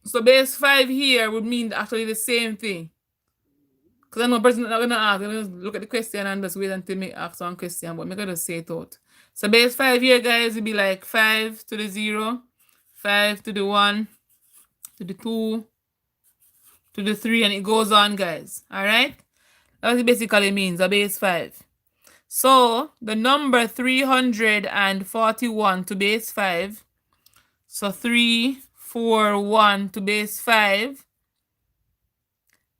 So base 5 here would mean actually the same thing. Because I know a person not going to ask. I'm going to look at the question and just wait until me ask one question, but I'm going to say it out. So base 5 here, guys, would be like 5 to the 0, 5 to the 1, to the 2, to the 3, and it goes on, guys. Alright? That's what it basically means, a base 5. So, the number 341 to base 5. So, 341 to base 5.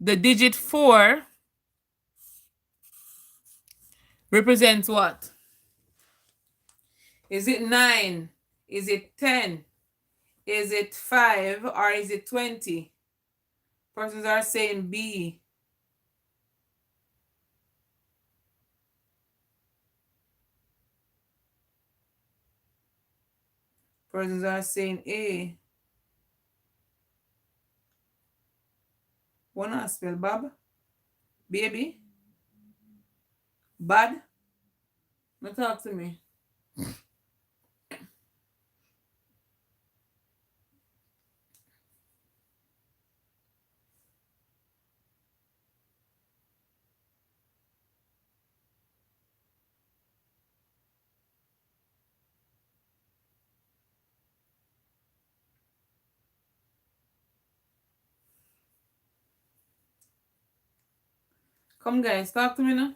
The digit 4 represents what? Is it 9? Is it 10? Is it 5? Or is it 20? Persons are saying B. Persons are saying A. Wanna spell Bob? Baby? Bad? Now talk to me. Come, guys, talk to me now.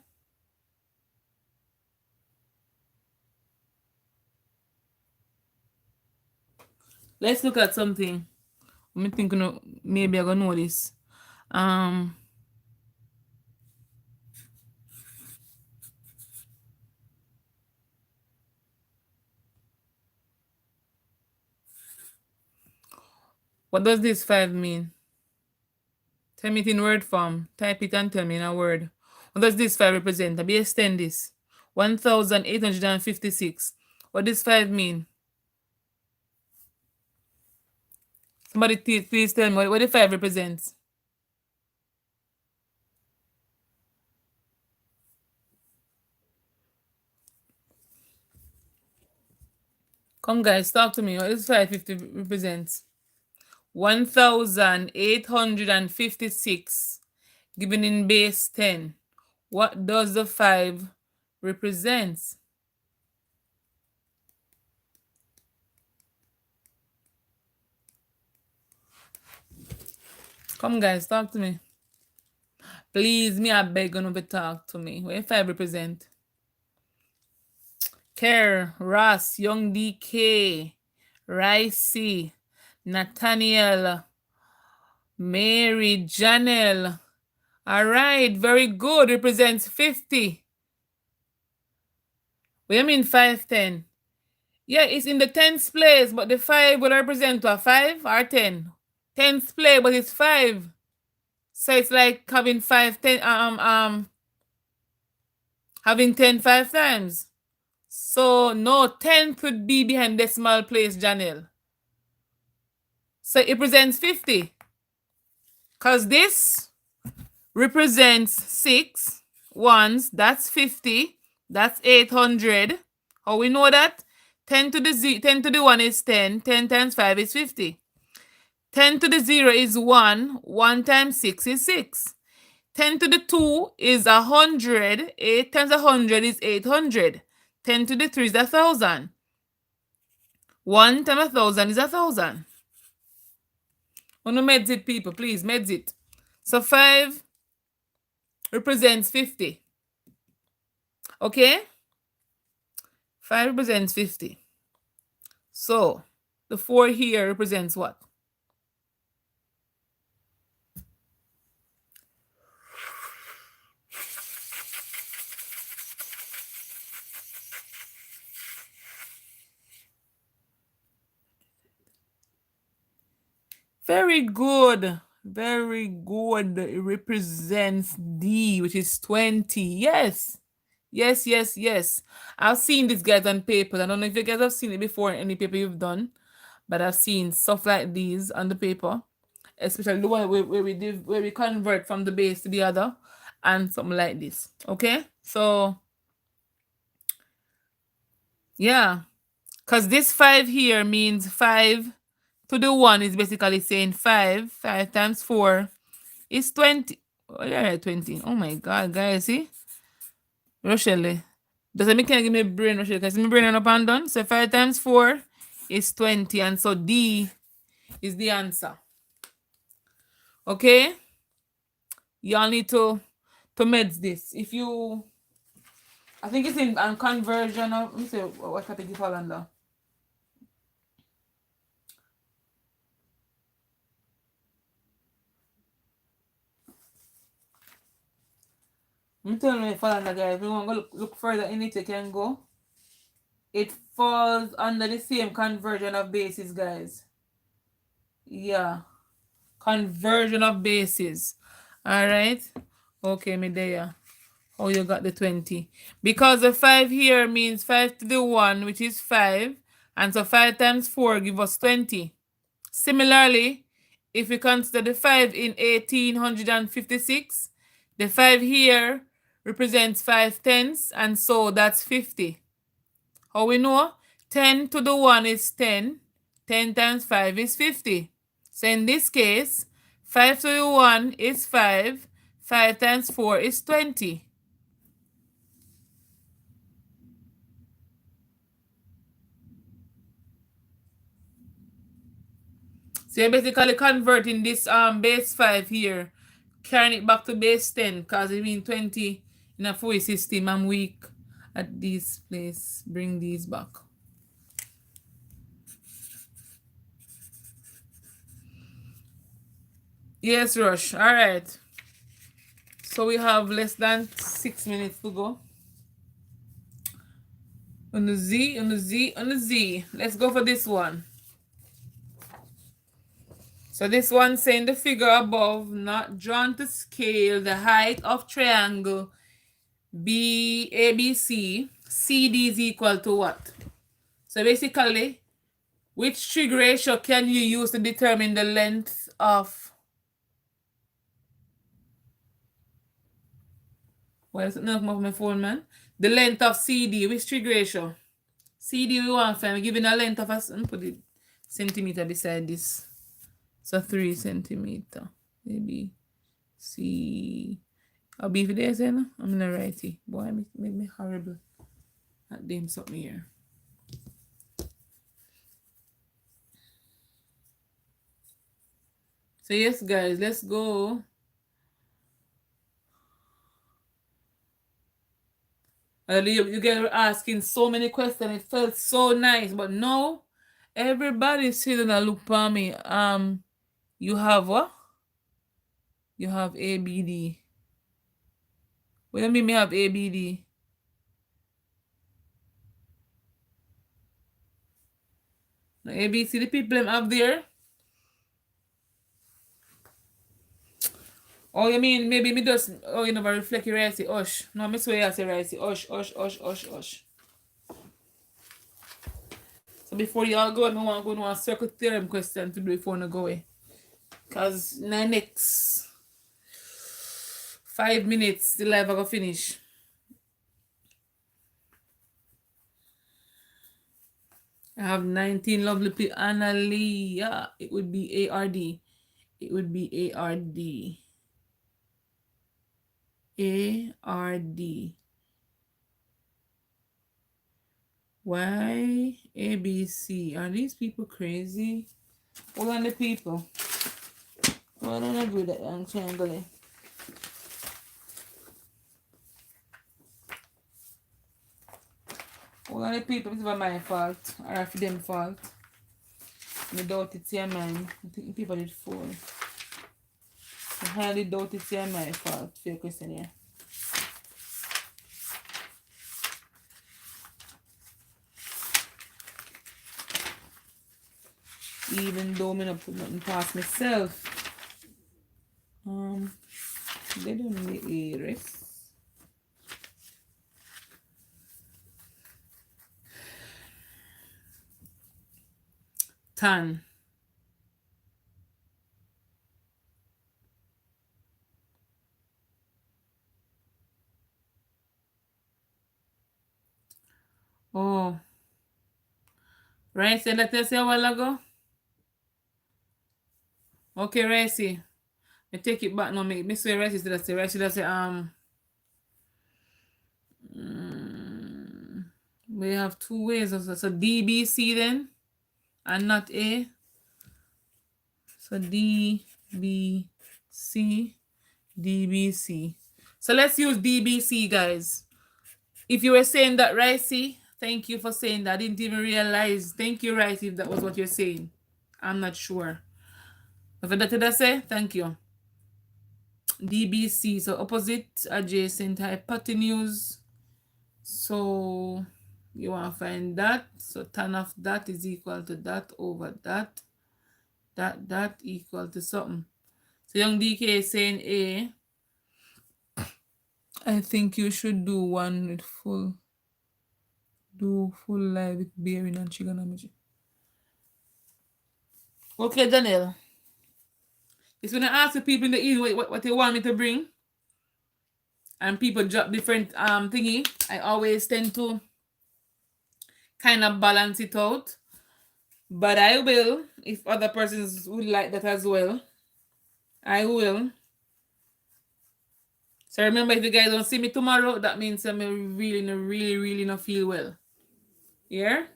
Let's look at something. I'm thinking maybe I'm gonna know this. What does this 5 mean? Tell me it in word form. Type it and tell me in a word. What does this 5 represent? I be extend this. 1,856. What does 5 mean? Somebody please tell me what the 5 represents. Come, guys, talk to me. What does 550 represents? 1,856 given in base 10. What does the 5 represent? Come, guys, talk to me. Please, me, I beg you to talk to me. What 5 represent? Kerr, Ross, Young DK, Ricey, Nathaniel, Mary, Janelle. All right, very good. Represents 50. What do you mean 510? Yeah, it's in the 10th place, but the 5 will represent a 5 or 10. 10th place, but it's 5. So it's like having 10 having 10 5 times. So no, 10 could be behind decimal place, Janelle. So it represents 50. Because this represents 6 ones, that's 50, that's 800. How we know that? 10 to the 1 is 10, 10 times 5 is 50. 10 to the 0 is 1, 1 times 6 is 6. 10 to the 2 is 100, 8 times 100 is 800. 10 to the 3 is 1,000. 1 times 1,000 is 1,000. On meds it, people, please, meds it. So 5 represents 50. Okay? 5 represents 50. So the 4 here represents what? Very good. Very good. It represents D, which is 20. Yes. Yes, yes, yes. I've seen these guys on paper. I don't know if you guys have seen it before in any paper you've done, but I've seen stuff like these on the paper, especially the one where we convert from the base to the other, and something like this. Okay, so yeah, because this 5 here means 5 to the 1 is basically saying 5 times 4 is 20. Oh, yeah, 20. Oh my god, guys, see? Rochelle, does it make give me brain, Rochelle? Because my brain up and done. So 5 times 4 is 20. And so D is the answer. Okay? Y'all need to meds this. If you, I think it's in conversion of, let me see what topic you fall under. I'm telling you, it fall under, guys. If you want to look further in it, you can go. It falls under the same conversion of bases, guys. Yeah. Conversion of bases. All right. Okay, me there. Oh, you got the 20. Because the 5 here means 5 to the 1, which is 5. And so 5 times 4 give us 20. Similarly, if we consider the 5 in 1856, the 5 here represents 5 tenths, and so that's 50. How we know? 10 to the 1 is 10. 10 times 5 is 50. So in this case, 5 to the 1 is 5. 5 times 4 is 20. So you're basically converting this base 5 here, carrying it back to base 10, because it means 20 in a Fourier system. I'm weak at this place. Bring these back. Yes, Rush. All right. So we have less than 6 minutes to go. On the Z, on the Z, on the Z. Let's go for this one. So this one saying the figure above not drawn to scale the height of triangle ABC. CD is equal to what? So basically, which trig ratio can you use to determine the length of, well, it's not my phone, man. The length of CD, which trig ratio? CD we want to find. Giving a length of us and put it centimeter beside this. So 3 centimeter. Maybe C. I'll be for this, I'm gonna write it. Boy, make me horrible. At them something here. So yes, guys, let's go. You guys were asking so many questions. It felt so nice, but no, everybody's sitting and look for me. You have what? You have ABD. What do you mean me have ABD? No, ABC, the people them up there. Oh, you mean maybe me just, oh, you never reflect your rice, hush. No, me swear I say rice, hush, hush, hush, hush, hush. So before y'all go, I want to go to a circle theorem question to do before I go away. Because in the next 5 minutes, the live I go finish. I have 19 lovely people. Analia, it would be ARD. It would be ARD. ARD. Why ABC? Are these people crazy? Hold on the people. Why don't I do that young triangle? Hold on the people, it's my fault. Or if them fault. I doubt it's your mine. I think people did fall. I highly doubt it's your my fault for your question here. Even though I'm not put nothing past myself. They don't need a rest. Tan. Oh. Rice, that I say a while ago? Okay, Rice. I take it back now. Me say Rice is that say Rice that say we have 2 ways of that. So DBC then and not A. So DBC, DBC. So let's use DBC, guys. If you were saying that, Ricey, thank you for saying that. I didn't even realize. Thank you, Ricey, if that was what you're saying. I'm not sure. But that did I say? Thank you. DBC, so opposite, adjacent, hypotenuse. So you want to find that. So tan of that is equal to that over that. That equal to something. So young DK is saying A. I think you should do one with full live with bearing and trigonometry. Okay, Daniel. It's when I ask the people in the evening what they want me to bring, and people drop different thingy, I always tend to kind of balance it out. But I will, if other persons would like that as well, I will. So remember, if you guys don't see me tomorrow, that means I'm really not feel well. Yeah?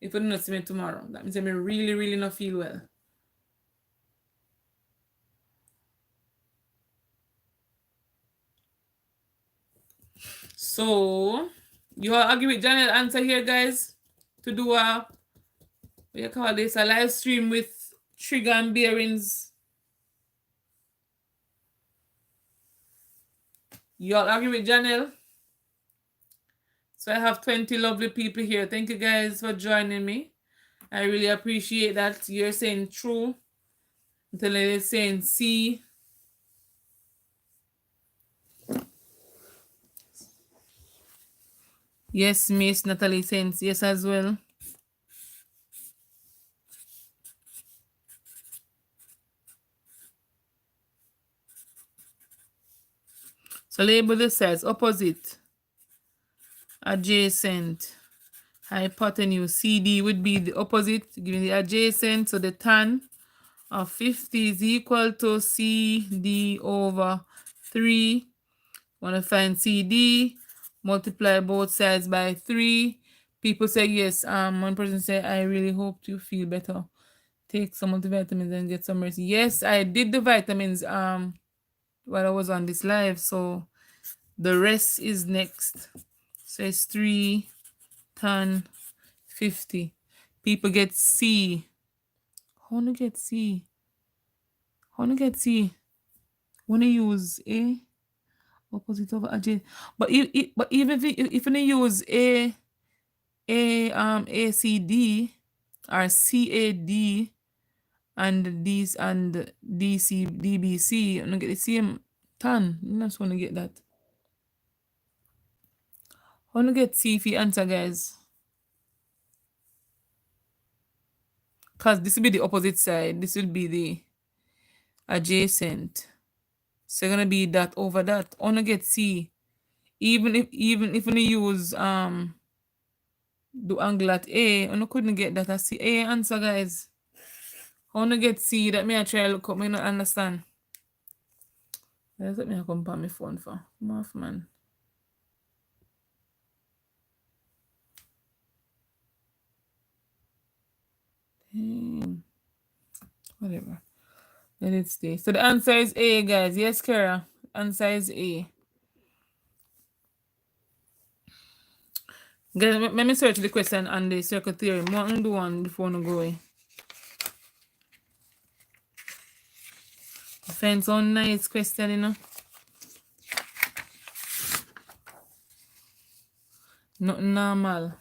If you don't see me tomorrow, that means I'm really not feel well. So, you all agree with Janel's answer here, guys? To do a, what you call this, a live stream with trigger and bearings. You all agree with Janelle? So I have 20 lovely people here. Thank you guys for joining me. I really appreciate that you're saying true. Until they're saying C. Yes, Miss Natalie saying yes as well. So label the sides opposite, adjacent, hypotenuse. CD would be the opposite, giving the adjacent. So the tan of 50 is equal to CD over 3. Want to find CD, multiply both sides by 3. People say yes. One person said, I really hope you feel better. Take some multivitamins and get some rest. Yes, I did the vitamins while I was on this live. So the rest is next. So it's 3 tan 50. People get C. How to get C? How to get C? When you use A opposite over adjacent. But but even if you use ACD or CAD and these and DBC, you get the same tan. You just want to get that. I want to get C if you answer, guys. Because this will be the opposite side. This will be the adjacent. So you're gonna be that over that. I want to get C. Even if we use the angle at A, I couldn't get that as C. A answer, guys. I want to get C. That me I try to look up. Me not understand. That's what me I come on my phone for. Come off, man. Dang. Whatever. Let it stay. So the answer is A, guys. Yes, Kara. Answer is A. Guys, let me search the question on the circle theory. More do one before I go away. Find some nice question, you know. Not normal.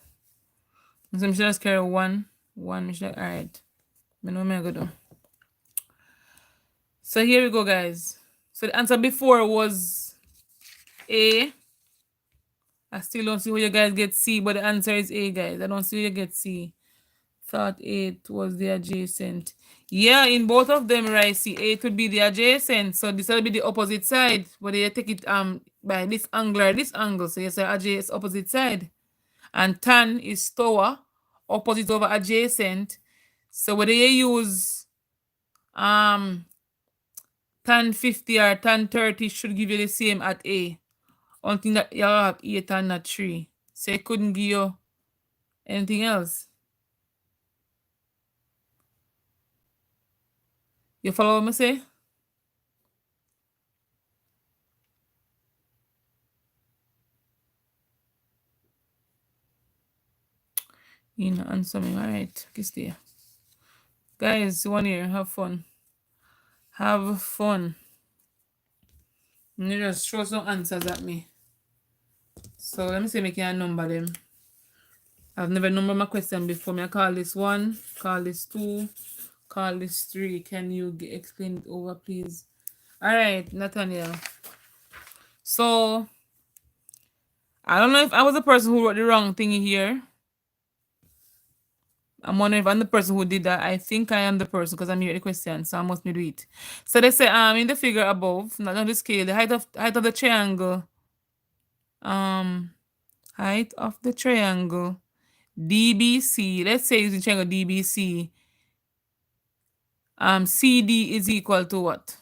So I'm just carry one. One, alright. I know what I'm gonna do. So here we go, guys. So the answer before was A. I still don't see where you guys get C, but the answer is A, guys. I don't see where you get C. Thought 8 was the adjacent. Yeah, in both of them, right? See, 8 would be the adjacent. So this will be the opposite side. But you take it by this angle or this angle. So you say adjacent opposite side. And tan is tower, opposite over adjacent. So whether you use tan 50 or tan 30 should give you the same at A. Only thing that you have 8 and not 3. So it couldn't give you anything else. You follow what I say? You know, answer me. All right. Kiss there. Guys, one here. Have fun. Have fun. You just throw some answers at me. So let me see if I can number them. I've never numbered my question before. I call this 1, call this 2, call this 3. Can you explain it over, please? All right, Nathaniel. So I don't know if I was the person who wrote the wrong thing here. I'm wondering if I'm the person who did that. I think I am the person because I'm here at the question, so I must do it. So they say in the figure above, not on the scale, the height of the triangle. Height of the triangle DBC. Let's say using triangle DBC. CD is equal to what?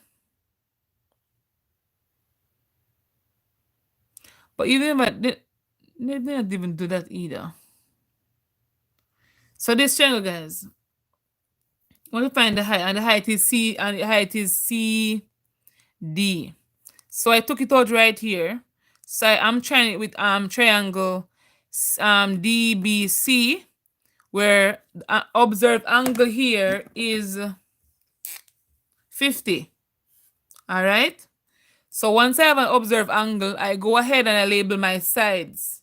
But even but they didn't even do that either. So this triangle, guys, I want to find the height, and the height is C, and the height is CD. So I took it out right here. So I'm trying it with triangle DBC, where observed angle here is 50. All right. So once I have an observed angle, I go ahead and I label my sides.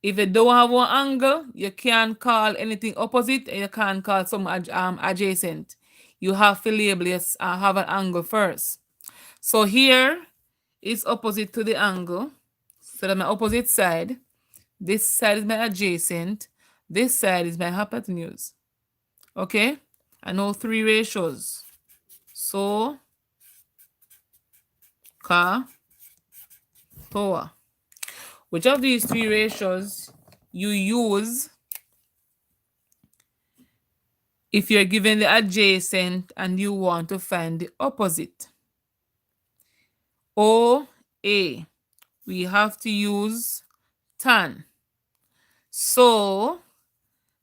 If you don't have one angle, you can't call anything opposite, and you can't call some adjacent. You have to label have an angle first. So here is opposite to the angle. So that's my opposite side. This side is my adjacent. This side is my hypotenuse. Okay? I know 3 ratios. So, tower. Which of these 3 ratios you use if you're given the adjacent and you want to find the opposite. OA, we have to use tan. So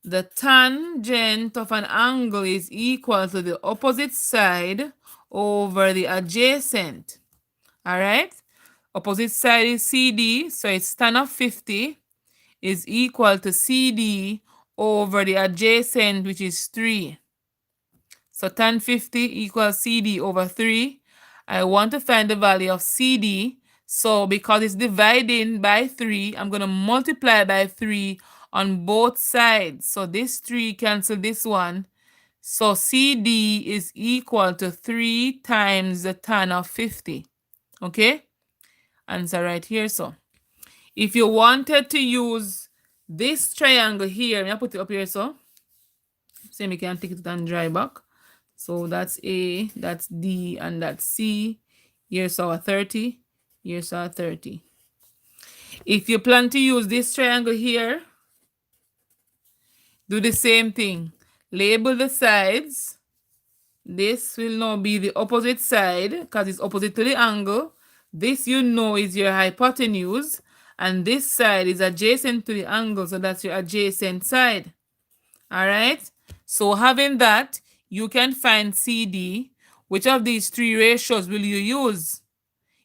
the tangent of an angle is equal to the opposite side over the adjacent. All right? Opposite side is CD, so it's tan of 50 is equal to CD over the adjacent, which is 3. So tan 50 equals CD over 3. I want to find the value of CD. So because it's dividing by 3, I'm going to multiply by 3 on both sides. So this 3 cancel this one. So CD is equal to 3 times the tan of 50. Okay? Answer right here. So if you wanted to use this triangle here, I'm going to put it up here so we can take it and dry back. So that's A, that's D, and that's C. Here's our 30. Here's our 30. If you plan to use this triangle here, do the same thing. Label the sides. This will now be the opposite side because it's opposite to the angle. This you know is your hypotenuse. And this side is adjacent to the angle, so that's your adjacent side. All right? So having that, you can find CD. Which of these three ratios will you use?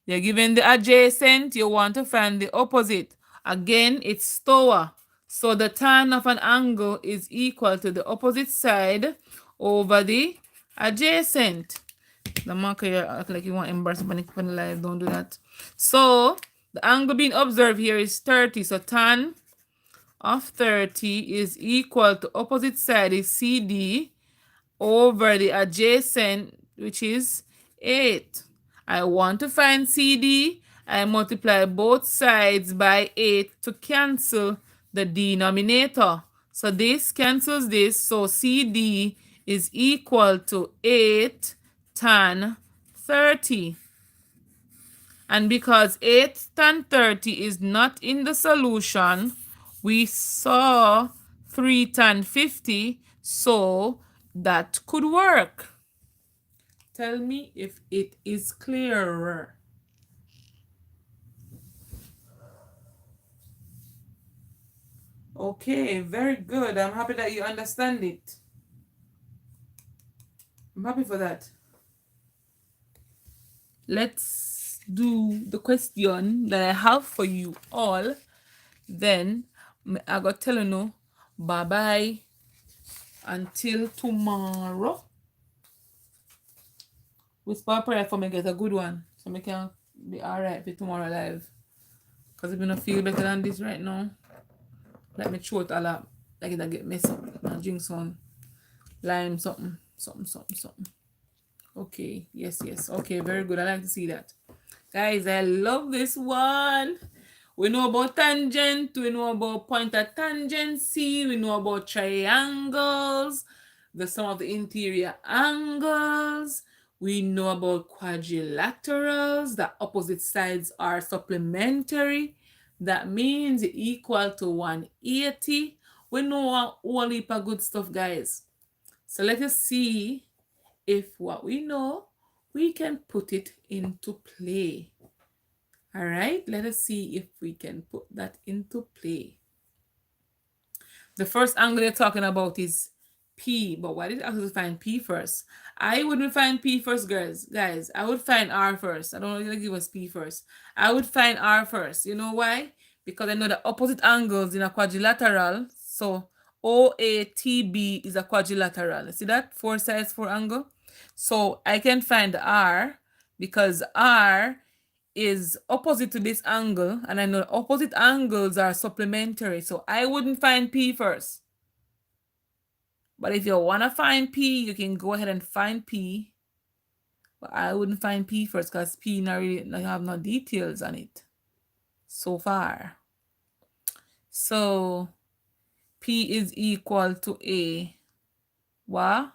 You're given the adjacent, you want to find the opposite. Again, it's STOA. So the tan of an angle is equal to the opposite side over the adjacent. The marker here act like you want to embarrass me on the live. Don't do that. So the angle being observed here is 30. So tan of 30 is equal to opposite side is CD over the adjacent, which is 8. I want to find CD. I multiply both sides by 8 to cancel the denominator. So this cancels this. So CD is equal to 8 tan 30. And because 8 tan 30 is not in the solution, we saw 3 tan 50, so that could work. Tell me if it is clearer. Okay, very good. I'm happy that you understand it. I'm happy for that. Let's do the question that I have for you all. Then I got tell you no, bye-bye until tomorrow. Whisper a prayer for me get a good one so I can be alright for tomorrow live. Because if I don't feel better than this right now, let me throat all up. Like it get messed up. I drink some lime, something. Okay, yes. Okay, very good. I like to see that. Guys, I love this one. We know about tangent, we know about point of tangency, we know about triangles, the sum of the interior angles, we know about quadrilaterals, the opposite sides are supplementary. That means equal to 180. We know a whole heap of good stuff, guys. So let us see if what we know, we can put it into play. All right, let us see if we can put that into play. The first angle they're talking about is P, but why did I have to find P first? I wouldn't find P first, guys. I would find R first. I don't know if they give us P first. I would find R first. You know why? Because I know the opposite angles in a quadrilateral. So OATB is a quadrilateral. See that? 4 sides, 4 angle. So I can find R because R is opposite to this angle, and I know opposite angles are supplementary, so I wouldn't find P first. But if you want to find P, you can go ahead and find P. But I wouldn't find P first because P not really have no details on it so far. So P is equal to A. What?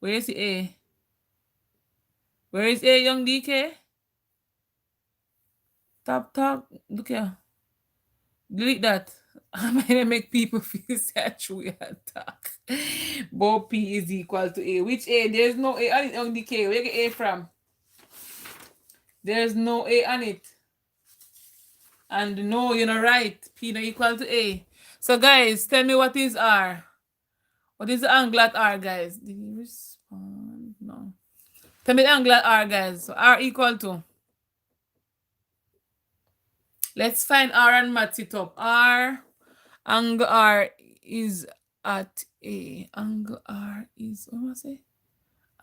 Where is the A? Where is A, young DK? Talk. Look here. Delete that. I'm gonna make people feel sad through your attack. But P is equal to A. Which A? There's no A on it on the K. Where you get A from? There's no A on it. And no, you're not right. P not equal to A. So guys, tell me what is R? What is the angle at R, guys? Did you respond? No. Tell me the angle at R, guys. So R equal to. Let's find R and match it up. Angle R is at A. Angle R is, what was it?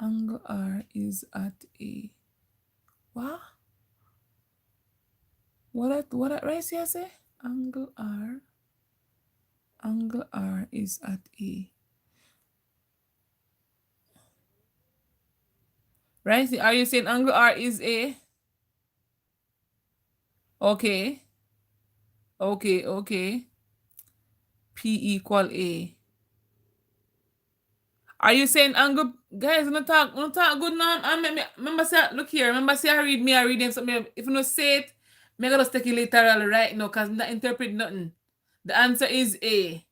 Angle R is at A. What? What right here say? Angle R is at A. Right? Are you saying angle R is A? Okay. Okay. P equal A. Are you saying angle, guys? No talk good now. Remember say, look here. Remember say I read them something. If you no say it, me gonna just take it literal right now, cause I'm not interpret nothing. The answer is A.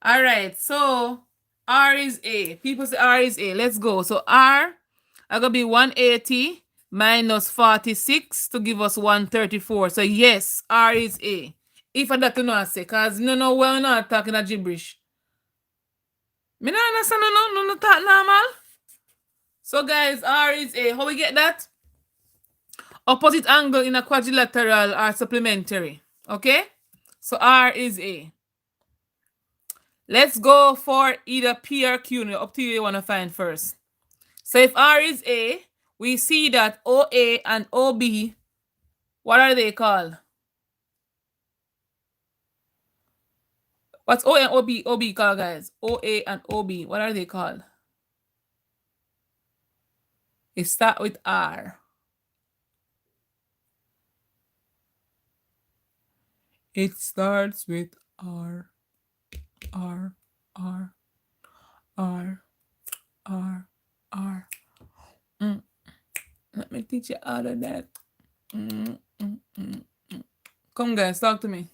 All right. So R is A. People say R is A. Let's go. So R are gonna be 180 minus 46 to give us 134. So yes, R is A. If I that to know I say, cause no, we're not talking a gibberish. Me not understand no talk normal. So guys, R is A. How we get that? Opposite angle in a quadrilateral are supplementary. Okay? So R is A. Let's go for either P or Q. Up to you want to find first. So if R is A, we see that OA and OB, what are they called? What's OA and OB called, guys? OA and OB, what are they called? It start with R. It starts with R. Let me teach you all of that. Come, guys, talk to me.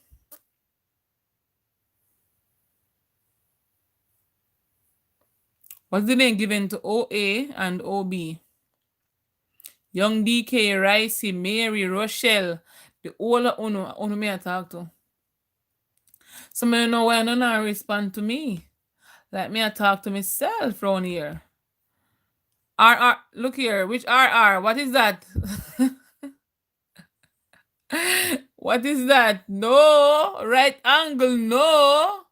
What's the name given to OA and OB? Young DK, Ricey, Mary, Rochelle, the older Uno me I talk to. Some of you know why none not respond to me. Like me I talk to myself around here. RR, look here, which RR? What is that? What is that? No, right angle, no.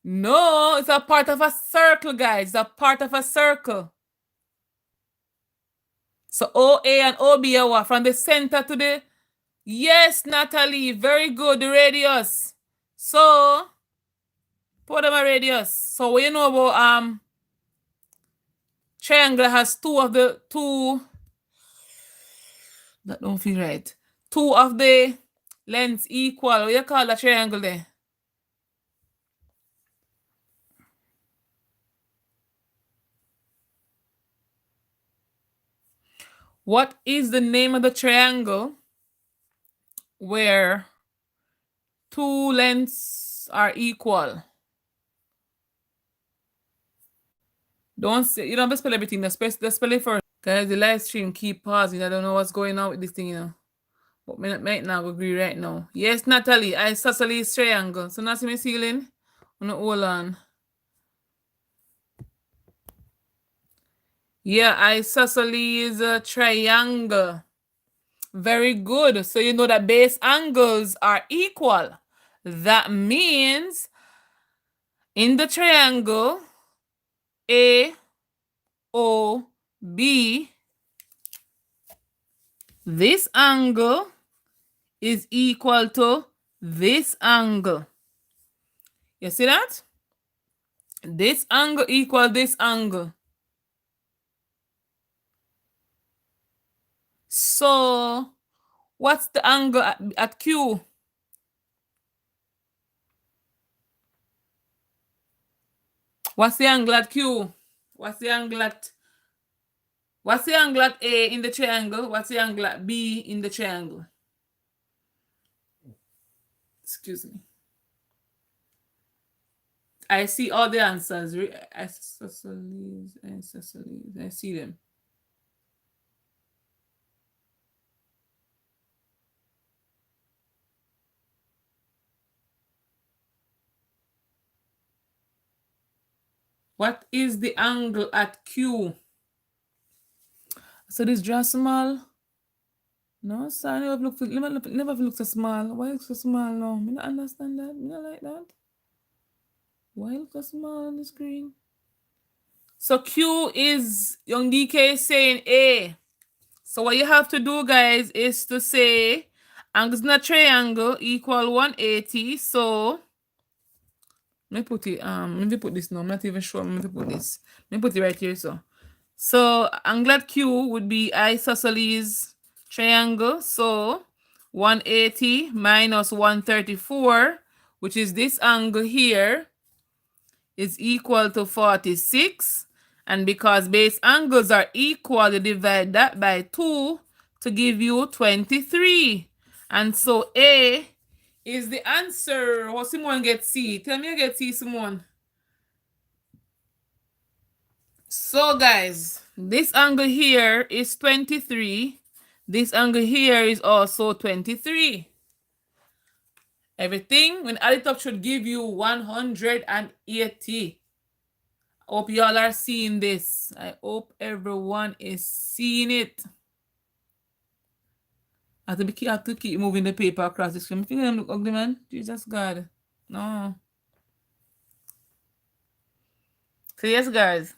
No, it's a part of a circle, guys. It's a part of a circle. So OA and OB are what? From the center to the... Yes, Natalie, very good, the radius. So, put them a radius. So what you know about triangle has two, that don't feel right. Two of the lengths equal. What you call that triangle there? What is the name of the triangle where two lengths are equal? Don't say, you don't have to spell everything. Just spell it first. Guys, the live stream keep pausing. I don't know what's going on with this thing, you know. But me might not agree right now. Yes, Natalie, isosceles triangle. So now see me ceiling. Hold on. Yeah, isosceles triangle. Very good. So you know that base angles are equal. That means in the triangle AOB, this angle is equal to this angle. You see that? This angle equal this angle. So what's the angle at Q? What's the angle at Q? What's the angle at A in the triangle? What's the angle at B in the triangle? Excuse me. I see all the answers. Isosceles, isosceles. I see them. What is the angle at Q? So this draw small. No, sir, I never look so small. Why look so small now? I don't understand that. I don't like that. Why look so small on the screen? So Q is, young DK is saying A. So what you have to do, guys, is to say angles in a triangle equal 180. So let me put it, let me put this now. I'm not even sure. I'm going to put this. Let me put it right here. So angle at Q would be isosceles triangle. So 180 minus 134, which is this angle here, is equal to 46. And because base angles are equal, you divide that by 2 to give you 23. And so A is the answer. What Simone get C? Tell me you get C, Simone. So guys, this angle here is 23. This angle here is also 23. Everything, when add it up, should give you 180. Hope y'all are seeing this. I hope everyone is seeing it. I have to keep moving the paper across the screen. I think I'm look ugly, man. Jesus God. No. So yes, guys.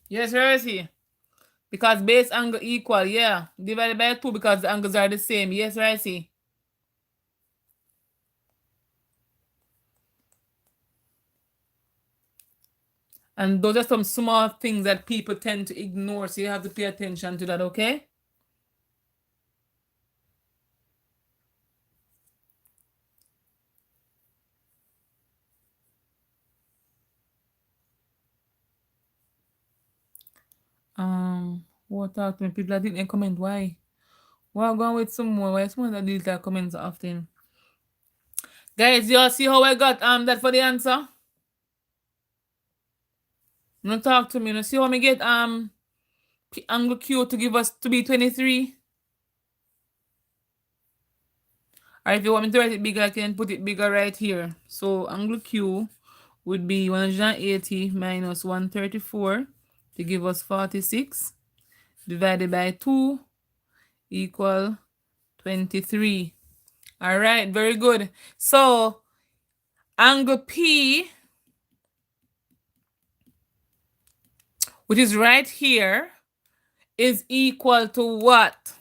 Yes, where is he? Because base angle equal, yeah. Divided by 2 because the angles are the same. Yes, where is he? And those are some small things that people tend to ignore. So you have to pay attention to that, okay? What talk to me? People that didn't comment. Why? Why I'm going with some more? Why someone that delete their comments often? Guys, you all see how I got that for the answer? No talk to me. No see how me get angle Q to give us to be 23. Or if you want me to write it bigger, I can put it bigger right here. So angle Q would be 180 minus 134 to give us 46 divided by 2 equal 23. All right, very good. So angle P, which is right here, is equal to what?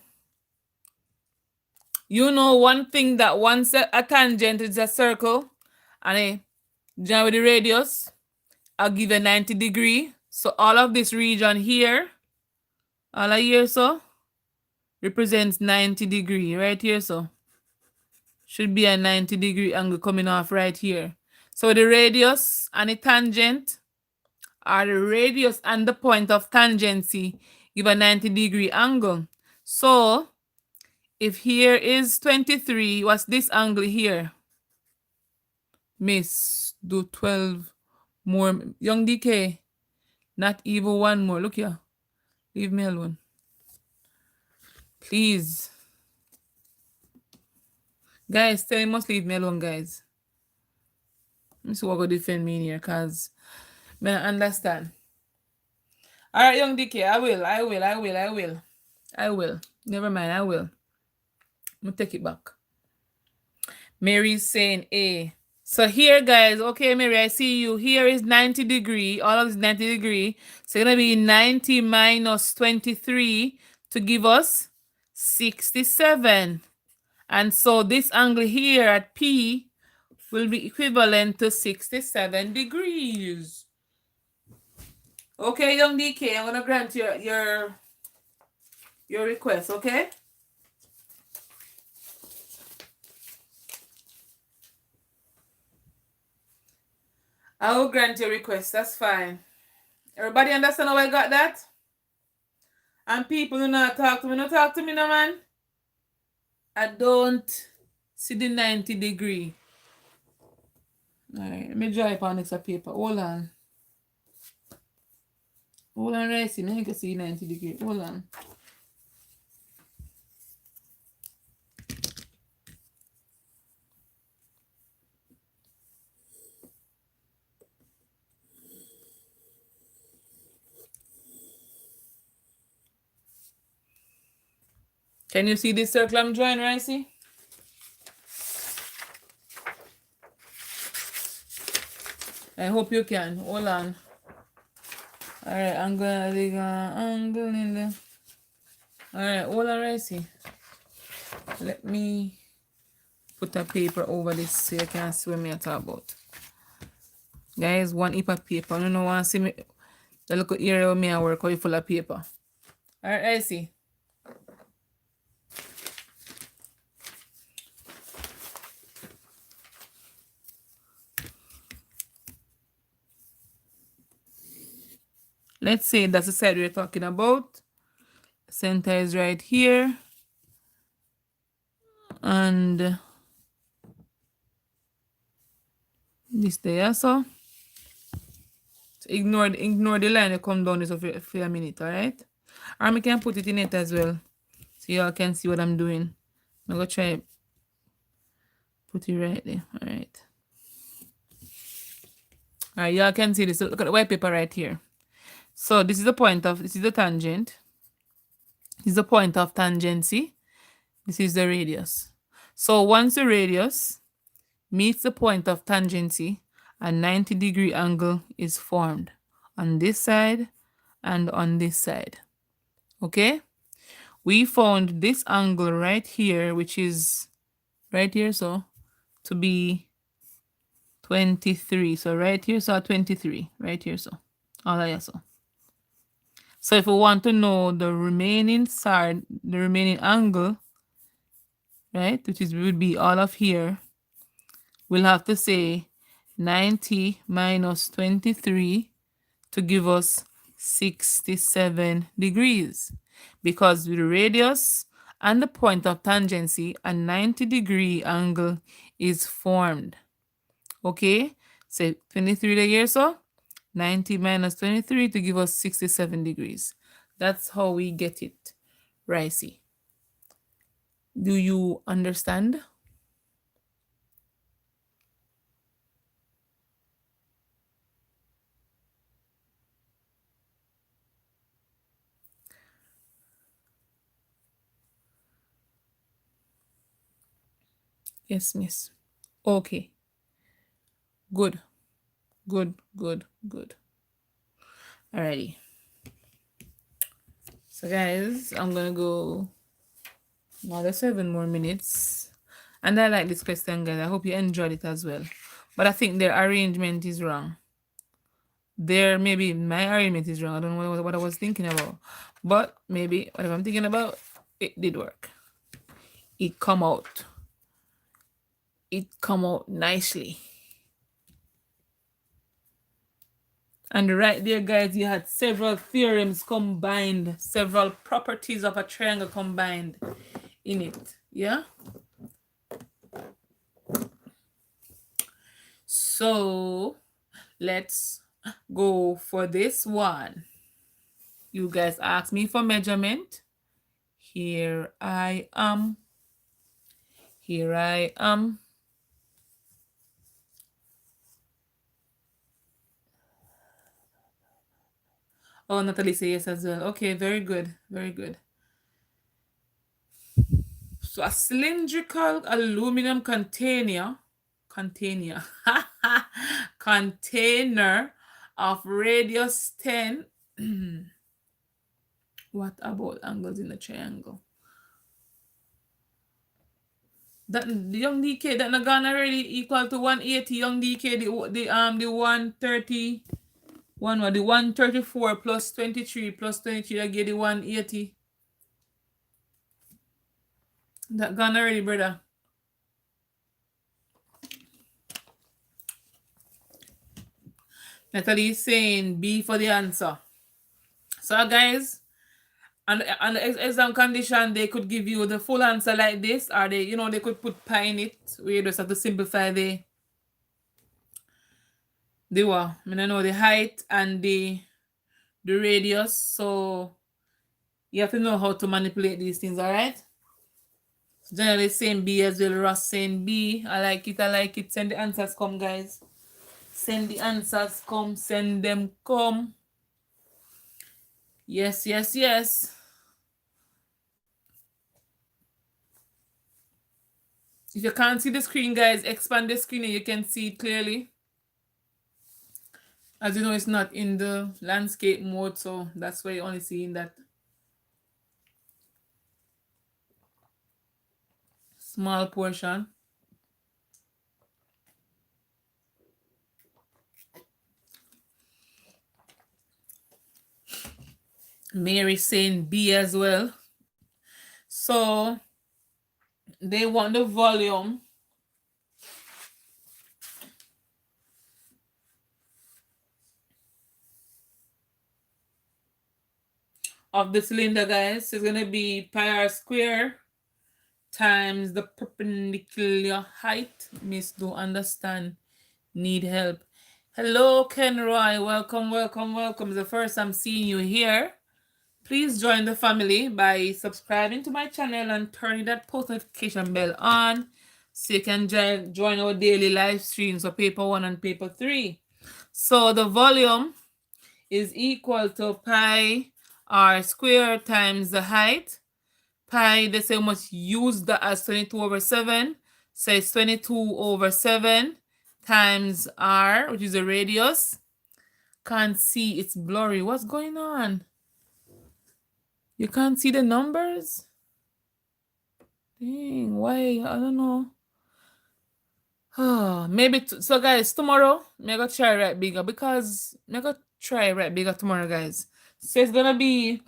You know one thing that once a tangent is a circle and a join with the radius, I'll give a 90 degree. So all of this region here, all of here so, represents 90 degree right here so. Should be a 90 degree angle coming off right here. So the radius and the tangent, or the radius and the point of tangency, give a 90 degree angle. So if here is 23, what's this angle here? Miss, do 12 more. Young DK, not even one more. Look here. Leave me alone. Please. Guys, tell you must leave me alone, guys. Let me see what go defend me in here, because I don't understand. All right, young DK, I will. Never mind, I will. I'm going to take it back. Mary's saying A. So here, guys, okay, Mary, I see you. Here is 90 degree. All of this 90 degree. So it's going to be 90 minus 23 to give us 67. And so this angle here at P will be equivalent to 67 degrees. Okay, young DK, I'm going to grant your request, okay? I will grant your request. That's fine. Everybody understand how I got that? And people do not talk to me. No talk to me, no man. I don't see the 90 degree. Alright, let me dry up on next paper. Hold on. Hold on, right? See, you can see 90 degree. Hold on. Can you see this circle I'm drawing, Ricey? I hope you can. Hold on. Alright, I'm gonna dig an angle in there. Alright, hold on, Ricey. Let me put a paper over this so you can see what me I talk about. Guys, one heap of paper. I don't want to see me the little area where me I work out full of paper. Alright, Ricey. Let's say that's the side we're talking about. Center is right here. And this there, so ignore the line that come down this for a minute, alright? Or I can put it in it as well. So y'all can see what I'm doing. I'm gonna try put it right there. Alright. Alright, y'all can see this. Look at the white paper right here. So this is the tangent. This is the point of tangency. This is the radius. So once the radius meets the point of tangency, a 90 degree angle is formed on this side and on this side. Okay? We found this angle right here, which is right here, so to be 23. So right here, so 23. Right here, so all of so. So if we want to know the remaining side, the remaining angle, right, which would be all of here, we'll have to say 90 minus 23 to give us 67 degrees. Because with the radius and the point of tangency, a 90 degree angle is formed. Okay, so 23 here, so 90 minus 23 to give us 67 degrees. That's how we get it, Ricey. Do you understand? Yes, miss. Okay. Good. Good, good, good. Alrighty. So guys, I'm gonna go another 7 more minutes. And I like this question, guys. I hope you enjoyed it as well. But I think their arrangement is wrong. Maybe my arrangement is wrong. I don't know what I was thinking about. But maybe whatever I'm thinking about, it did work. It come out. It come out nicely. And right there, guys, you had several theorems combined, several properties of a triangle combined in it. Yeah? So let's go for this one. You guys asked me for measurement. Here I am. Here I am. Oh, Natalie says yes as well. Okay, very good. Very good. So a cylindrical aluminum container of radius 10. What about angles in the triangle? That the young DK that not gone already equal to 180. Young DK the 130 the 134 plus 23 plus 23 I get the 180. That gone already, brother. Natalie is saying B for the answer. So guys, and the exam condition, they could give you the full answer like this, or they, they could put pi in it. We just have to simplify the what? I mean, I know the height and the radius. So you have to know how to manipulate these things, all right? Generally saying B as well. Ross saying B. I like it. I like it. Send the answers come, guys. Send the answers come. Send them come. Yes, yes, yes. If you can't see the screen, guys, expand the screen and you can see it clearly. As you know, it's not in the landscape mode, so that's why you're only seeing that small portion. Mary saying B as well. So they want the volume of the cylinder, guys. So it's going to be pi r square times the perpendicular height. Miss, don't understand. Need help. Hello, Ken Roy. Welcome, welcome, welcome. It's the first I'm seeing you here. Please join the family by subscribing to my channel and turning that post notification bell on so you can join our daily live streams for paper 1 and paper 3. So the volume is equal to pi r squared times the height. Pi, they say must use that as 22 over 7. So it's 22 over 7 times r, which is the radius. Can't see, it's blurry. What's going on? You can't see the numbers? Dang, why? I don't know. Oh, maybe, so guys, tomorrow, I'm going to try right bigger because I'm going to try right bigger tomorrow, guys. So it's going to be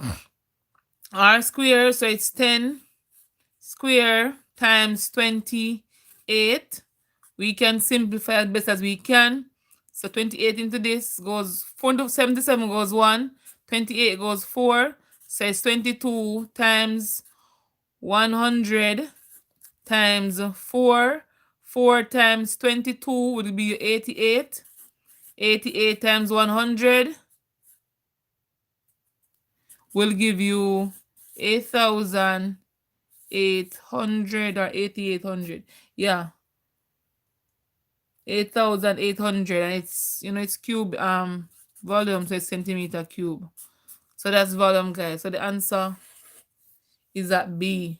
r squared, so it's 10 square times 28. We can simplify as best as we can. So 28 into this goes 477 goes 1, 28 goes 4. So it's 22 times 100 times 4. 4 times 22 would be 88. 88 times 100 will give you 8,800 or 8,800. Yeah. 8,800, and it's, it's cube volume, so it's centimeter cube. So that's volume, guys. So the answer is at B.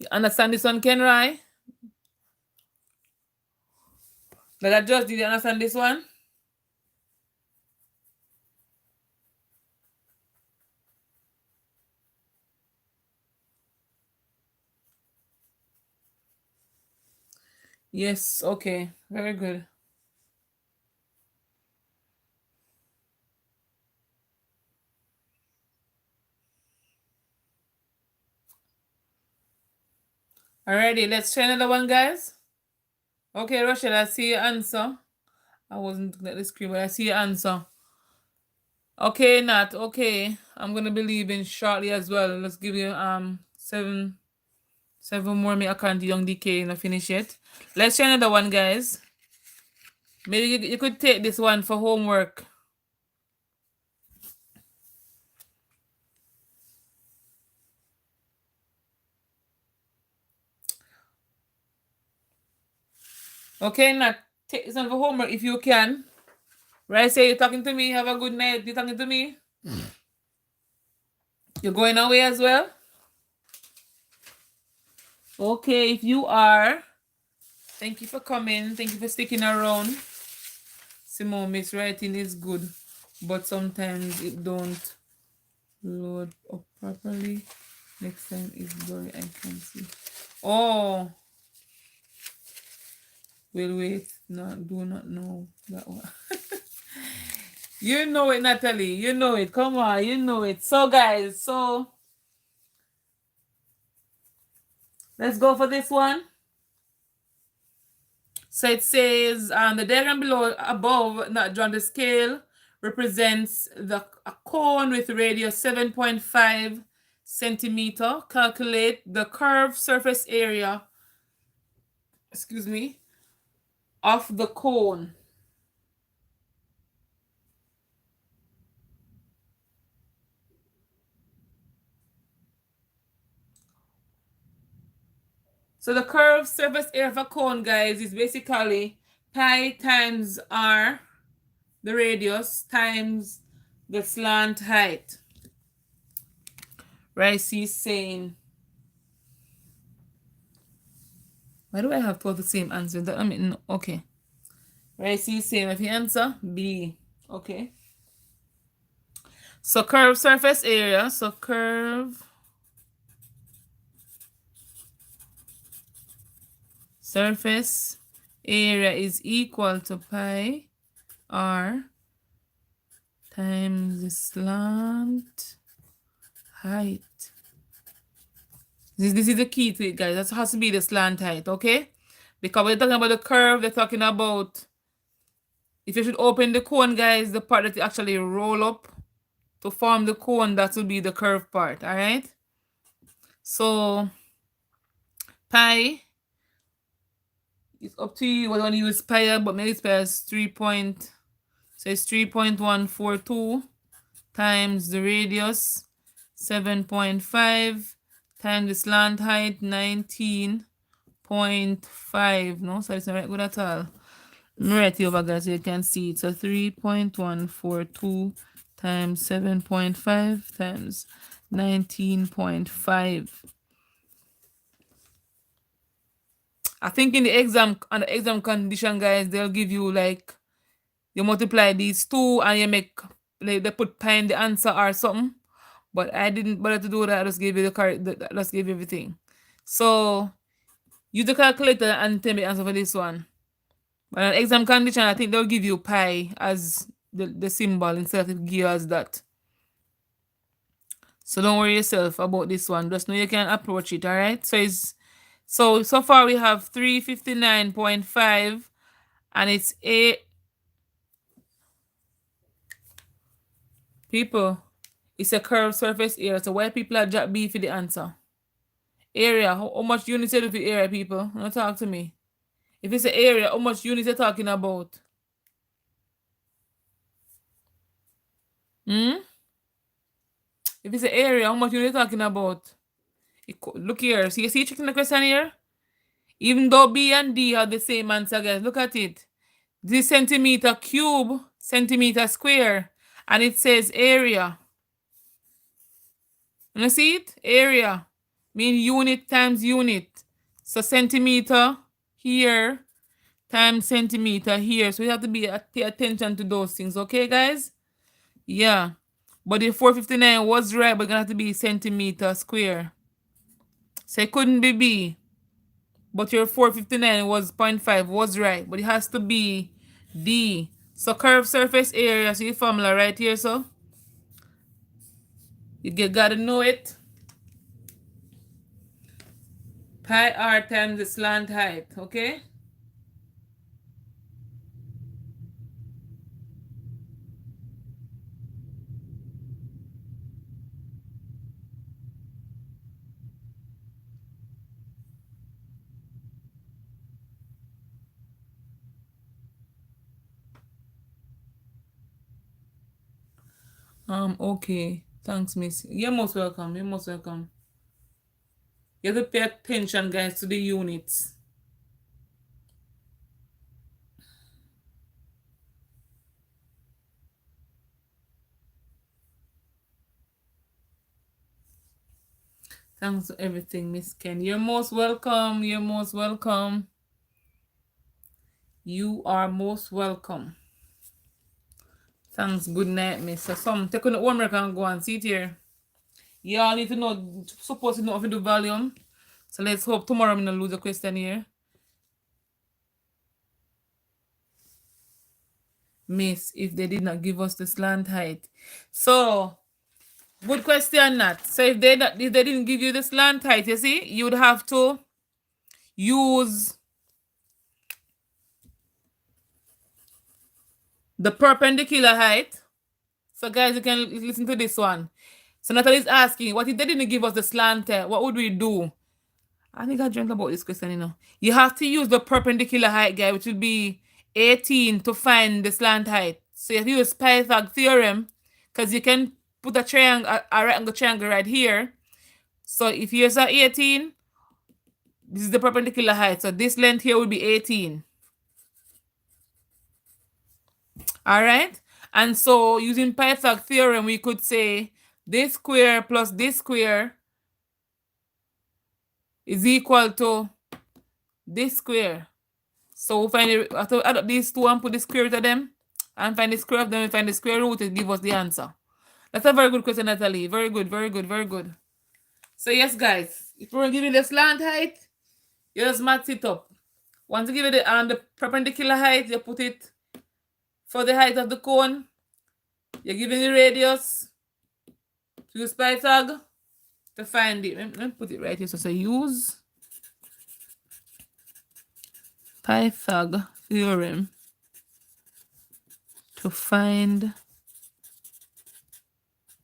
You understand this one, Kenrai? Like I just did you understand this one? Yes, okay. Very good. Alrighty, let's try another one, guys. Okay, Rachel, I see your answer. I wasn't looking at the screen, but I see your answer. Okay, Nat, okay. I'm gonna be leaving shortly as well. Let's give you seven more. Me I can't do young DK and finish it. Let's try another one, guys. Maybe you could take this one for homework. Okay, Nat, take this one for homework if you can. Right, say you're talking to me. Have a good night. You're talking to me. You're going away as well? Okay, if you are, thank you for coming. Thank you for sticking around. Simone, Miss writing is good, but sometimes it don't load up properly. Next time it's blurry, I can see. Oh, we'll wait. No, do not know that one. You know it, Natalie. You know it. Come on, you know it. So, guys, let's go for this one. So it says the diagram below above, not drawn the scale, represents a cone with radius 7.5 centimeter. Calculate the curved surface area, excuse me, of the cone. So the curved surface area of a cone, guys, is basically pi times r, the radius, times the slant height. Right, he's saying, why do I have both the same answer? That, I mean, no, okay. Right, he's saying if you answer B, okay. So curved surface area, so curve surface area is equal to pi r times the slant height. This is the key to it, guys. That has to be the slant height, okay? Because we're talking about the curve, they're talking about, if you should open the cone, guys, the part that you actually roll up to form the cone, that will be the curved part, all right? So pi, it's up to you. I don't use pi, but maybe it's pi as 3.142 times the radius 7.5 times the slant height 19.5. No, so it's not right good at all. Right over, guys, so you can see it's a 3.142 times 7.5 times 19.5. I think in the exam, on the exam condition, guys, they'll give you like, you multiply these two and you make, like, they put pi in the answer or something. But I didn't bother to do that. I just gave you the correct, just gave you everything. So use the calculator and tell me the answer for this one. But on exam condition, I think they'll give you pi as the symbol instead of give us that. So don't worry yourself about this one. Just know you can approach it, all right? So it's so far we have 359.5 and it's a people. It's a curved surface area. So why people are drop B for the answer? Area. How much units you do for area, people? Don't talk to me. If it's an area, how much units you talking about? If it's an area, how much units you talking about? Look here. See, you see checking the question here? Even though B and D have the same answer, guys, look at it. This centimeter cube, centimeter square, and it says area. You see it? Area mean unit times unit. So centimeter here times centimeter here. So we have to pay attention to those things, okay, guys? Yeah. But the 459 was right, but gonna have to be centimeter square. So it couldn't be B. But your 459 was 0.5 was right, but it has to be D. So curved surface area, see the formula right here, so you gotta know it. Pi r times the slant height, okay? Okay. Thanks, miss. You're most welcome. You're most welcome. You have to pay attention, guys, to the units. Thanks for everything, Miss Ken. You're most welcome. You're most welcome. You are most welcome. Thanks. Good night, miss. So some take on the homework and go and sit here. Y'all need to know, supposed to know if you do volume. So let's hope tomorrow I'm gonna lose a question here. Miss, if they did not give us the slant height. So good question that. So if they didn't give you the slant height, you see, you would have to use the perpendicular height. So guys, you can listen to this one. So Natalie is asking, what if they didn't give us the slant? What would we do? I think I dreamt about this question, you know. You have to use the perpendicular height, guy, which would be 18 to find the slant height. So you have to use Pythagoras theorem, because you can put a triangle, a right angle triangle right here. So if here's a 18, this is the perpendicular height. So this length here would be 18. All right. And so using Pythagoras theorem, we could say this square plus this square is equal to this square. So we find it, have to add up these two and put the square root of them and find the square of them and find the square root to give us the answer. That's a very good question, Natalie. Very good, very good, very good. So yes, guys, if we're giving the slant height, you just match it up. Once you give it the perpendicular height, you put it for the height of the cone. You're giving the radius. Use Pythag to find it. Let me put it right here. So use Pythag theorem to find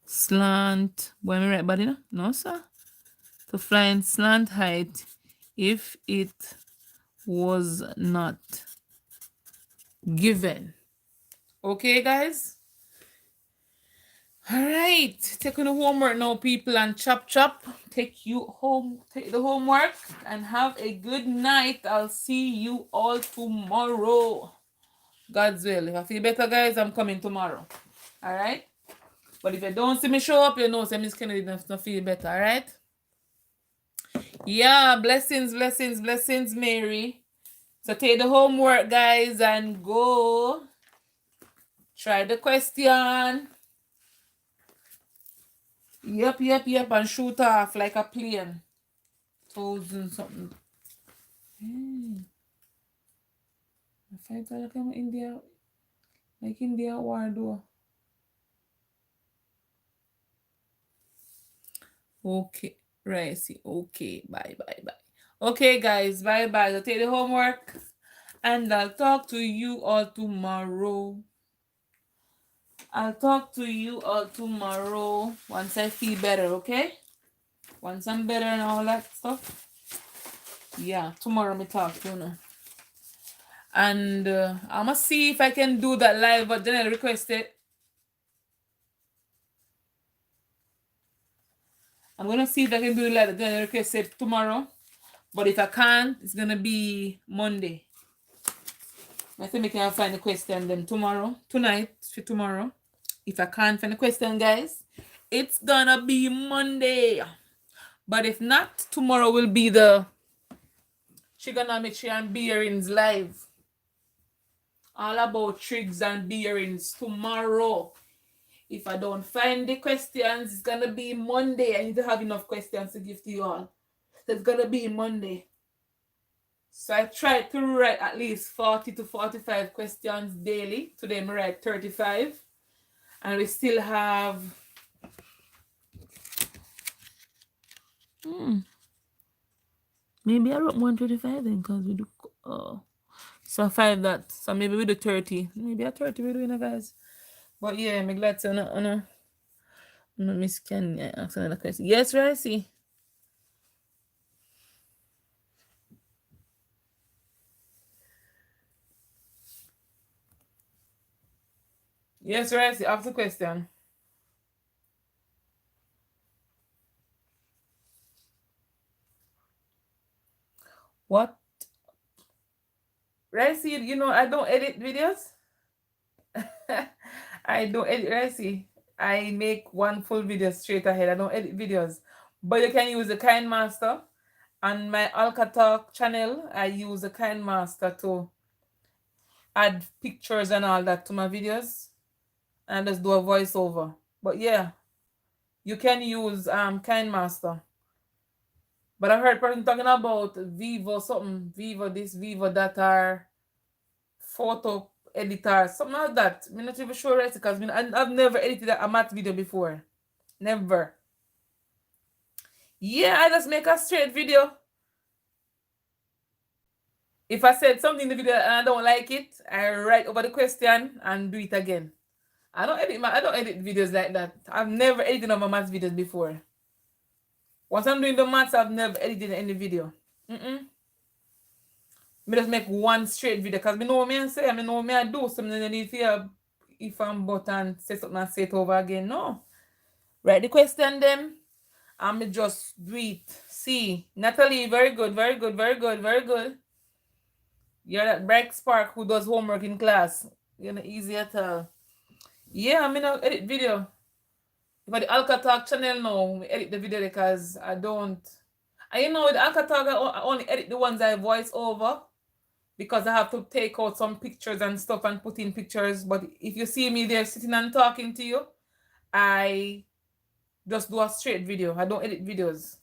slant. Why am I right, buddy? No, sir. To find slant height if it was not given. Okay, guys? All right. Taking the homework now, people, and chop. Take you home. Take the homework and have a good night. I'll see you all tomorrow. God's will. If I feel better, guys, I'm coming tomorrow. All right? But if you don't see me show up, you know, say Miss Kennedy doesn't feel better. All right? Yeah, blessings, Mary. So take the homework, guys, and go. Try the question. Yep, and shoot off like a plane. 1,000 something. If I tell you India, like India war though. Okay, right, see, okay, bye. Okay, guys, bye. I'll take the homework, and I'll talk to you all tomorrow. Once I feel better, okay? Once I'm better and all that stuff. Yeah, tomorrow me talk to you. And I'm gonna see if I can do that live, but then I requested. I'm gonna see if I can do it live, then I requested tomorrow. But if I can't, it's gonna be Monday. I think we can find the question then tonight for tomorrow. If I can't find the question, guys, it's gonna be Monday. But if not, tomorrow will be the trigonometry and bearings live. All about trigs and bearings tomorrow. If I don't find the questions, it's gonna be Monday. I need to have enough questions to give to you all. So it's gonna be Monday. So I tried to write at least 40 to 45 questions daily. Today I write 35. And we still have maybe I wrote 125 then because we do so 5 that. So maybe we do 30. Maybe a 30 we're doing, guys. But yeah, I'm glad to no Miss Ken ask another question. Yes, Ricey. Yes, Ricey, ask the question. What? Ricey, you know I don't edit videos. I don't edit, Ricey. I make one full video straight ahead. I don't edit videos. But you can use the Kind Master. On my Alka Talk channel, I use the Kind Master to add pictures and all that to my videos. And just do a voiceover. But yeah, you can use Kind Master. But I heard person talking about Vivo something, Vivo this, Vivo that, are photo editor, something like that. I'm not even sure, right? Because I've never edited a math video before. Never. Yeah, I just make a straight video. If I said something in the video and I don't like it, I write over the question and do it again. I don't edit videos like that. I've never edited on my maths videos before. Once I'm doing the maths, I've never edited any video. Me just make one straight video because me know me and say, I know me I do something and if I'm button say something and say it over again. No. Write the question then and me just do it. See, Natalie, very good, very good, very good, very good. You're that bright spark who does homework in class. You're not easy at all. Yeah, I mean I edit video. If I the Alka Talk channel now, we edit the video because I don't. And you know with Alka Talk I only edit the ones I voice over because I have to take out some pictures and stuff and put in pictures. But if you see me there sitting and talking to you, I just do a straight video. I don't edit videos.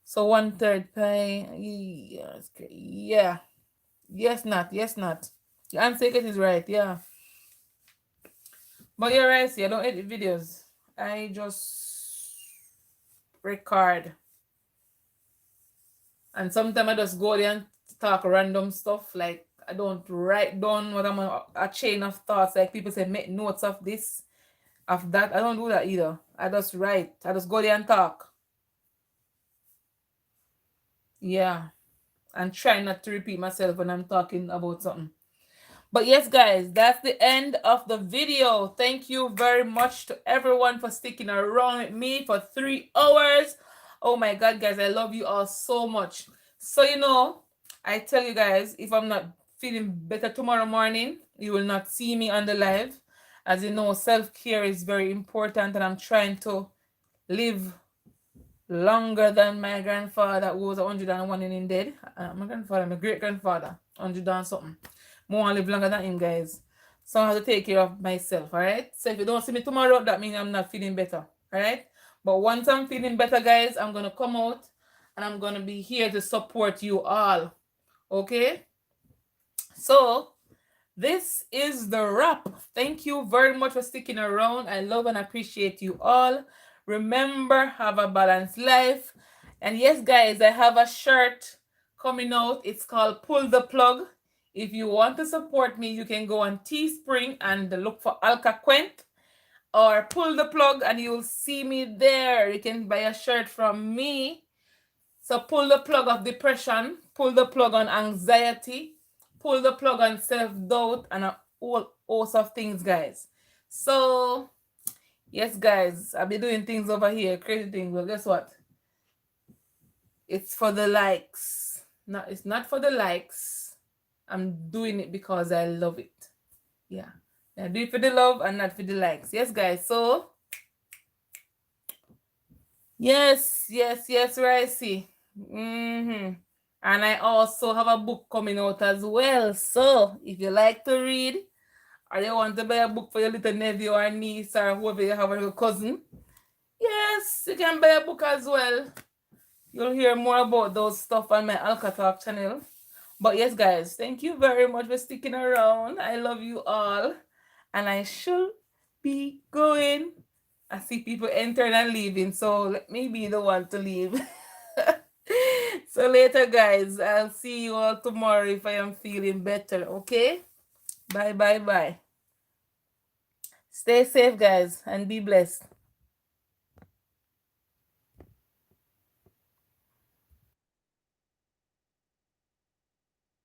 So 1/3 pi. Yes, yeah. Yes, not. Yes, not. The answer is right. Yeah. But you're right. See, I don't edit videos. I just record. And sometimes I just go there and talk random stuff. Like I don't write down what I'm a chain of thoughts. Like people say, make notes of this, of that. I don't do that either. I just write. I just go there and talk. Yeah. And try not to repeat myself when I'm talking about something. But yes, guys, that's the end of the video. Thank you very much to everyone for sticking around with me for 3 hours. Oh my God, guys, I love you all so much. So, you know, I tell you guys, if I'm not feeling better tomorrow morning, you will not see me on the live. As you know, self-care is very important, and I'm trying to live longer than my grandfather, who was 101 and in dead. My grandfather, my great-grandfather, 100 and something. More and live longer than him, guys. So I have to take care of myself, all right? So if you don't see me tomorrow, that means I'm not feeling better, all right? But once I'm feeling better, guys, I'm going to come out and I'm going to be here to support you all, okay? So this is the wrap. Thank you very much for sticking around. I love and appreciate you all. Remember, have a balanced life. And yes, guys, I have a shirt coming out. It's called Pull the Plug. If you want to support me, you can go on Teespring and look for Alka Quent or Pull the Plug and you'll see me there. You can buy a shirt from me. So pull the plug of depression, pull the plug on anxiety, pull the plug on self-doubt, and a whole host of things, guys. So, yes, guys, I'll be doing things over here, crazy things, but guess what? It's for the likes. No, it's not for the likes. I'm doing it because I love it. Yeah. I do it for the love and not for the likes. Yes, guys. So, yes, Ricey. And I also have a book coming out as well. So, if you like to read, or you want to buy a book for your little nephew or niece or whoever you have, a cousin, yes, you can buy a book as well. You'll hear more about those stuff on my Alka Talk channel. But yes, guys, thank you very much for sticking around. I love you all. And I should be going. I see people entering and leaving, so let me be the one to leave. So later, guys, I'll see you all tomorrow if I am feeling better, okay? Bye. Stay safe, guys, and be blessed.